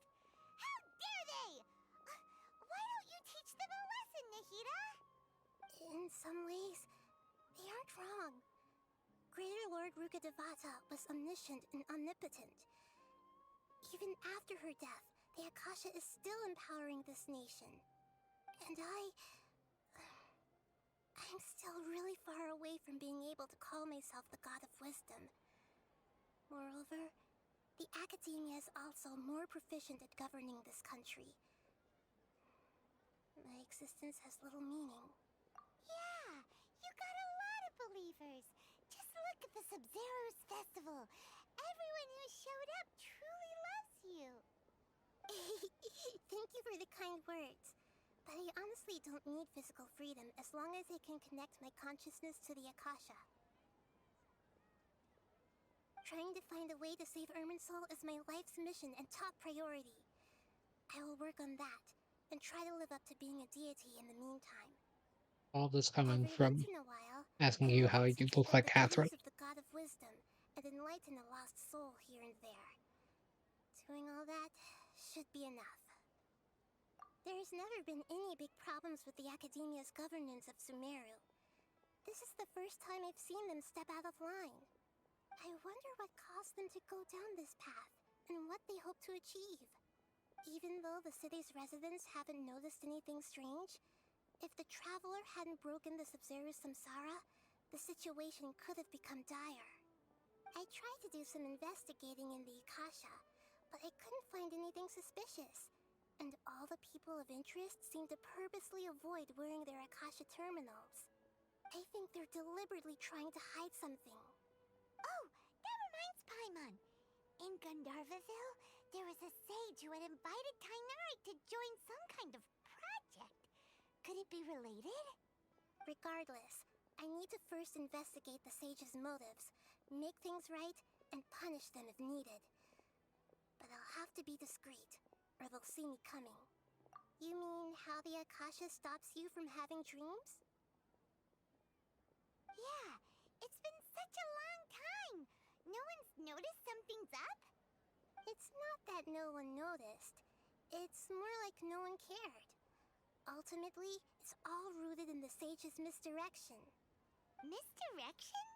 How dare they! Why don't you teach them a lesson, Nahida? In some ways, they aren't wrong. Greater Lord Rukkhadevata was omniscient and omnipotent. Even after her death, the Akasha is still empowering this nation. And I'm still really far away from being able to call myself the God of Wisdom. Moreover, the Academia is also more proficient at governing this country. My existence has little meaning. Yeah, you got a lot of believers. Just look at the Sub-Zero's festival. Everyone who showed up truly loves you. Thank you for the kind words. But I honestly don't need physical freedom as long as I can connect my consciousness to the Akasha. Trying to find a way to save Irminsul is my life's mission and top priority. I will work on that, and try to live up to being a deity in the meantime. All this coming Every from once in a while, asking I you will how also you take look up like the Catherine. duties of the God of Wisdom and enlighten a lost soul here and there. Doing all that should be enough. There's never been any big problems with the Academia's governance of Sumeru. This is the first time I've seen them step out of line. I wonder what caused them to go down this path, and what they hope to achieve. Even though the city's residents haven't noticed anything strange, if the traveler hadn't broken the Sub-Zero samsara, the situation could have become dire. I tried to do some investigating in the Akasha, but I couldn't find anything suspicious. And all the people of interest seem to purposely avoid wearing their Akasha terminals. I think they're deliberately trying to hide something. Oh, that reminds Paimon. In Gandharvaville, there was a sage who had invited Tainari to join some kind of project. Could it be related? Regardless, I need to first investigate the sage's motives, make things right, and punish them if needed. But I'll have to be discreet, or they'll see me coming. You mean how the Akasha stops you from having dreams? Yeah, it's been such a long time. No one's noticed It's not that no one noticed. It's more like no one cared. Ultimately, it's all rooted in the sage's misdirection. Misdirection?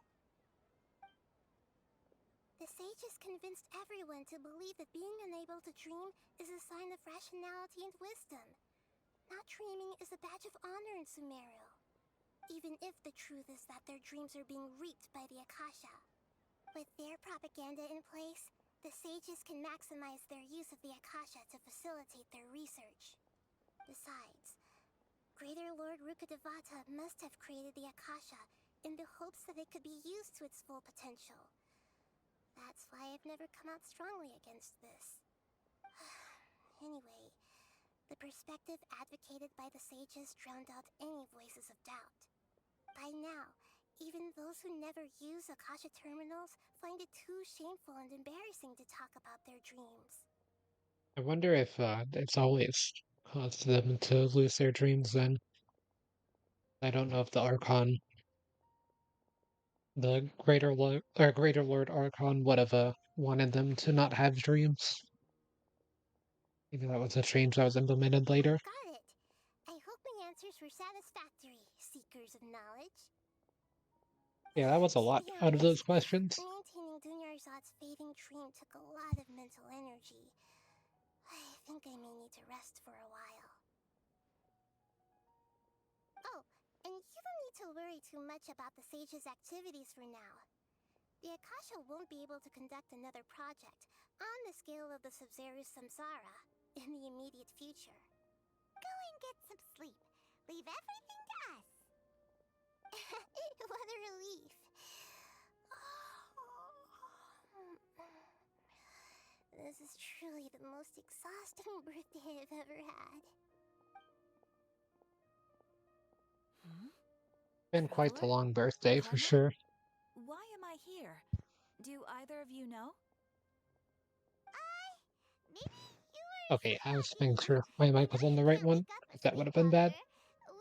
The sages convinced everyone to believe that being unable to dream is a sign of rationality and wisdom. Not dreaming is a badge of honor in Sumeru. Even if the truth is that their dreams are being reaped by the Akasha. With their propaganda in place, the sages can maximize their use of the Akasha to facilitate their research. Besides, Greater Lord Rukkhadevata must have created the Akasha in the hopes that it could be used to its full potential. That's why I've never come out strongly against this. Anyway, the perspective advocated by the sages drowned out any voices of doubt. By now, even those who never use Akasha terminals find it too shameful and embarrassing to talk about their dreams. I wonder if it's always caused them to lose their dreams then. I don't know if the Archon, the Greater Lord Archon would have wanted them to not have dreams. Maybe that was a change that was implemented later. Got it. I hope my answers were satisfactory, seekers of knowledge. Yeah, that was a To lot be out of honest, those questions. maintaining Dunyarzad's fading dream took a lot of mental energy. I think I may need to rest for a while. Oh, and you don't need to worry too much about the sage's activities for now. The Akasha won't be able to conduct another project on the scale of the Sub-Zero Samsara in the immediate future. Go and get some sleep. Leave everything to us. What a relief. This is truly the most exhausting birthday I've ever had. Been quite the Traveler? long birthday for Karma? sure. Why am I here? Do either of you know? Maybe you were Okay, I was making sleepwalking. sure my mic was on the right Can't one, wake up a because that would have been bad. sleepwalker.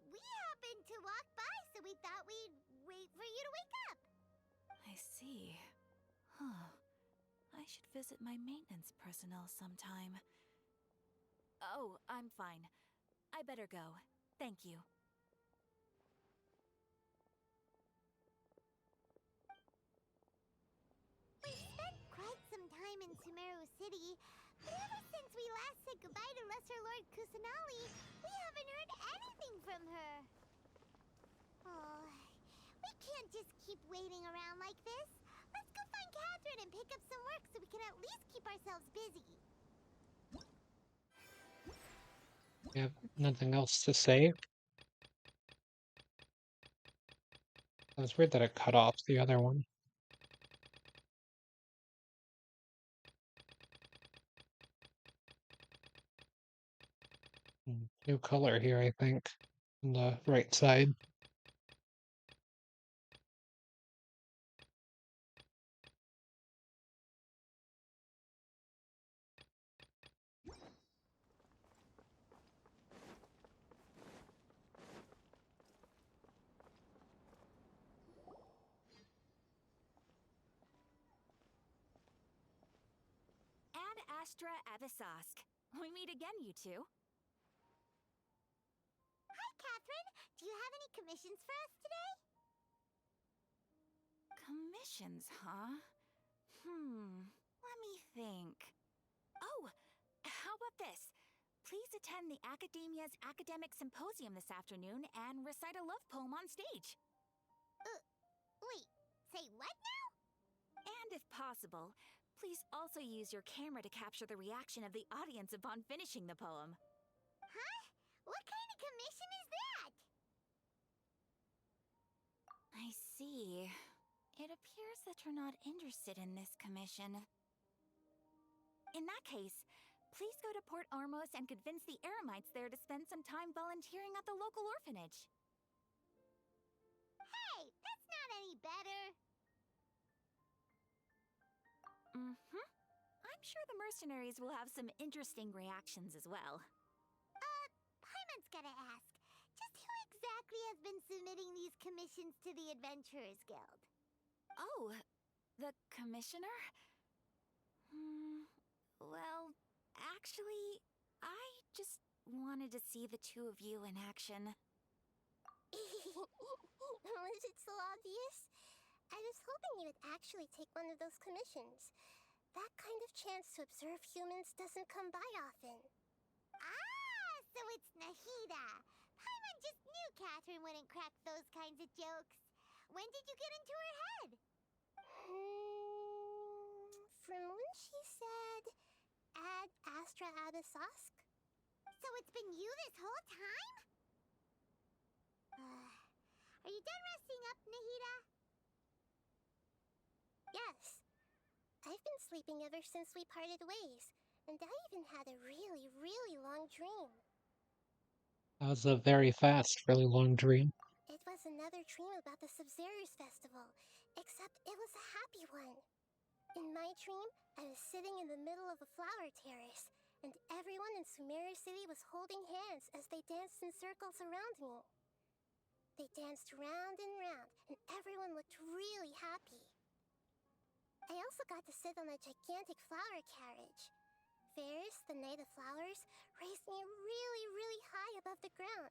We happened to walk by, so we thought we'd wait for you to wake up. I see. Huh. I should visit my maintenance personnel sometime. Oh, I'm fine. I better go. Thank you. We spent quite some time in Sumeru City, but ever since we last said goodbye to Lesser Lord Kusanali, we haven't heard anything from her. Oh, we can't just keep waiting around like this. Let's go find Catherine and pick up some work so we can at least keep ourselves busy. You have nothing else to say? It was weird that it cut off the other one. New color here, I think, on the right side. Ad Astra Avisask. We meet again, you two. Hi, Catherine. Do you have any commissions for us today? Commissions, huh? Let me think. Oh, how about this? Please attend the Academia's Academic Symposium this afternoon and recite a love poem on stage. Wait, say what now? And if possible, please also use your camera to capture the reaction of the audience upon finishing the poem. Huh? What kind of commission is that? I see. It appears that you're not interested in this commission. In that case, please go to Port Armos and convince the Eremites there to spend some time volunteering at the local orphanage. Hey, that's not any better. I'm sure the mercenaries will have some interesting reactions as well. Paimon's gotta ask. Just who exactly has been submitting these commissions to the Adventurers Guild? Oh, the commissioner? Well, actually, I just wanted to see the two of you in action. Was it so obvious? I was hoping you would actually take one of those commissions. That kind of chance to observe humans doesn't come by often. Ah, so it's Nahida. Paimon just knew Catherine wouldn't crack those kinds of jokes. When did you get into her head? From when she said, Ad Astra Abyssosque? So it's been you this whole time? Are you done resting up, Nahida? Yes. I've been sleeping ever since we parted ways, and I even had a really, really long dream. That was a very fast, really long dream. It was another dream about the Sub-Zero's festival, except it was a happy one. In my dream, I was sitting in the middle of a flower terrace, and everyone in Sumeru City was holding hands as they danced in circles around me. They danced round and round, and everyone looked really happy. I also got to sit on a gigantic flower carriage. Ferris, the Knight of Flowers, raised me really, really high above the ground,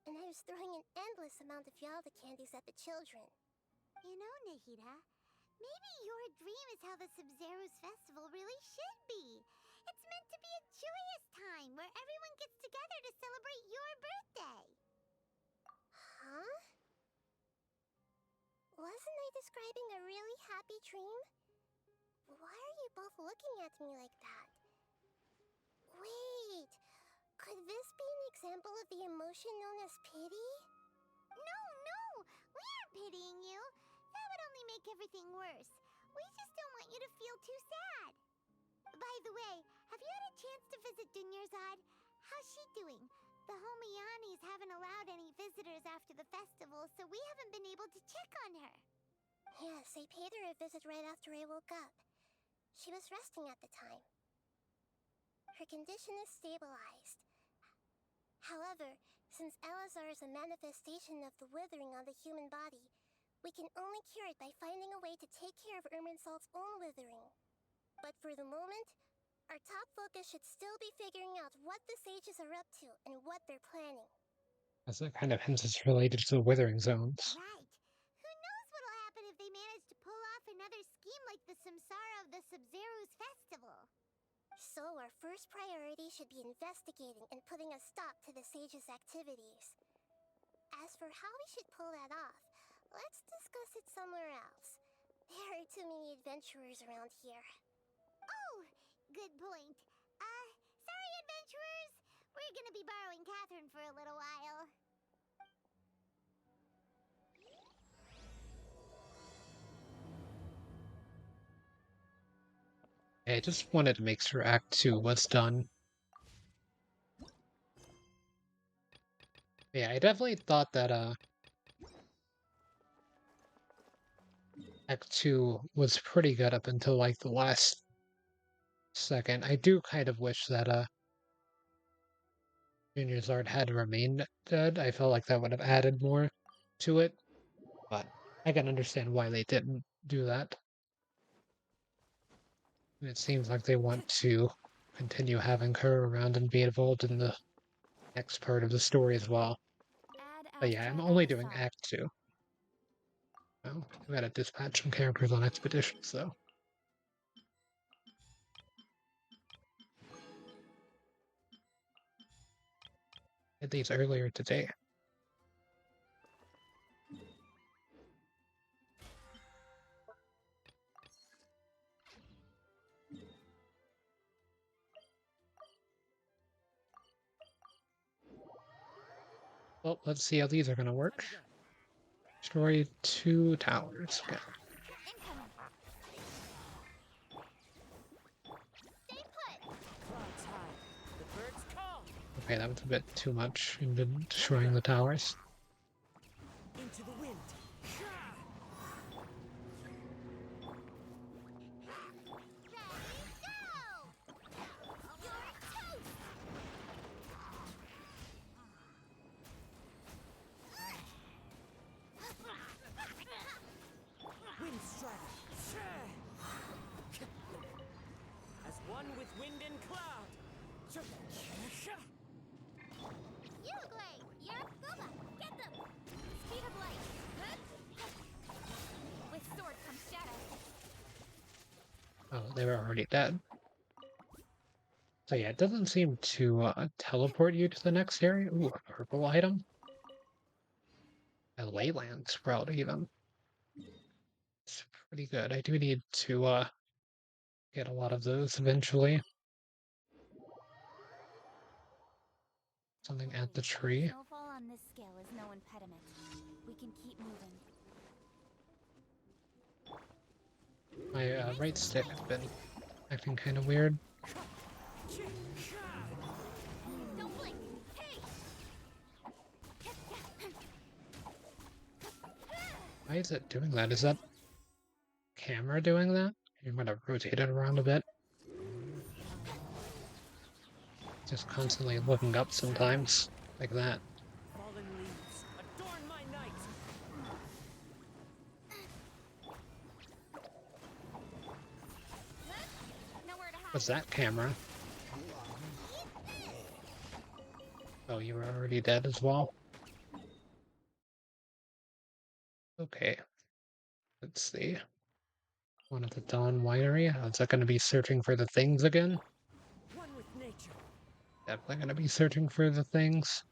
and I was throwing an endless amount of Yalda candies at the children. You know, Nahida, maybe your dream is how the Sub-Zero's festival really should be. It's meant to be a joyous time where everyone gets together to celebrate your birthday. Huh? Wasn't I describing a really happy dream? Why are you both looking at me like that? Wait, could this be an example of the emotion known as pity? No, we aren't pitying you. That would only make everything worse. We just don't want you to feel too sad. By the way, have you had a chance to visit Dunyarzad? How's she doing? The Homiyanis haven't allowed any visitors after the festival, so we haven't been able to check on her. Yes, I paid her a visit right after I woke up. She was resting at the time. Her condition is stabilized. However, since Elazar is a manifestation of the withering on the human body, we can only cure it by finding a way to take care of Irminsul's own withering. But for the moment, our top focus should still be figuring out what the sages are up to and what they're planning. As it kind of hints it's related to the Withering Zones. Right. Who knows what'll happen if they manage to pull off another scheme like the Samsara of the Sub-Zero's festival. So our first priority should be investigating and putting a stop to the sages' activities. As for how we should pull that off, let's discuss it somewhere else. There are too many adventurers around here. Oh, good point. Sorry, adventurers. We're gonna be borrowing Catherine for a little while. I just wanted to make sure Act 2 was done. Yeah, I definitely thought that Act 2 was pretty good up until like the last second. I do kind of wish that Junior's art had remained dead. I felt like that would have added more to it. But I can understand why they didn't do that. And it seems like they want to continue having her around and be involved in the next part of the story as well. But yeah, I'm only doing Act 2. Well, I've got to dispatch some characters on expeditions, though. I did these earlier today. Well, let's see how these are going to work. Destroy 2 towers. Okay. Okay, that was a bit too much into destroying the towers. Into the wind. One with wind and cloud. You, Glade! You're Gooba! Get them! Speed of light! With sword comes shadow. Oh, they were already dead. So yeah, it doesn't seem to teleport you to the next area. Ooh, a purple item. A Leyland Sprout even. It's pretty good. I do need to get a lot of those eventually. Something at the tree. Snowfall on this scale is no impediment. We can keep moving. My right stick's been acting kind of weird. Don't blink! Hey! Why is it doing that? Is that camera doing that? You might have rotated around a bit. Just constantly looking up sometimes, like that. Fallen leaves, adorn my night. Nowhere to hide. What's that camera? Oh, you were already dead as well? Okay. Let's see. One at the Dawn Winery. Oh, is that going to be searching for the things again? One with nature. Definitely going to be searching for the things.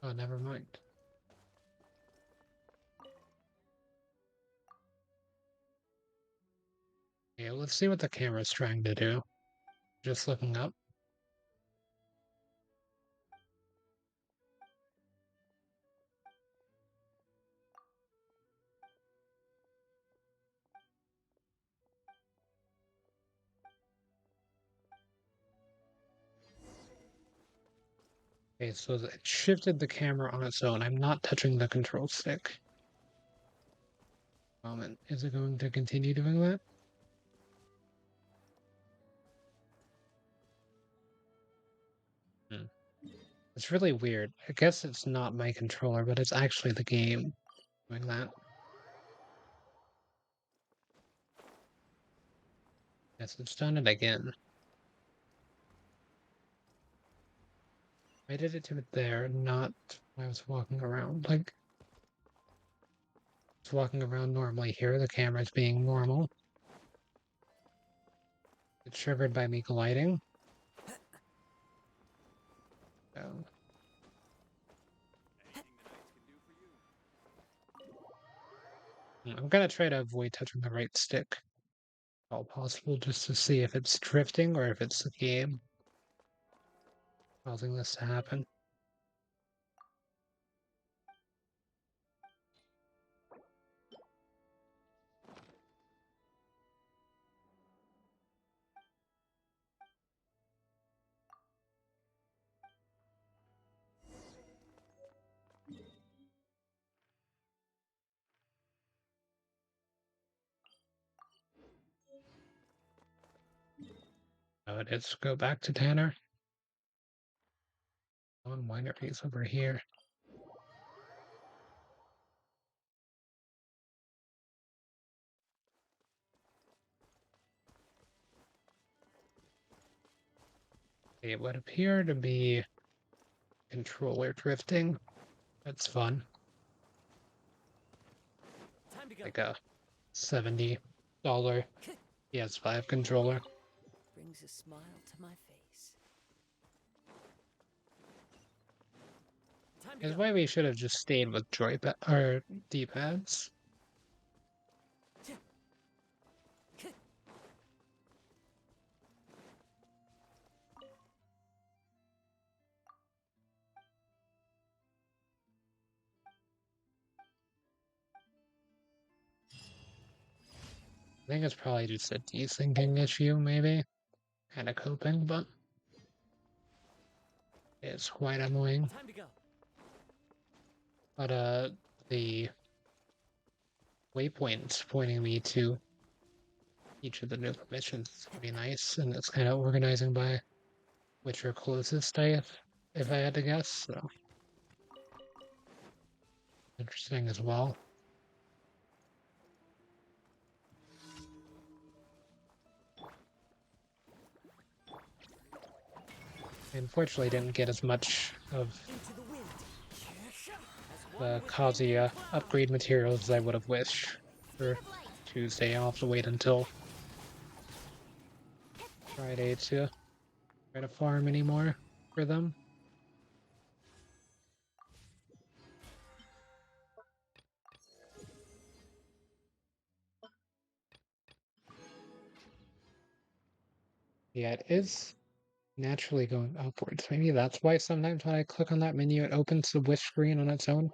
Oh, never mind. Okay, let's see what the camera's trying to do. Just looking up. Okay, so it shifted the camera on its own. I'm not touching the control stick. Moment. Is it going to continue doing that? Hmm. It's really weird. I guess it's not my controller, but it's actually the game doing that. Yes, it's done it again. I did it to it there, not when I was walking around. Like, I was walking around normally here, the camera's being normal. It's triggered by me gliding. So. I'm gonna try to avoid touching the right stick, if all possible, just to see if it's drifting or if it's the game causing this to happen. Oh, it is. Go back to Tanner. On wineries over here. It would appear to be controller drifting. That's fun. Time to go. Like a $70 PS5 controller. Brings a smile to my face. Time to Is go. why we should have just stayed with joypad or D-pads. I think it's probably just a desyncing issue, maybe. Kind of coping, but It's quite annoying. Time to go. But the waypoints pointing me to each of the new missions is pretty nice, and it's kind of organizing by which are closest, if I had to guess. So interesting as well. I unfortunately didn't get as much of the Kazuya upgrade materials as I would have wished for Tuesday. I'll have to wait until Friday to try to farm anymore for them. Yeah, it is naturally going upwards. Maybe that's why sometimes when I click on that menu, it opens the wish screen on its own.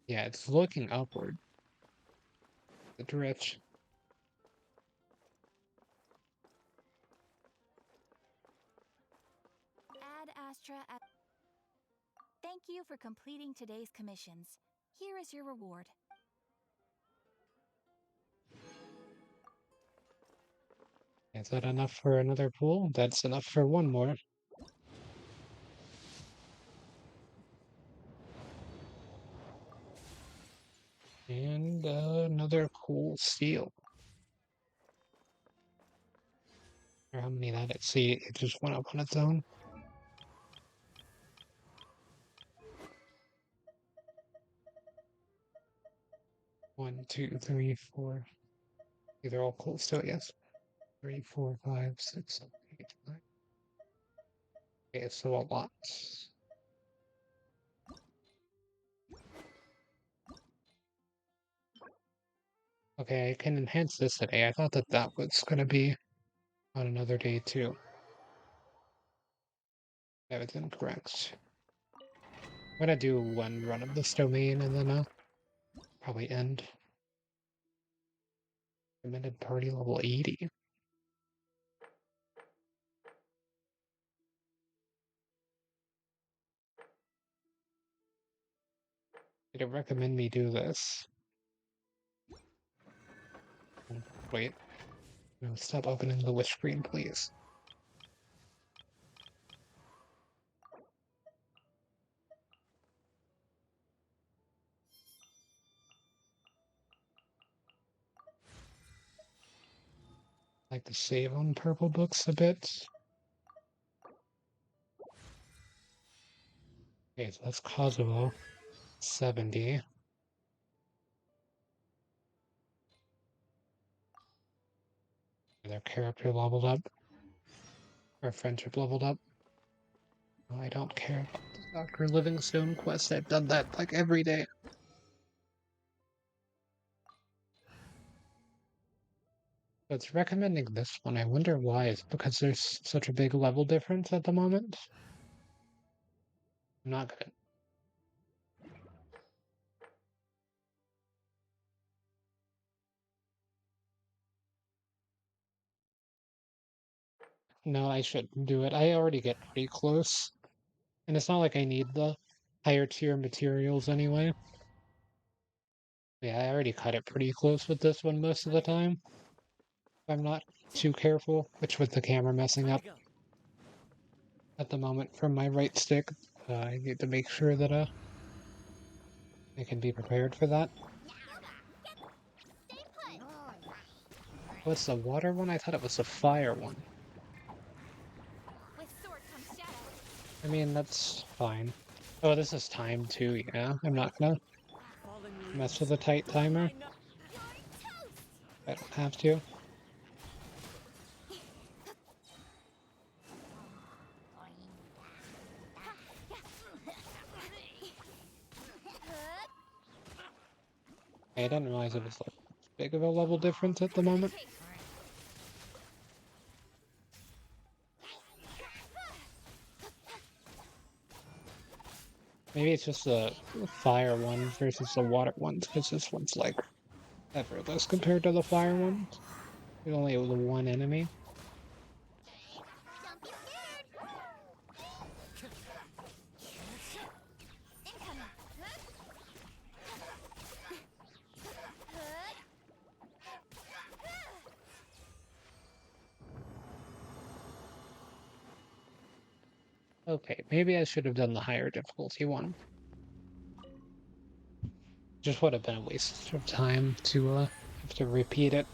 Yeah, it's looking upward. The drift. Ad Astra at. Thank you for completing today's commissions. Here is your reward. Is that enough for another pool? That's enough for one more. And another cool seal. Or how many that it? See, it just went up on its own. One, two, three, four. These are all cool still, yes. 3, 4, 5, 6, 7, 8, 9. Okay, so a lot. Okay, I can enhance this today. I thought that that was going to be on another day too. That was incorrect. I'm going to do one run of this domain and then probably end. Recommended party level 80. Did it recommend me do this? Wait. No, stop opening the wish screen, please. I like to save on purple books a bit. Okay, so that's Kosovo. 70. Their character leveled up. Our friendship leveled up. I don't care about the Dr. Livingstone quest. I've done that like every day. So it's recommending this one. I wonder why. It's because there's such a big level difference at the moment. I'm not gonna. No, I shouldn't do it. I already get pretty close. And it's not like I need the higher tier materials anyway. Yeah, I already cut it pretty close with this one most of the time. If I'm not too careful, which with the camera messing up at the moment from my right stick, I need to make sure that I can be prepared for that. What's the water one? I thought it was the fire one. I mean, that's fine. Oh, this is time too, yeah. I'm not gonna mess with a tight timer. I don't have to. I didn't realize it was like big of a level difference at the moment. Maybe it's just the fire one versus the water ones, because this one's like effortless compared to the fire ones. There's only the one enemy. Okay, maybe I should have done the higher difficulty one. Just would have been a waste of time to have to repeat it.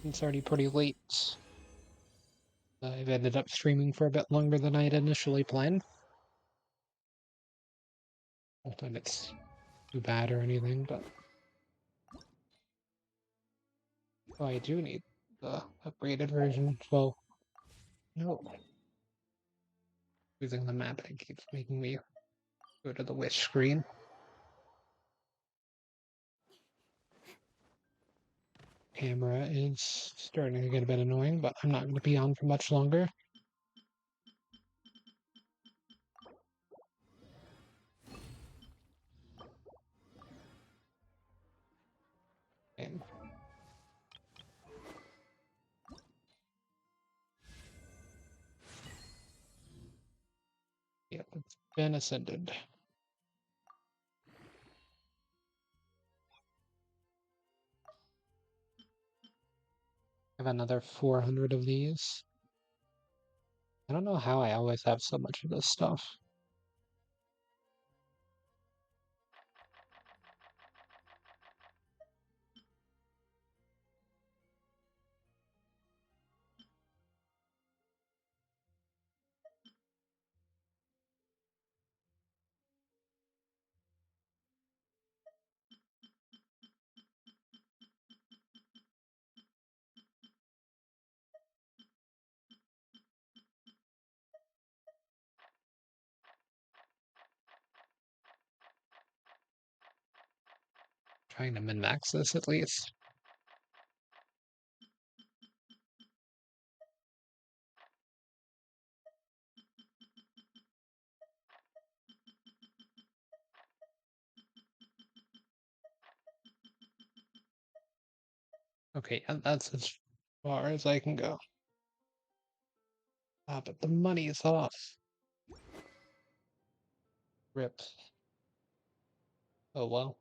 It's already pretty late. I've ended up streaming for a bit longer than I had initially planned. Not that it's too bad or anything, but oh, I do need the upgraded version. Well, no. Using the map, it keeps making me go to the wish screen. Camera is starting to get a bit annoying, but I'm not going to be on for much longer. And yeah, it's been ascended. I have another 400 of these. I don't know how I always have so much of this stuff. Trying to min-max this at least. Okay, and that's as far as I can go. Ah, but the money is off. Rip. Oh well.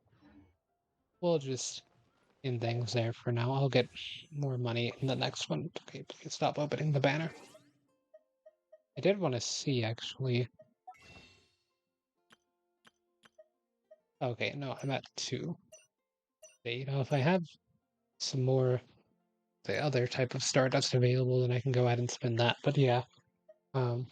We'll just end things there for now. I'll get more money in the next one. Okay, please stop opening the banner. I did want to see, actually. Okay, no, I'm at 2. Okay, if I have some more the other type of Stardust available, then I can go ahead and spend that. But yeah, um,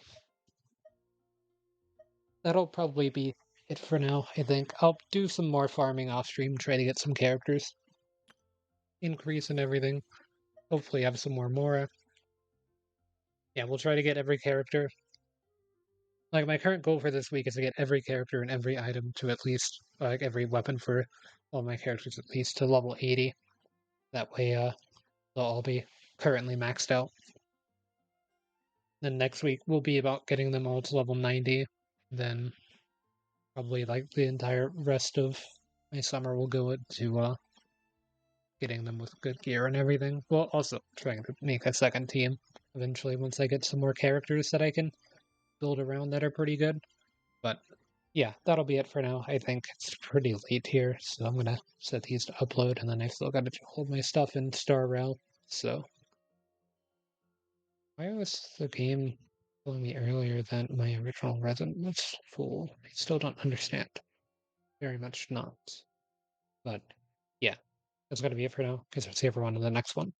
that'll probably be it for now, I think. I'll do some more farming off stream, try to get some characters increase and everything. Hopefully have some more Mora. Yeah, we'll try to get every character. Like, my current goal for this week is to get every character and every item to at least, like, every weapon for all my characters at least to level 80. That way, they'll all be currently maxed out. Then next week will be about getting them all to level 90. Then probably like the entire rest of my summer will go into getting them with good gear and everything. Well, also trying to make a second team eventually once I get some more characters that I can build around that are pretty good. But yeah, that'll be it for now. I think it's pretty late here, so I'm gonna set these to upload, and then I still gotta hold my stuff in Star Rail. So why was the game telling me earlier that my original resin was full? I still don't understand. Very much not. But yeah, that's gonna be it for now, because I'll see everyone in the next one.